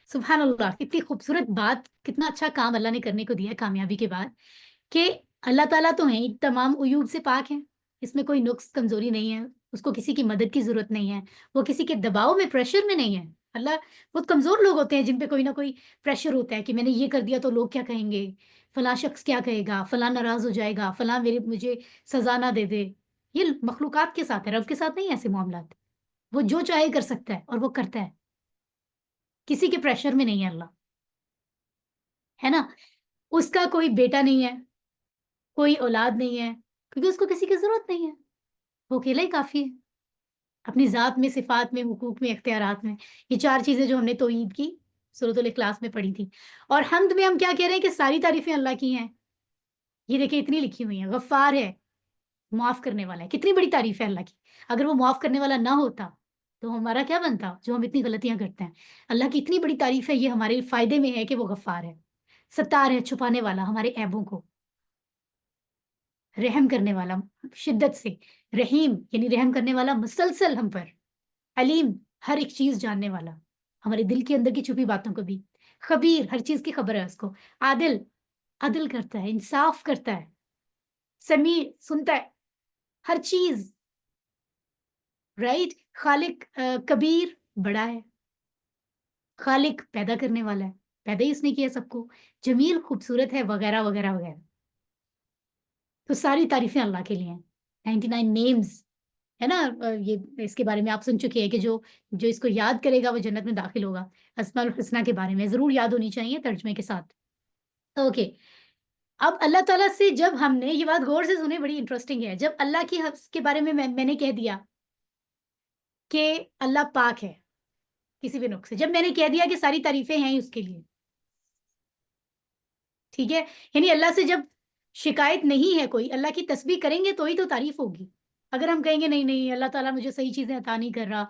سبحان اللہ, کتنی خوبصورت بات, کتنا اچھا کام اللہ نے کرنے کو دیا کامیابی کے بعد, کہ اللہ تعالیٰ تو ہیں تمام عیوب سے پاک ہیں, اس میں کوئی نقص کمزوری نہیں ہے, اس کو کسی کی مدد کی ضرورت نہیں ہے, وہ کسی کے دباؤ میں, پریشر میں نہیں ہے. اللہ, بہت کمزور لوگ ہوتے ہیں جن پہ کوئی نہ کوئی پریشر ہوتا ہے کہ میں نے یہ کر دیا تو لوگ کیا کہیں گے, فلاں شخص کیا کہے گا, فلاں ناراض ہو جائے گا, فلاں مجھے سزا نہ دے دے. یہ مخلوقات کے ساتھ ہے, رب کے ساتھ نہیں ایسے معاملات. وہ جو چاہے کر سکتا ہے اور وہ کرتا ہے, کسی کے پریشر میں نہیں ہے اللہ, ہے نا. اس کا کوئی بیٹا نہیں ہے, کوئی اولاد نہیں ہے, کیونکہ اس کو کسی کی ضرورت نہیں ہے, وہ اکیلا ہی کافی ہے اپنی ذات میں, صفات میں, حقوق میں, اختیارات میں. یہ 4 چیزیں جو ہم نے توحید کی سورۃ الاخلاص میں پڑھی تھی. اور حمد میں ہم کیا کہہ رہے ہیں کہ ساری تعریفیں اللہ کی ہیں. یہ دیکھیں اتنی لکھی ہوئی ہیں, غفار ہے, معاف کرنے والا ہے, کتنی بڑی تعریف ہے اللہ کی. اگر وہ معاف کرنے والا نہ ہوتا تو ہمارا کیا بنتا, جو ہم اتنی غلطیاں کرتے ہیں. اللہ کی اتنی بڑی تعریف ہے, یہ ہمارے فائدے میں ہے کہ وہ غفار ہے, ستار ہے, چھپانے والا ہمارے عیبوں کو, رحم کرنے والا شدت سے, رحیم یعنی رحم کرنے والا مسلسل ہم پر, علیم ہر ایک چیز جاننے والا، ہمارے دل کے اندر کی چھپی باتوں کو بھی، خبیر ہر چیز کی خبر ہے اس کو، عادل عدل کرتا ہے، انصاف کرتا ہے، سمیع سنتا ہے ہر چیز، رائٹ، خالق کبیر بڑا ہے، خالق پیدا کرنے والا ہے، پیدا ہی اس نے کیا سب کو، جمیل خوبصورت ہے، وغیرہ وغیرہ وغیرہ. تو ساری تعریفیں اللہ کے لیے ہیں. 99 نیمز ہے نا. یہ اس کے بارے میں آپ سن چکے ہیں کہ جو اس کو یاد کرے گا وہ جنت میں داخل ہوگا. اسماء الحسنہ کے بارے میں ضرور یاد ہونی چاہیے ترجمے کے ساتھ. اوکے، اب اللہ تعالیٰ سے جب ہم نے یہ بات غور سے سنیں، بڑی انٹرسٹنگ ہے. جب اللہ کی حفظ کے بارے میں میں نے کہہ دیا کہ اللہ پاک ہے کسی بھی نقص سے، جب میں نے کہہ دیا کہ ساری تعریفیں ہیں اس کے لیے، ٹھیک ہے، یعنی اللہ سے جب شکایت نہیں ہے کوئی، اللہ کی تسبیح کریں گے تو ہی تو تعریف ہوگی. اگر ہم کہیں گے نہیں نہیں اللہ تعالیٰ مجھے صحیح چیزیں عطا نہیں کر رہا،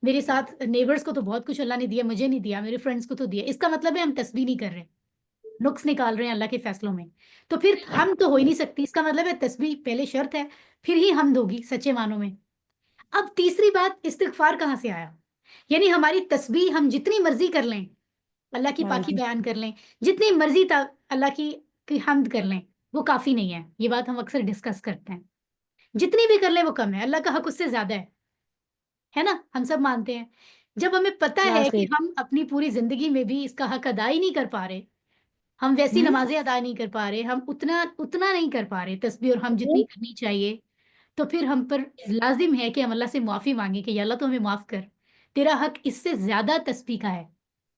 میرے ساتھ نیبرز کو تو بہت کچھ اللہ نے دیا، مجھے نہیں دیا، میرے فرینڈس کو تو دیا، اس کا مطلب ہے ہم تسبیح نہیں کر رہے، نقص نکال رہے ہیں اللہ کے فیصلوں میں. تو پھر ہم تو ہو ہی نہیں سکتی. اس کا مطلب ہے تسبیح پہلے شرط ہے، پھر ہی حمد ہوگی سچے معنوں میں. اب تیسری بات، استغفار کہاں سے آیا؟ یعنی ہماری تسبیح ہم جتنی مرضی کر لیں، اللہ کی پاکی بیان کر لیں، جتنی مرضی اللہ کی حمد کر لیں، وہ کافی نہیں ہے. یہ بات ہم اکثر ڈسکس کرتے ہیں. جتنی بھی کر لیں وہ کم ہے، اللہ کا حق اس سے زیادہ ہے نا، ہم سب مانتے ہیں. جب ہمیں پتہ ہے کہ ہم اپنی پوری زندگی میں بھی اس کا حق ادا ہی نہیں کر پا رہے، ہم ویسی نمازیں ادا نہیں کر پا رہے، ہم اتنا نہیں کر پا رہے تسبیح اور ہم جتنی کرنی چاہیے، تو پھر ہم پر لازم ہے کہ ہم اللہ سے معافی مانگیں کہ یا اللہ تو ہمیں معاف کر، تیرا حق اس سے زیادہ تسبیح کا ہے،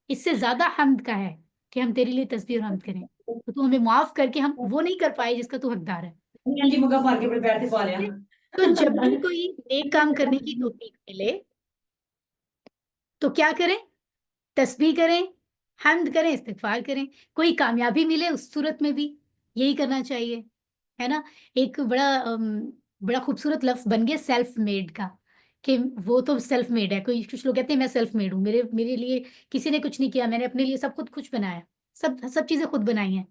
اس سے زیادہ حمد کا ہے کہ ہم تیرے لیے تسبیح اور حمد کریں، تو ہمیں معاف کر کے ہم وہ نہیں کر پائے جس کا تو حقدار ہے. تو جب بھی کوئی نیک کام کرنے کی توفیق ملے تو کیا کریں؟ تسبیح کریں، حمد کریں، استغفار کریں. کوئی کامیابی ملے اس صورت میں بھی یہی کرنا چاہیے، ہے نا. ایک بڑا خوبصورت لفظ بن گیا سیلف میڈ کا، کہ وہ تو سیلف میڈ ہے. کچھ لوگ کہتے ہیں میں سیلف میڈ ہوں، میرے لیے کسی نے کچھ نہیں کیا، میں نے اپنے لیے سب کچھ بنایا، سب چیزیں خود بنائی ہیں.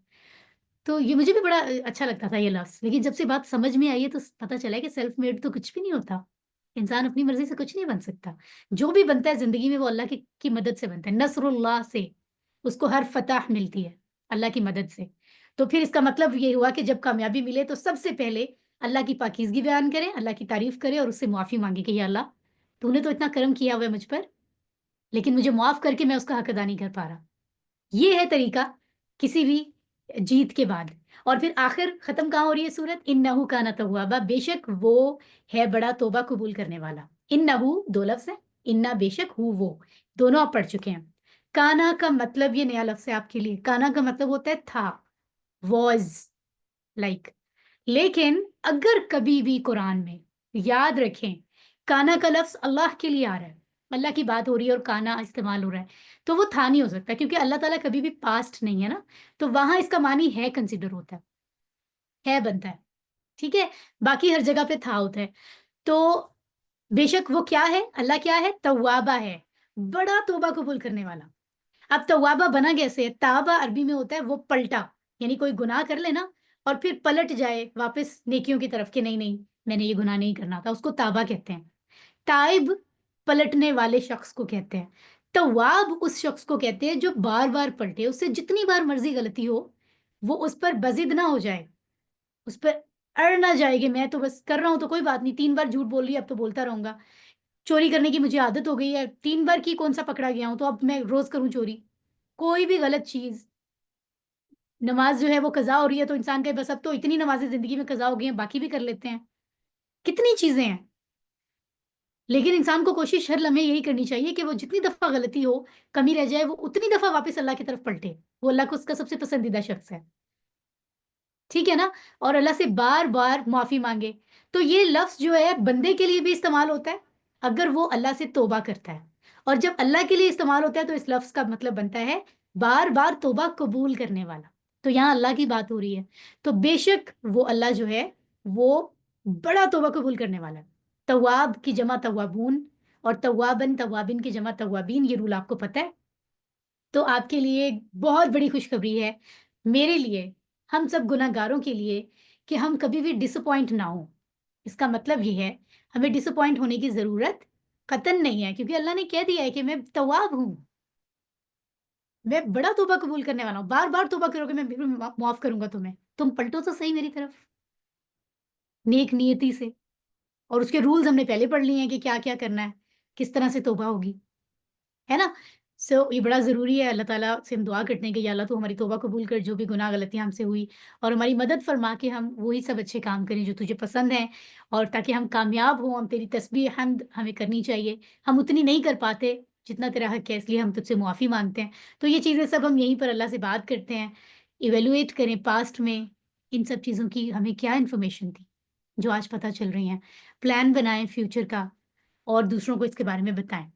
تو یہ مجھے بھی بڑا اچھا لگتا تھا یہ لفظ، لیکن جب سے بات سمجھ میں آئی ہے تو پتہ چلا ہے کہ سیلف میڈ تو کچھ بھی نہیں ہوتا. انسان اپنی مرضی سے کچھ نہیں بن سکتا. جو بھی بنتا ہے زندگی میں وہ اللہ کی مدد سے بنتا ہے. نصر اللہ سے اس کو ہر فتح ملتی ہے، اللہ کی مدد سے. تو پھر اس کا مطلب یہ ہوا کہ جب کامیابی ملے تو سب سے پہلے اللہ کی پاکیزگی بیان کرے، اللہ کی تعریف کرے اور اس سے معافی مانگے کہ یا اللہ تو نے تو اتنا کرم کیا ہوا ہے مجھ پر، لیکن مجھے معاف کر کے میں اس کا حق ادا نہیں کر پا رہا. یہ ہے طریقہ کسی بھی جیت کے بعد. اور پھر آخر ختم کہاں ہو رہی ہے صورت؟ انہو کان توابا، بے شک وہ ہے بڑا توبہ قبول کرنے والا. انہو دو لفظ ہیں، انا بے شک، ہو وہ دونوں آپ پڑھ چکے ہیں. کانا کا مطلب، یہ نیا لفظ ہے آپ کے لیے، کانا کا مطلب ہوتا ہے تھا، واز لائک. لیکن اگر کبھی بھی قرآن میں یاد رکھیں کانا کا لفظ اللہ کے لیے آ رہا ہے، اللہ کی بات ہو رہی ہے اور کانا استعمال ہو رہا ہے، تو وہ تھا نہیں ہو سکتا، کیونکہ اللہ تعالیٰ کبھی بھی پاسٹ نہیں ہے نا. تو وہاں اس کا معنی ہے کنسیڈر ہوتا ہے بنتا ہے، ٹھیک ہے. باقی ہر جگہ پہ تھا ہوتا ہے. تو بے شک وہ کیا ہے؟ اللہ کیا ہے؟ توابہ ہے، بڑا توبہ قبول کرنے والا. اب توابہ بنا کیسے؟ تابہ عربی میں ہوتا ہے وہ پلٹا، یعنی کوئی گناہ کر لے نا اور پھر پلٹ جائے واپس نیکیوں کی طرف کہ نہیں میں نے یہ گناہ نہیں کرنا تھا، اس کو تابہ کہتے ہیں. تائب پلٹنے والے شخص کو کہتے ہیں. تواب اس شخص کو کہتے ہیں جو بار بار پلٹے، اس سے جتنی بار مرضی غلطی ہو وہ اس پر بزد نہ ہو جائے، اس پر اڑ نہ جائے کہ میں تو بس کر رہا ہوں تو کوئی بات نہیں، 3 بار جھوٹ بول رہی اب تو بولتا رہوں گا. چوری کرنے کی مجھے عادت ہو گئی ہے، 3 بار کی کون سا پکڑا گیا ہوں تو اب میں روز کروں چوری. کوئی بھی غلط چیز، نماز جو ہے وہ قضا ہو رہی ہے تو انسان کہ بس اب تو اتنی نمازیں زندگی میں قضا ہو گئی ہیں باقی بھی کر لیتے ہیں. کتنی چیزیں ہیں، لیکن انسان کو کوشش ہر لمحے یہی کرنی چاہیے کہ وہ جتنی دفعہ غلطی ہو، کمی رہ جائے، وہ اتنی دفعہ واپس اللہ کی طرف پلٹے. وہ اللہ کو اس کا سب سے پسندیدہ شخص ہے، ٹھیک ہے نا. اور اللہ سے بار بار معافی مانگے. تو یہ لفظ جو ہے بندے کے لیے بھی استعمال ہوتا ہے اگر وہ اللہ سے توبہ کرتا ہے، اور جب اللہ کے لیے استعمال ہوتا ہے تو اس لفظ کا مطلب بنتا ہے بار بار توبہ قبول کرنے والا. تو یہاں اللہ کی بات ہو رہی ہے، تو بے شک وہ اللہ جو ہے وہ بڑا توبہ قبول کرنے والا ہے. تواب کی جمع توابون اور توابن توابن کی جمع توابین، یہ رول آپ کو پتہ ہے. تو آپ کے لیے بہت بڑی خوشخبری ہے، میرے لیے، ہم سب گناہ گاروں کے لیے، کہ ہم کبھی بھی ڈس اپوائنٹ نہ ہوں. اس کا مطلب یہ ہے ہمیں ڈس اپوائنٹ ہونے کی ضرورت قطن نہیں ہے، کیونکہ اللہ نے کہہ دیا ہے کہ میں تواب ہوں، میں بڑا توبہ قبول کرنے والا ہوں، بار بار توبہ کرو گے میں بالکل معاف کروں گا تمہیں، تم پلٹو تو صحیح میری طرف نیک نیتی سے. اور اس کے رولز ہم نے پہلے پڑھ لیے ہیں کہ کیا کیا کرنا ہے، کس طرح سے توبہ ہوگی، ہے نا. سو یہ بڑا ضروری ہے. اللہ تعالیٰ سے ہم دعا کرتے ہیں کہ یا اللہ تو ہماری توبہ قبول کر، جو بھی گناہ غلطیاں ہم سے ہوئی، اور ہماری مدد فرما کہ ہم وہی سب اچھے کام کریں جو تجھے پسند ہیں، اور تاکہ ہم کامیاب ہوں. ہم تیری تسبیح حمد ہمیں کرنی چاہیے، ہم اتنی نہیں کر پاتے جتنا تیرا حق ہے، اس لیے ہم تجھ سے معافی مانگتے ہیں. تو یہ چیزیں سب ہم یہیں پر اللہ سے بات کرتے ہیں، ایویلویٹ کریں پاسٹ میں ان سب چیزوں کی ہمیں کیا انفارمیشن تھی جو آج پتہ چل رہی ہیں، پلان بنائیں فیوچر کا اور دوسروں کو اس کے بارے میں بتائیں.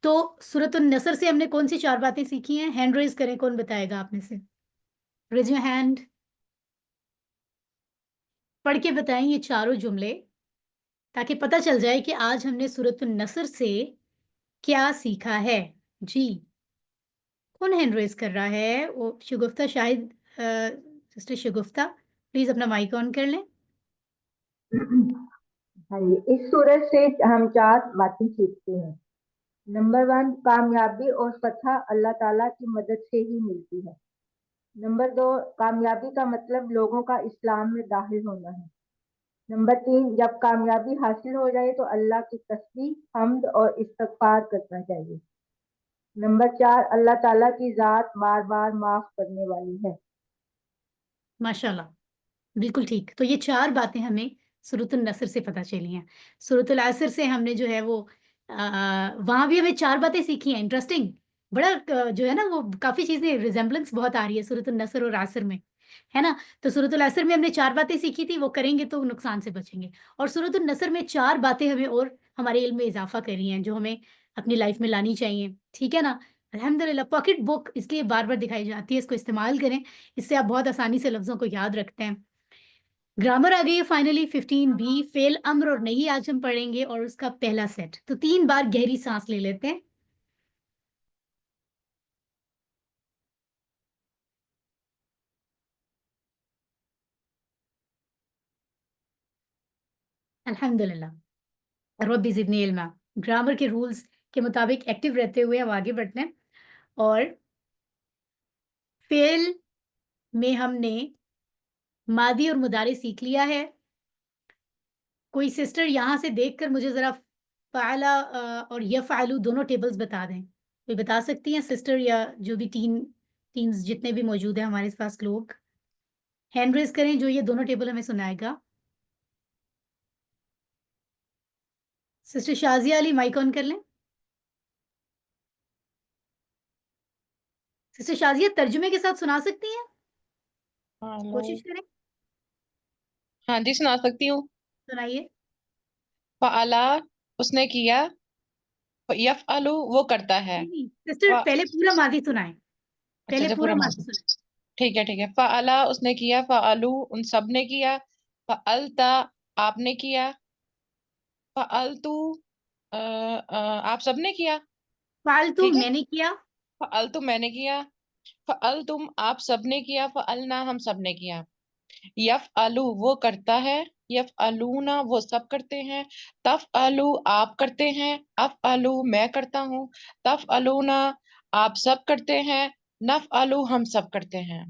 تو سورۃ النصر سے ہم نے کون سی 4 باتیں سیکھی ہیں؟ ہینڈ ریز کریں، کون بتائے گا آپ میں سے؟ Raise your hand. پڑھ کے بتائیں یہ چاروں جملے، تاکہ پتہ چل جائے کہ آج ہم نے سورۃ النصر سے کیا سیکھا ہے. جی کون ہینڈ ریز کر رہا ہے؟ وہ شگفتہ، شاہد سسٹر شگفتہ، پلیز اپنا مائک آن کر لیں. ہاں جی، اس سورج سے ہم 4 باتیں سیکھتے ہیں. نمبر 1، کامیابی اور فتح اللہ تعالیٰ کی مدد سے ہی ملتی ہے. نمبر 2، کامیابی کا مطلب لوگوں کا اسلام میں داخل ہونا ہے. نمبر 3، جب کامیابی حاصل ہو جائے تو اللہ کی تسبیح، حمد اور استغفار کرنا چاہیے. نمبر 4، اللہ تعالیٰ کی ذات بار بار معاف کرنے والی ہے. ماشاءاللہ، بالکل ٹھیک. تو یہ 4 باتیں ہمیں سورۃ النصر سے پتہ چلی ہیں. سورۃ العصر سے ہم نے جو ہے وہ وہاں بھی ہمیں 4 باتیں سیکھی ہیں. انٹرسٹنگ، بڑا جو ہے نا وہ کافی چیزیں ریزمبلنس بہت آ رہی ہے سورۃ النصر اور عصر میں، ہے نا. تو سورۃ العصر میں ہم نے 4 باتیں سیکھی تھی، وہ کریں گے تو نقصان سے بچیں گے. اور سورۃ النصر میں 4 باتیں ہمیں اور ہمارے علم میں اضافہ کری ہیں جو ہمیں اپنی لائف میں لانی چاہیے. ٹھیک ہے نا. الحمدللہ. پاکٹ بک اس لیے بار بار دکھائی جاتی ہے، اس کو استعمال کریں، اس سے آپ بہت آسانی سے لفظوں کو یاد رکھتے ہیں. گرامر آ گئی ہے فائنلی. 15B فعل، امر اور نہیں آج ہم پڑھیں گے، اور اس کا پہلا سیٹ. تو 3 بار گہری سانس لے لیتے ہیں. الحمدللہ. ربی زدنی علما. گرامر کے رولز کے مطابق ایکٹیو رہتے ہوئے ہم آگے بڑھتے ہیں. اور فعل میں ہم نے ماضی اور مضارع سیکھ لیا ہے. کوئی سسٹر یہاں سے دیکھ کر مجھے ذرا فعلا اور یفعلو دونوں ٹیبلز بتا دیں. کوئی بتا سکتی ہیں سسٹر یا جو بھی ٹینز جتنے بھی موجود ہیں ہمارے پاس لوگ؟ ہینڈ ریز کریں جو یہ دونوں ٹیبل ہمیں سنائے گا. سسٹر شازیہ علی مائک آن کر لیں. سسٹر شازیہ ترجمے کے ساتھ سنا سکتی ہیں؟ ہلو، کوشش کریں، ہاں جی سنا سکتی ہوں. سنائیے. فعلا اس نے کیا، یفعلو وہ کرتا ہے. سسٹر پہلے پورا ماضی سنائیں، اچھا پہلے اچھا پورا پورا ماضی ماضی، سنائیں. ٹھیک ہے ٹھیک ہے. فعلا اس نے کیا، فعلو ان سب نے کیا، فعلتا آپ نے کیا، فعلتو آپ سب نے کیا. فالتو ٹھیک ہے، میں نے کیا. فعلتو میں نے کیا، فعلتم آپ سب نے کیا، فعلنا ہم سب نے کیا. یفعلو وہ کرتا ہے، یفعلونا وہ سب کرتے ہیں، تفعلو آپ کرتے ہیں، افعلو میں کرتا ہوں، تفعلونا آپ سب کرتے ہیں، نفعلو ہم سب کرتے ہیں.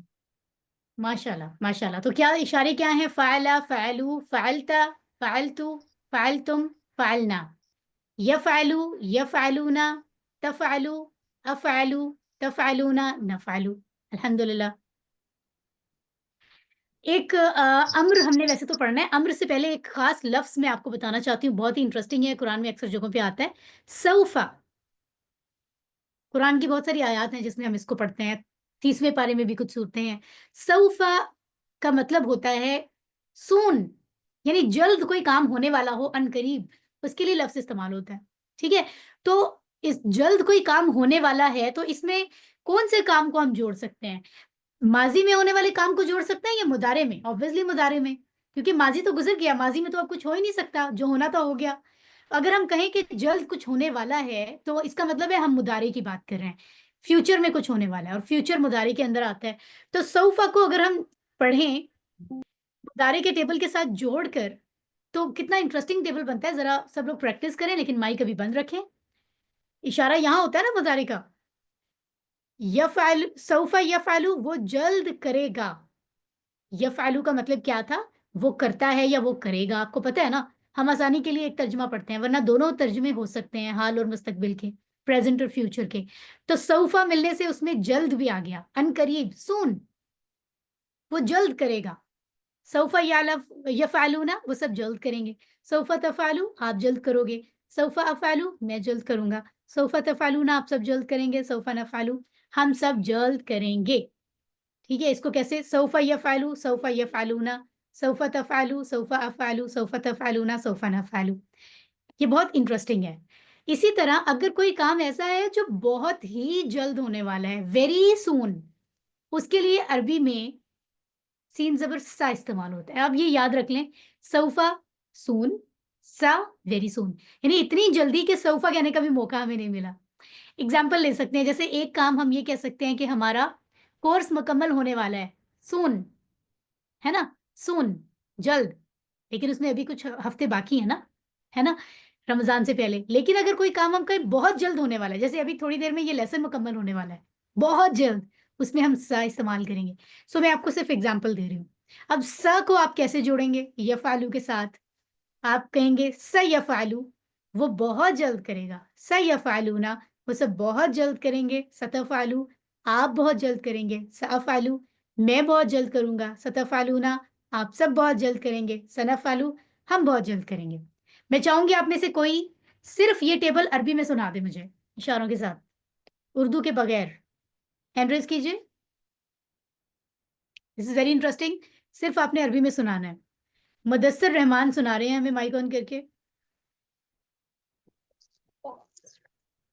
ماشاءاللہ ماشاءاللہ. تو کیا اشارے کیا ہیں؟ فعلا، فعلو، فعلتا، فعلتو، فعلتم، فعلنا. یفعلو، یفعلونا، تفعلو، افعلو، تفعلونا، نفعلو. الحمدللہ. ایک امر ہم نے ویسے تو پڑھنا ہے. امر سے پہلے ایک خاص لفظ میں آپ کو بتانا چاہتی ہوں، بہت ہی انٹرسٹنگ ہے، قرآن میں اکثر جگہوں پہ آتا ہے. سوفا. قرآن کی بہت ساری آیات ہیں جس میں ہم اس کو پڑھتے ہیں. 30ویں پارے میں بھی کچھ صورتیں ہیں. سوفا کا مطلب ہوتا ہے سون، یعنی جلد کوئی کام ہونے والا ہو، ان قریب، اس کے لیے لفظ استعمال ہوتا ہے. ٹھیک ہے. تو اس جلد کوئی کام ہونے والا ہے تو اس میں کون سے کام کو ہم جوڑ سکتے ہیں؟ ماضی میں ہونے والے کام کو جوڑ سکتے ہیں یا مضارع میں؟ آبویسلی مضارع میں، کیونکہ ماضی تو گزر گیا، ماضی میں تو اب کچھ ہو ہی نہیں سکتا، جو ہونا تو ہو گیا. اگر ہم کہیں کہ جلد کچھ ہونے والا ہے تو اس کا مطلب ہے ہم مضارع کی بات کر رہے ہیں، فیوچر میں کچھ ہونے والا ہے، اور فیوچر مضارع کے اندر آتا ہے. تو سوفا کو اگر ہم پڑھیں مضارع کے ٹیبل کے ساتھ جوڑ کر تو کتنا انٹرسٹنگ ٹیبل بنتا ہے، ذرا سب لوگ پریکٹس کریں، لیکن مائک ابھی بند رکھیں. اشارہ یہاں ہوتا ہے نا مضارع کا. یفعل، سوف یفعلو وہ جلد کرے گا. یفعلو کا مطلب کیا تھا؟ وہ کرتا ہے یا وہ کرے گا. آپ کو پتہ ہے نا، ہم آسانی کے لیے ایک ترجمہ پڑھتے ہیں، ورنہ دونوں ترجمے ہو سکتے ہیں، حال اور مستقبل کے، پریزنٹ اور فیوچر کے. تو سوفا ملنے سے اس میں جلد بھی آ گیا، ان قریب، سون، وہ جلد کرے گا. سوفا یفعلونا وہ سب جلد کریں گے. سوفا تفعلو آپ جلد کرو گے. سوفا افعلو میں جلد کروں گا. سوفا تفعلونا آپ سب جلد کریں گے. سوفا نفعلو ہم سب جلد کریں گے. ٹھیک ہے، اس کو کیسے؟ سوفا یفعلو، سوفا یفعلونا، سوفا تفعلو، سوفا افعلو، سوفا تفعلونا، سوفا نفعلو. یہ بہت انٹرسٹنگ ہے. اسی طرح اگر کوئی کام ایسا ہے جو بہت ہی جلد ہونے والا ہے، ویری سون، اس کے لیے عربی میں سین زبر سا استعمال ہوتا ہے. آپ یہ یاد رکھ لیں، سوفا سون، سا ویری سون، یعنی اتنی جلدی کہ سوفا کہنے کا بھی موقع ہمیں نہیں ملا. اگزامپل لے سکتے ہیں، جیسے ایک کام ہم یہ کہہ سکتے ہیں کہ ہمارا کورس مکمل ہونے والا ہے، سون، ہے نا، سون، جلد، لیکن اس میں ابھی کچھ ہفتے باقی ہیں نا، ہے نا، رمضان سے پہلے. لیکن اگر کوئی کام ہم کا بہت جلد ہونے والا ہے، جیسے ابھی تھوڑی دیر میں یہ لیسن مکمل ہونے والا ہے، بہت جلد، اس میں ہم سا استعمال کریں گے. سو میں آپ کو صرف اگزامپل دے رہی ہوں. اب سا کو آپ کیسے جوڑیں گے یفعلو کے ساتھ؟ آپ کہیں گے سیفعلو وہ بہت جلد کرے گا. سیفعلونا وہ سب بہت جلد کریں گے. ستفعلو آپ بہت جلد کریں گے. سافعلو میں بہت جلد کروں گا. ستفعلونا آپ سب بہت جلد کریں گے. سنفعلو ہم بہت جلد کریں گے. میں چاہوں گی آپ میں سے کوئی صرف یہ ٹیبل عربی میں سنا دے مجھے اشاروں کے ساتھ، اردو کے بغیر. ہینڈ ریز کیجیے. دس از ویری انٹرسٹنگ. صرف آپ نے عربی میں سنانا ہے. مدثر رحمان سنا رہے ہیں ہمیں مائک آن کر کے.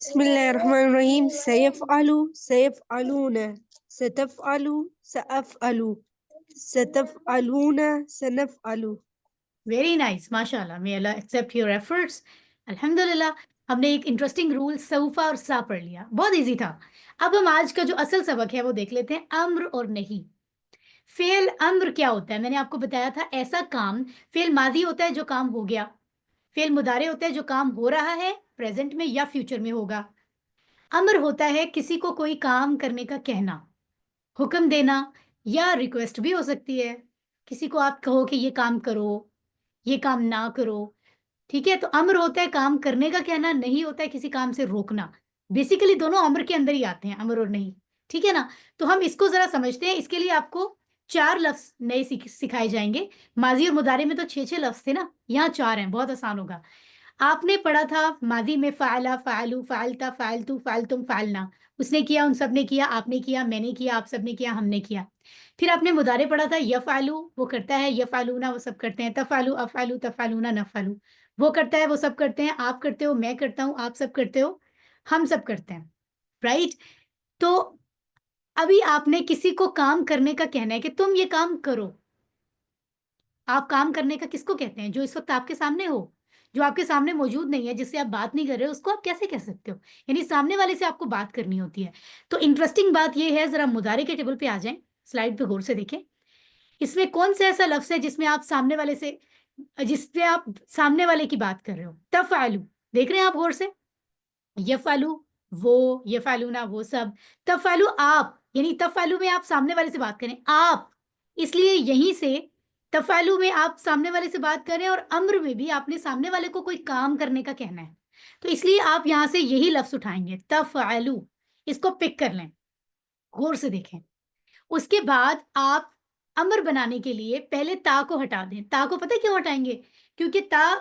بسم الله الرحمن الرحيم. سيفعل، سيفعلون، ستفعل، سأفعل، ستفعلون، سنفعل. ویری نائس، ماشاء اللہ. may Allah accept your efforts. الحمد للہ ہم نے ایک انٹرسٹنگ رول سوفا اور سا پڑھ لیا، بہت ایزی تھا. اب ہم آج کا جو اصل سبق ہے وہ دیکھ لیتے ہیں، امر اور نہیں. فعل امر کیا ہوتا ہے؟ میں نے آپ کو بتایا تھا ایسا کام، فعل ماضی ہوتا ہے جو کام ہو گیا، فعل مضارع ہوتا ہے جو کام ہو رہا ہے پریزنٹ میں یا فیوچر میں ہوگا. امر ہوتا ہے کسی کو کوئی کام کرنے کا کہنا، حکم دینا، یا ریکویسٹ بھی ہو سکتی ہے. کسی کو آپ کہو کہ یہ کام کرو، یہ کام نہ کرو. ٹھیک ہے، تو امر ہوتا ہے کام کرنے کا کہنا، نہیں ہوتا ہے کسی کام سے روکنا. بیسیکلی دونوں امر کے اندر ہی آتے ہیں، امر اور نہیں. ٹھیک ہے نا. تو ہم اس کو ذرا سمجھتے ہیں. اس کے لیے آپ کو 4 لفظ نئے سکھائے جائیں گے. ماضی اور مضارع میں تو 6 لفظ تھے نا، یہاں 4 ہیں، بہت آسان ہوگا. آپ نے پڑھا تھا ماضی میں فعلا، فعلو، فعلتا، فعلتو، فعلتم، فعلنا. اس نے کیا، ان سب نے کیا، آپ نے کیا، میں نے کیا، آپ سب نے کیا، ہم نے کیا. پھر آپ نے مضارع پڑھا تھا یفعلو وہ کرتا ہے، یفعلونا وہ سب کرتے ہیں، تفعلو، افعلو، تفعلونا، نفعلو وہ کرتا ہے، وہ سب کرتے ہیں، آپ کرتے ہو، میں کرتا ہوں، آپ سب کرتے ہو، ہم سب کرتے ہیں. رائٹ. تو ابھی آپ نے کسی کو کام کرنے کا کہنا ہے کہ تم یہ کام کرو. آپ کام کرنے کا کس کو کہتے ہیں؟ جو اس وقت آپ کے سامنے ہو، جو آپ کے سامنے موجود نہیں ہے، جس سے آپ بات نہیں کر رہے، اس کو آپ کیسے کہہ سکتے ہو؟ یعنی سامنے والے سے آپ کو بات کرنی ہوتی ہے. تو انٹرسٹنگ بات یہ ہے، ذرا مضارع کے ٹیبل پہ آ جائیں، سلائڈ پہ غور سے دیکھیں. اس میں کون سا ایسا لفظ ہے جس میں آپ سامنے والے سے، جس پہ آپ سامنے والے کی بات کر رہے ہو؟ تفعلو. دیکھ رہے ہیں آپ غور سے؟ یفعلو وہ، یفعلونا وہ سب. تفعلو آپ، یعنی تفعلو میں آپ سامنے والے سے بات کریں، آپ. اس لیے یہیں سے تفعلو میں آپ سامنے والے سے بات کریں، اور امر میں بھی آپ نے سامنے والے کو کوئی کام کرنے کا کہنا ہے. تو اس لیے آپ یہاں سے یہی لفظ اٹھائیں گے، تفعلو. اس کو پک کر لیں، غور سے دیکھیں. اس کے بعد آپ امر بنانے کے لیے پہلے تا کو ہٹا دیں. تا کو پتہ کیوں ہٹائیں گے؟ کیونکہ تا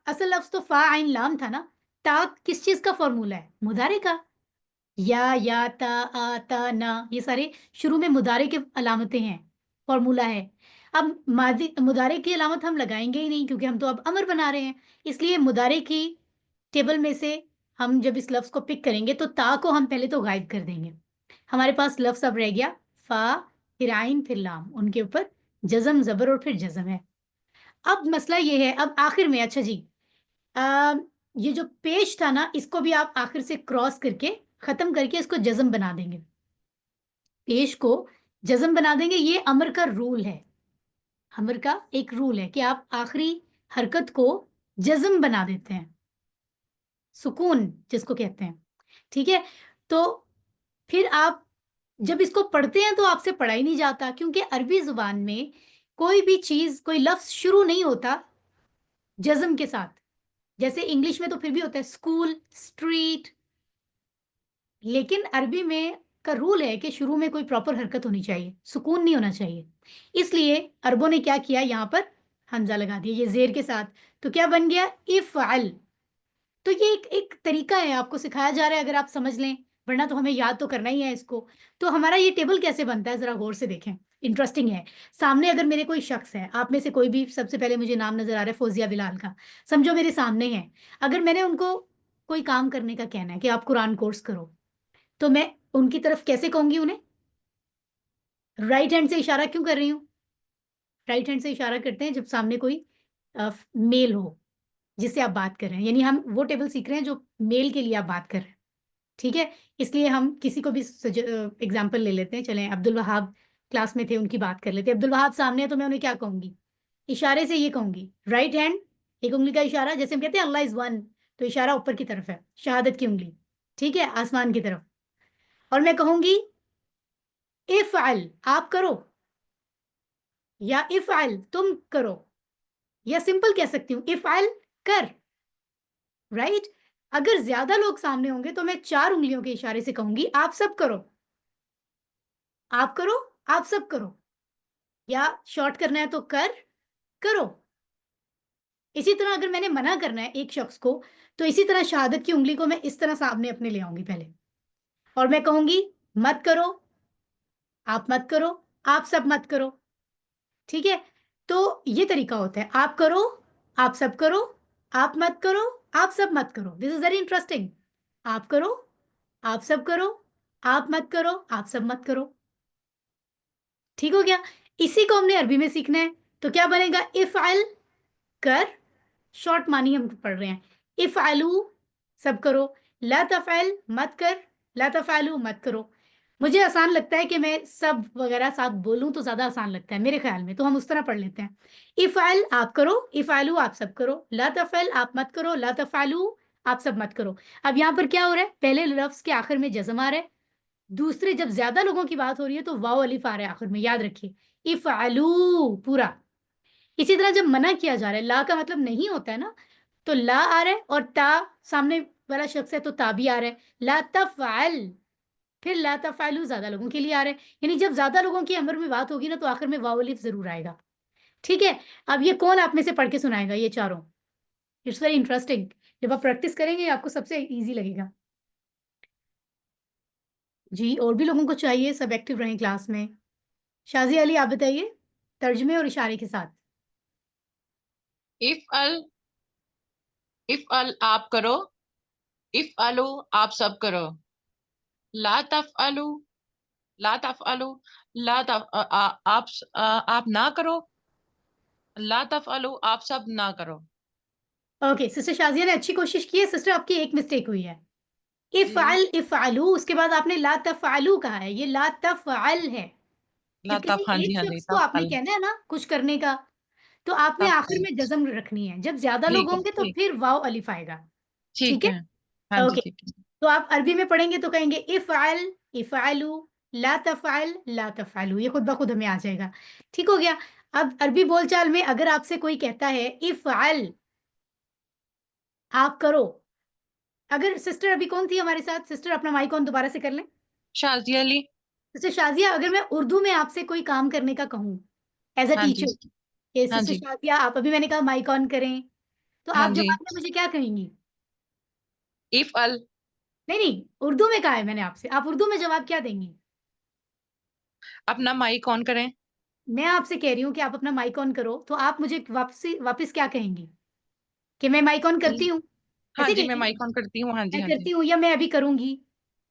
اصل لفظ تو فا عین لام تھا نا. تا کس چیز کا فارمولا ہے؟ مضارع کا. یا تا، آ، تا، نا، یہ سارے شروع میں مضارع کے علامتیں ہیں، فارمولا ہے. اب مضارع کی علامت ہم لگائیں گے ہی نہیں، کیونکہ ہم تو اب امر بنا رہے ہیں. اس لیے مضارع کی ٹیبل میں سے ہم جب اس لفظ کو پک کریں گے تو تا کو ہم پہلے تو غائب کر دیں گے. ہمارے پاس لفظ اب رہ گیا فا، پھر عین، پھر لام، ان کے اوپر جزم، زبر اور پھر جزم ہے. اب مسئلہ یہ ہے، اب آخر میں، اچھا جی، یہ جو پیش تھا نا، اس کو بھی آپ آخر سے کراس کر کے، ختم کر کے اس کو جزم بنا دیں گے. پیش کو جزم بنا دیں گے. یہ امر کا رول ہے، امر کا ایک رول ہے کہ آپ آخری حرکت کو جزم بنا دیتے ہیں، سکون جس کو کہتے ہیں، ٹھیک ہے؟ تو پھر آپ جب اس کو پڑھتے ہیں تو آپ سے پڑھا ہی نہیں جاتا، کیونکہ عربی زبان میں کوئی بھی چیز، کوئی لفظ شروع نہیں ہوتا جزم کے ساتھ. جیسے انگلش میں تو پھر بھی ہوتا ہے اسکول، اسٹریٹ، لیکن عربی میں کا رول ہے کہ شروع میں کوئی پراپر حرکت ہونی چاہیے، سکون نہیں ہونا چاہیے. اس لیے عربوں نے کیا کیا، یہاں پر حمزہ لگا دیا یہ زیر کے ساتھ. تو کیا بن گیا؟ افعل. تو یہ ایک طریقہ ہے، آپ کو سکھایا جا رہا ہے، اگر آپ سمجھ لیں، ورنہ تو ہمیں یاد تو کرنا ہی ہے اس کو. تو ہمارا یہ ٹیبل کیسے بنتا ہے ذرا غور سے دیکھیں، انٹرسٹنگ ہے. سامنے اگر میرے کوئی شخص ہے، آپ میں سے کوئی بھی، سب سے پہلے مجھے نام نظر آ رہا ہے فوزیہ بلال کا، سمجھو میرے سامنے ہے. اگر میں نے ان کو کوئی کام کرنے کا کہنا ہے کہ آپ قرآن کورس کرو، تو میں ان کی طرف کیسے کہوں گی؟ انہیں رائٹ ہینڈ سے اشارہ کیوں کر رہی ہوں؟ رائٹ ہینڈ سے اشارہ کرتے ہیں جب سامنے کوئی میل ہو جس سے آپ بات کر رہے ہیں، یعنی ہم وہ ٹیبل سیکھ رہے ہیں جو میل کے لیے آپ بات کر رہے ہیں، ٹھیک ہے؟ اس لیے ہم کسی کو بھی اگزامپل لے لیتے ہیں. چلیں عبد الوہاب کلاس میں تھے، ان کی بات کر لیتے ہیں. عبد الوہاب سامنے ہے تو میں انہیں کیا کہوں گی؟ اشارے سے یہ کہوں گی، رائٹ ہینڈ ایک انگلی کا اشارہ، جیسے ہم کہتے ہیں اللہ از ون، تو اشارہ اوپر کی طرف ہے، شہادت کی انگلی، ٹھیک ہے، آسمان کی طرف. اور میں کہوں گی افعل، آپ کرو، یا افعل تم کرو، یا سمپل کہہ سکتی ہوں افعل کر، رائٹ؟ اگر زیادہ لوگ سامنے ہوں گے تو میں 4 انگلیوں کے اشارے سے کہوں گی آپ سب کرو، آپ کرو، آپ سب کرو، یا شارٹ کرنا ہے تو کرو. اسی طرح اگر میں نے منع کرنا ہے ایک شخص کو، تو اسی طرح شہادت کی انگلی کو میں اس طرح سامنے اپنے لے آؤں گی پہلے، اور میں کہوں گی مت کرو، آپ مت کرو، آپ سب مت کرو، ٹھیک ہے؟ تو یہ طریقہ ہوتا ہے، آپ کرو، آپ سب کرو، آپ مت کرو، آپ سب مت کرو. دس از ویری انٹرسٹنگ. آپ کرو، آپ سب کرو، آپ مت کرو، آپ سب مت کرو. ٹھیک ہو گیا؟ اسی کو ہم نے عربی میں سیکھنا ہے. تو کیا بنے گا؟ افعل کر، شارٹ معنی ہم پڑھ رہے ہیں، افعلو سب کرو، لا تفعل مت کر، لا تفعلو مت کرو. مجھے آسان لگتا ہے کہ میں سب وغیرہ ساتھ بولوں تو زیادہ آسان لگتا ہے میرے خیال میں، تو ہم اس طرح پڑھ لیتے ہیں. افعل آپ کرو، افعلو آپ سب کرو، لا تفعل آپ مت کرو، لا تفعلو آپ سب مت کرو. اب یہاں پر کیا ہو رہا ہے؟ پہلے لفظ کے آخر میں جزم آ رہا ہے، دوسرے جب زیادہ لوگوں کی بات ہو رہی ہے تو واو الف آ رہا ہے آخر میں، یاد رکھیے افعلو پورا. اسی طرح جب منع کیا جا رہا ہے، لا کا مطلب نہیں ہوتا ہے نا، تو لا آ رہا ہے، اور تا سامنے والا شخص ہے تو تا بھی آ رہا ہے. لا تفعل، پھر لا تفعلو زیادہ لوگوں کے لیے آ رہا ہے، یعنی جب زیادہ لوگوں کی امر میں بات ہوگی نا تو آخر میں واو الف ضرور آئے گا. ٹھیک ہے؟ اب یہ کون آپ میں سے پڑھ کے سنائے گا یہ چاروں؟ It's very interesting. جب آپ پریکٹس کریں گے آپ کو سب سے ایزی لگے گا. جی اور بھی لوگوں کو چاہیے سب ایکٹیو رہیں کلاس میں. شازیہ علی آپ بتائیے ترجمے اور اشارے کے ساتھ. افعل، افعل آپ کرو، افعلو آپ سب کرو، لا تفعلو، لا تفعلو، آپ نہ کرو، لا تفعلو آپ سب نہ کرو. اوکے سسٹر شازیہ نے اچھی کوشش کی ہے. سسٹر آپ کی ایک مسٹیک ہوئی ہے، افعل افعلو، اس کے بعد آپ نے لا تفعلو کہا ہے، یہ لا تفعل ہے. لا جب تف کسی ہاں ایک جی، ہاں جی، شخص کو آپ نے تفعل، کہنا ہے نا کچھ کرنے کا، تو آپ نے آخر تفعل، میں جزم رکھنی ہے. جب زیادہ لوگ ٹھیک ہے، ہوں گے تو ٹھیک، پھر واو الف آئے گا. ٹھیک ٹھیک ہے؟ ہے، ہاں جی، اوکے. ٹھیک ہے. تو آپ عربی میں پڑھیں گے تو کہیں گے افعل افعلو، لا تفعل لا تفعلو، یہ خود بخود ہمیں آ جائے گا. ٹھیک ہو گیا؟ اب عربی بول چال میں اگر آپ سے کوئی کہتا ہے افعل آپ کرو، اگر سسٹر ابھی کون تھی ہمارے ساتھ؟ سسٹر اپنا مائک آن دوبارہ سے کر لیں. شازیہ علی، سسٹر شازیہ اگر میں اردو میں آپ سے کوئی کام کرنے کا کہوں ایز اے ہاں جی، ٹیچر کہ ہاں سسٹر جی، شازیہ آپ ابھی، میں نے کہا مائک آن کریں، تو ہاں آپ جی، جواب میں مجھے کیا کہیں گی؟ افعل، نہیں نہیں، اردو میں کہا ہے میں نے آپ سے، آپ اردو میں جواب کیا دیں گی؟ اپنا مائک آن کریں. میں آپ سے کہہ رہی ہوں کہ آپ اپنا مائک آن کرو، تو آپ مجھے واپس کیا کہیں گی؟ کہ میں مائک آن کرتی ہوں، ہاں ایسے جی، کہیں میں گی مائک نا؟ آن کرتی ہوں، ہاں جی، میں ہاں جی، کرتی ہوں یا میں ابھی کروں گی.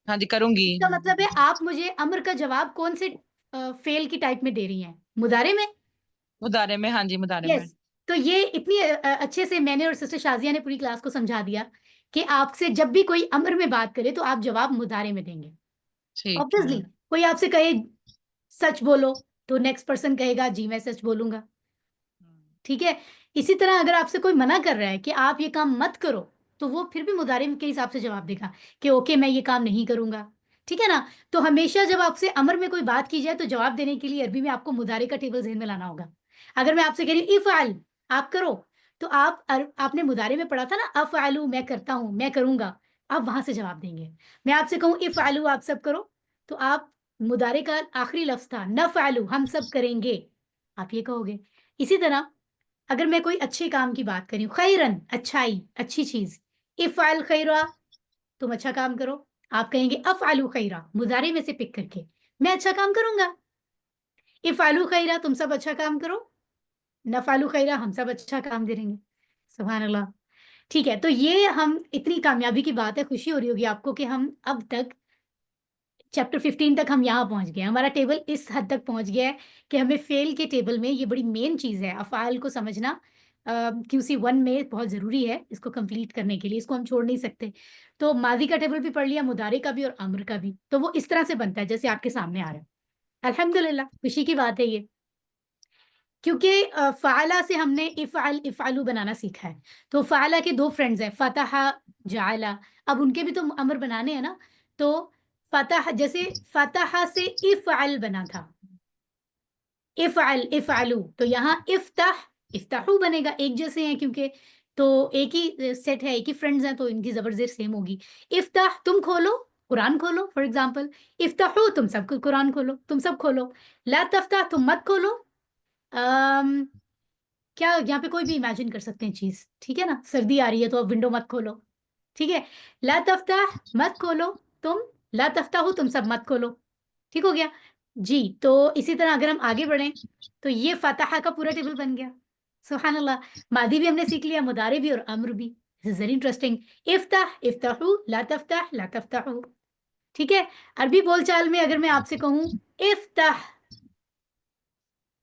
ہاں جی، کروں گی. اس کا مطلب ہے آپ مجھے امر کا جواب کون سے فعل کی ٹائپ میں دے رہی ہیں؟ مضارع میں. مضارع میں، ہاں جی، مضارع میں. یس. تو یہ اتنی اچھے سے میں نے اور سسٹر شازیہ نے پوری کلاس کو سمجھا دیا کہ آپ سے جب بھی کوئی امر میں بات کرے تو آپ جواب مضارع میں دیں گے. ٹھیک ہے. آبویسلی کوئی آپ سے کہے سچ بولو تو نیکسٹ پرسن کہے گا جی میں سچ بولوں گا. ٹھیک ہے. اسی طرح اگر آپ سے کوئی منع کر رہا ہے کہ آپ یہ کام مت کرو تو وہ پھر بھی مضارع کے حساب سے جواب دے گا کہ اوکے میں یہ کام نہیں کروں گا. ٹھیک ہے نا. تو ہمیشہ جب آپ سے امر میں کوئی بات کی جائے تو جواب دینے کے لیے عربی میں آپ کو مضارع کا ٹیبل ذہن میں لانا ہوگا. اگر میں آپ سے کہہ رہی ہوں افعل آپ کرو تو آپ نے مضارع میں پڑھا تھا نا افعلو میں کرتا ہوں میں کروں گا. آپ وہاں سے جواب دیں گے. میں آپ سے کہوں افعلو آپ سب کرو تو آپ مضارع کا آخری لفظ تھا نفعلو ہم سب کریں گے آپ یہ کہو گے. اسی طرح اگر میں کوئی اچھے کام کی بات کری ہوں خیرن اچھائی اچھی چیز افعل خیرا تم اچھا کام کرو آپ کہیں گے افعلو خیرا مضارع میں سے پک کر کے میں اچھا کام کروں گا. افعلو خیرا تم سب اچھا کام کرو نفعلو خیرا ہم سب اچھا کام کریں گے. سبحان اللہ. ٹھیک ہے. تو یہ ہم اتنی کامیابی کی بات ہے خوشی ہو رہی ہوگی آپ کو کہ ہم اب تک چیپٹر 15 تک ہم یہاں پہنچ گئے ہیں. ہمارا ٹیبل اس حد تک پہنچ گیا ہے کہ ہمیں فیل کے ٹیبل میں یہ بڑی مین چیز ہے افعال کو سمجھنا QC1 میں بہت ضروری ہے اس کو کمپلیٹ کرنے کے لیے. اس کو ہم چھوڑ نہیں سکتے. تو ماضی کا ٹیبل بھی پڑھ لیا مضارع کا بھی اور امر کا بھی. تو وہ اس طرح سے بنتا ہے جیسے آپ کے سامنے آ رہا ہے. الحمدللہ خوشی کی بات ہے یہ کیونکہ فعلا سے ہم نے افعل افعلو بنانا سیکھا ہے. تو فعلا کے دو فرینڈز ہیں فتح جعلا. اب ان کے بھی تو امر بنانے ہیں نا. تو فتح جیسے فتح سے افعل بنا تھا افعل افعلو تو یہاں افتح افتحو بنے گا. ایک جیسے ہیں کیونکہ تو ایک ہی سیٹ ہے ایک ہی فرینڈز ہیں تو ان کی زبر زیر سیم ہوگی. افتح تم کھولو قرآن کھولو فار ایگزامپل. افتحو تم سب کو قرآن کھولو تم سب کھولو. لا تفتح تم مت کھولو. کیا یہاں پہ کوئی بھی امیجن کر سکتے ہیں چیز. ٹھیک ہے نا. سردی آ رہی ہے تو اب ونڈو مت کھولو. ٹھیک ہے. لا تفتح مت کھولو تم لا تفتحو تم سب مت کھولو. ٹھیک ہو گیا جی. تو اسی طرح اگر ہم آگے بڑھیں تو یہ فتح کا پورا ٹیبل بن گیا. سبحان اللہ. ماضی بھی ہم نے سیکھ لیا مضارع بھی اور امر بھی. دس از ویری انٹرسٹنگ. افتح افتحو لا تفتح لا تفتحو. ٹھیک ہے. عربی بول چال میں اگر میں آپ سے کہوں افتح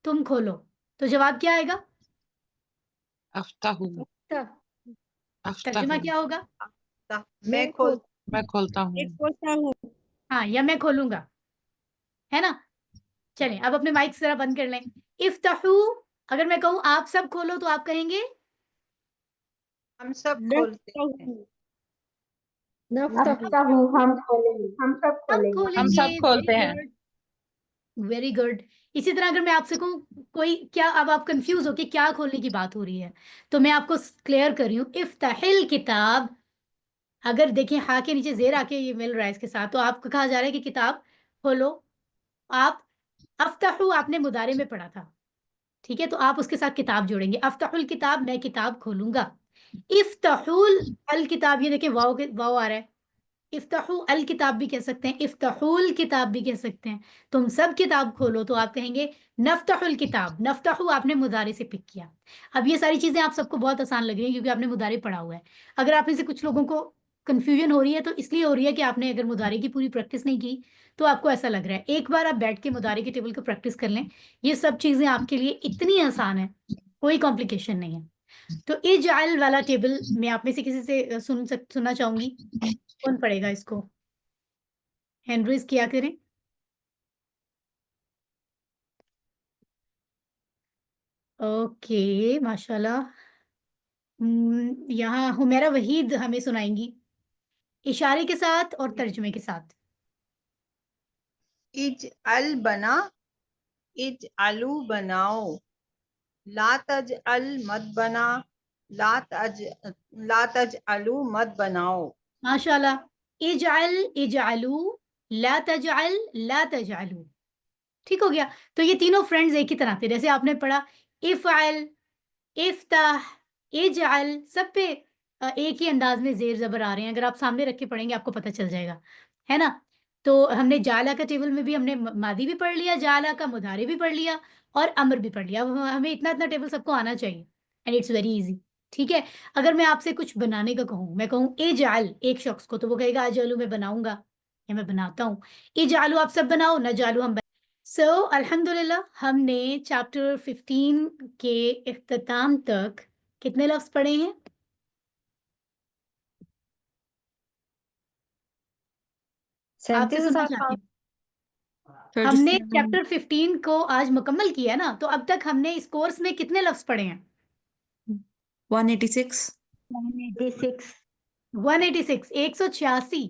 تم کھولو تو جواب کیا آئے گا؟ افتح ترجمہ کیا ہوگا؟ میں کھول میں کھولتا ہوں. ایک کھولتا ہوں. ہاں یا میں کھولوں گا ہے نا. چلیں اب اپنے مائک ذرا بند کر لیں. افتحو اگر میں کہوں آپ سب کھولو تو آپ کہیں گے ہم سب کھولتے ہیں. افتحو ہم کھولیں گے ہم سب ہم کھولیں گے. کھولیں ہم گے. سب کھولتے ہیں. Very good. اسی طرح اگر میں آپ سے کہوں کوئی کیا اب آپ کنفیوز ہو کہ کیا کھولنے کی بات ہو رہی ہے تو میں آپ کو کلیئر کر رہی ہوں. افتح الکتاب اگر دیکھیں ہا کے نیچے زیر آ کے یہ مل رہا ہے اس کے ساتھ تو آپ کو کہا جا رہا ہے کہ کتاب کھولو. آپ افتحو آپ نے مضارع میں پڑھا تھا. ٹھیک ہے. تو آپ اس کے ساتھ کتاب جوڑیں گے. افتح الکتاب میں کتاب کھولوں گا. افتحوا الکتاب یہ دیکھیں واو واو آ رہا ہے. افتحو الکتاب بھی کہہ سکتے ہیں افتحوا الکتاب بھی کہہ سکتے ہیں. تم سب کتاب کھولو تو آپ کہیں گے نفتح الکتاب. نفتحو آپ نے مضارع سے پک کیا. اب یہ ساری چیزیں آپ سب کو بہت آسان لگ رہی ہیں کیونکہ آپ نے مضارع پڑھا ہوا ہے. اگر آپ میں سے کچھ لوگوں کو کنفیوژن ہو رہی ہے تو اس لیے ہو رہی ہے کہ آپ نے اگر مضارع کی پوری پریکٹس نہیں کی تو آپ کو ایسا لگ رہا ہے. ایک بار آپ بیٹھ کے مضارع کے ٹیبل کو پریکٹس کر لیں. یہ سب چیزیں آپ کے لیے اتنی آسان ہیں کوئی کمپلیکیشن نہیں ہے. تو اجعل والا ٹیبل میں آپ میں سے کسی سے سننا چاہوں گی. کون پڑھے گا اس کو؟ ہینڈ ریز کیا کریں. اوکے ماشاء اللہ. یہاں حمیرہ وحید ہمیں سنائیں گی اشارے کے ساتھ اور ترجمے کے ساتھ. اجعل بنا اجعلو بناؤ. لا تجعل مت بنا لا تجعلو مت بناؤ. ماشاء اللہ. اجعل اجعلو لا تجعل لا تجعلو. ٹھیک ہو گیا. تو یہ تینوں فرینڈز ایک ہی طرح تھے. جیسے آپ نے پڑھا افعل افتح اجعل سب پہ ایک ہی انداز میں زیر زبر آ رہے ہیں. اگر آپ سامنے رکھ کے پڑھیں گے آپ کو پتہ چل جائے گا ہے نا. تو ہم نے جعلا کا ٹیبل میں بھی ہم نے ماضی بھی پڑھ لیا جعلا کا مضارع بھی پڑھ لیا اور امر بھی پڑھ لیا. ہمیں اتنا ٹیبل سب کو آنا چاہیے اینڈ اٹس ویری ایزی. ٹھیک ہے. اگر میں آپ سے کچھ بنانے کا کہوں میں کہوں اجعل ایک شخص کو تو وہ کہے گا اجعلو میں بناؤں گا یا میں بناتا ہوں. اجعلو آپ سب بناؤ نجعلو ہم سو الحمدللہ ہم نے چیپٹر 15 کے اختتام تک کتنے لفظ پڑھے ہیں؟ آپ سے سننا چاہتے ہیں. ہم نے چیپٹر 15 کو آج مکمل کیا ہے نا. تو اب تک ہم نے اس کورس میں کتنے لفظ پڑھے ہیں؟ 186. 186. 186, 186।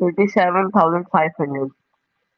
37,500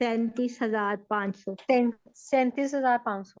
37,500. 37,500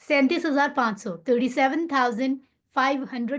37,500, 37,500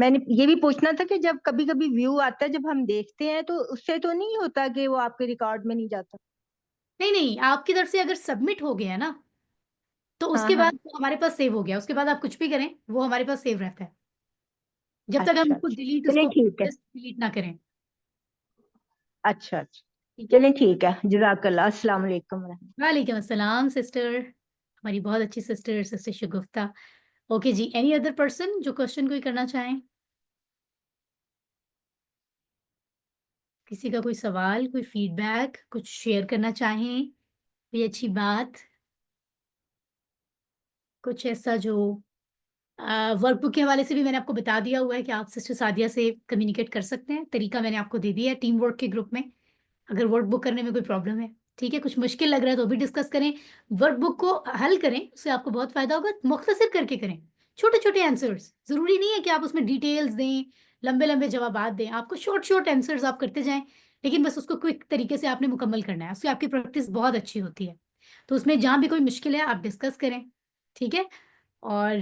میں نے یہ بھی پوچھنا تھا کہ جب کبھی کبھی ویو آتا ہے جب ہم دیکھتے ہیں تو اس سے تو نہیں ہوتا کہ وہ آپ کے ریکارڈ میں نہیں جاتا؟ نہیں آپ کی طرف سے اگر سبمٹ ہو گیا نا تو اس ہاں کے ہاں، بعد وہ ہمارے پاس سیو ہو گیا، اس کے بعد آپ کچھ بھی کریں وہ ہمارے پاس سیو رہتا ہے جب تک ہم اچھا اس کو اچھا، ڈیلیٹ اس چلیں کو ٹھیک ہے، ڈیلیٹ نہ کریں. اچھا اچھا، ٹھیک ہے. چلیں ٹھیک ہے، جزاک اللہ، السلام علیکم ورحمۃ وعلیکم السلام سسٹر، ہماری بہت اچھی سسٹر شگفتہ. اوکے جی، اینی ادر پرسن جو کوشچن کوئی کرنا چاہیں؟ کسی کا کوئی سوال، کوئی فیڈ بیک، کچھ شیئر کرنا چاہیں، کوئی اچھی بات، کچھ ایسا جو ورک بک کے حوالے سے بھی میں نے آپ کو بتا دیا ہوا ہے کہ آپ سسٹر سعدیہ سے کمیونیکیٹ کر سکتے ہیں. طریقہ میں نے آپ کو دے دیا ہے ٹیم ورک کے گروپ میں، اگر ورک بک کرنے میں کوئی پرابلم ہے. ٹھیک ہے، کچھ مشکل لگ رہا ہے تو بھی ڈسکس کریں، ورک بک کو حل کریں، اس سے آپ کو بہت فائدہ ہوگا. مختصر کر کے کریں، چھوٹے چھوٹے آنسرس، ضروری نہیں ہے کہ آپ اس میں ڈیٹیلز دیں، لمبے لمبے جوابات دیں. آپ کو شارٹ آنسرز آپ کرتے جائیں، لیکن بس اس کو کوئک طریقے سے آپ نے مکمل کرنا ہے، اس سے آپ کی پریکٹس بہت اچھی ہوتی ہے. تو اس میں جہاں بھی کوئی مشکل ہے آپ ڈسکس کریں. ٹھیک ہے، اور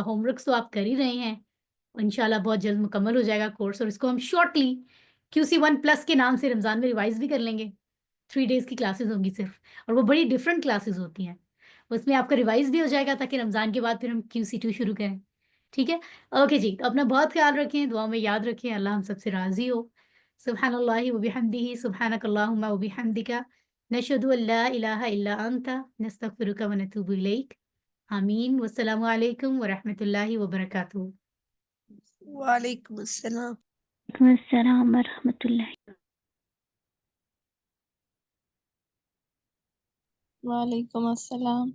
ہوم ورکس تو آپ کر ہی رہے ہیں، انشاءاللہ بہت جلد مکمل ہو جائے گا کورس، اور اس کو ہم شارٹلی QC1+ کے نام سے رمضان میں ریوائز بھی کر لیں گے. 3 days کی کلاسز ہوں گی صرف، اور وہ بڑی ڈفرینٹ کلاسز ہوتی ہیں، اس میں آپ کا ریوائز بھی ہو جائے گا تاکہ رمضان کے بعد پھر ہم QC2 شروع کریں. ٹھیک ہے، اوکے جی، تو اپنا بہت خیال رکھیں، دعا میں یاد رکھیں، اللہ ہم سب سے راضی ہو. سبحان اللہ وبحمدہ، سبحانک اللہم وبحمدک، نشہد ان لا الہ الا انت، نستغفرک ونتوب الیک. آمین، والسلام علیکم ورحمۃ اللہ وبرکاتہ. وعلیکم السلام. السلام ورحمۃ اللہ. وعلیکم السلام.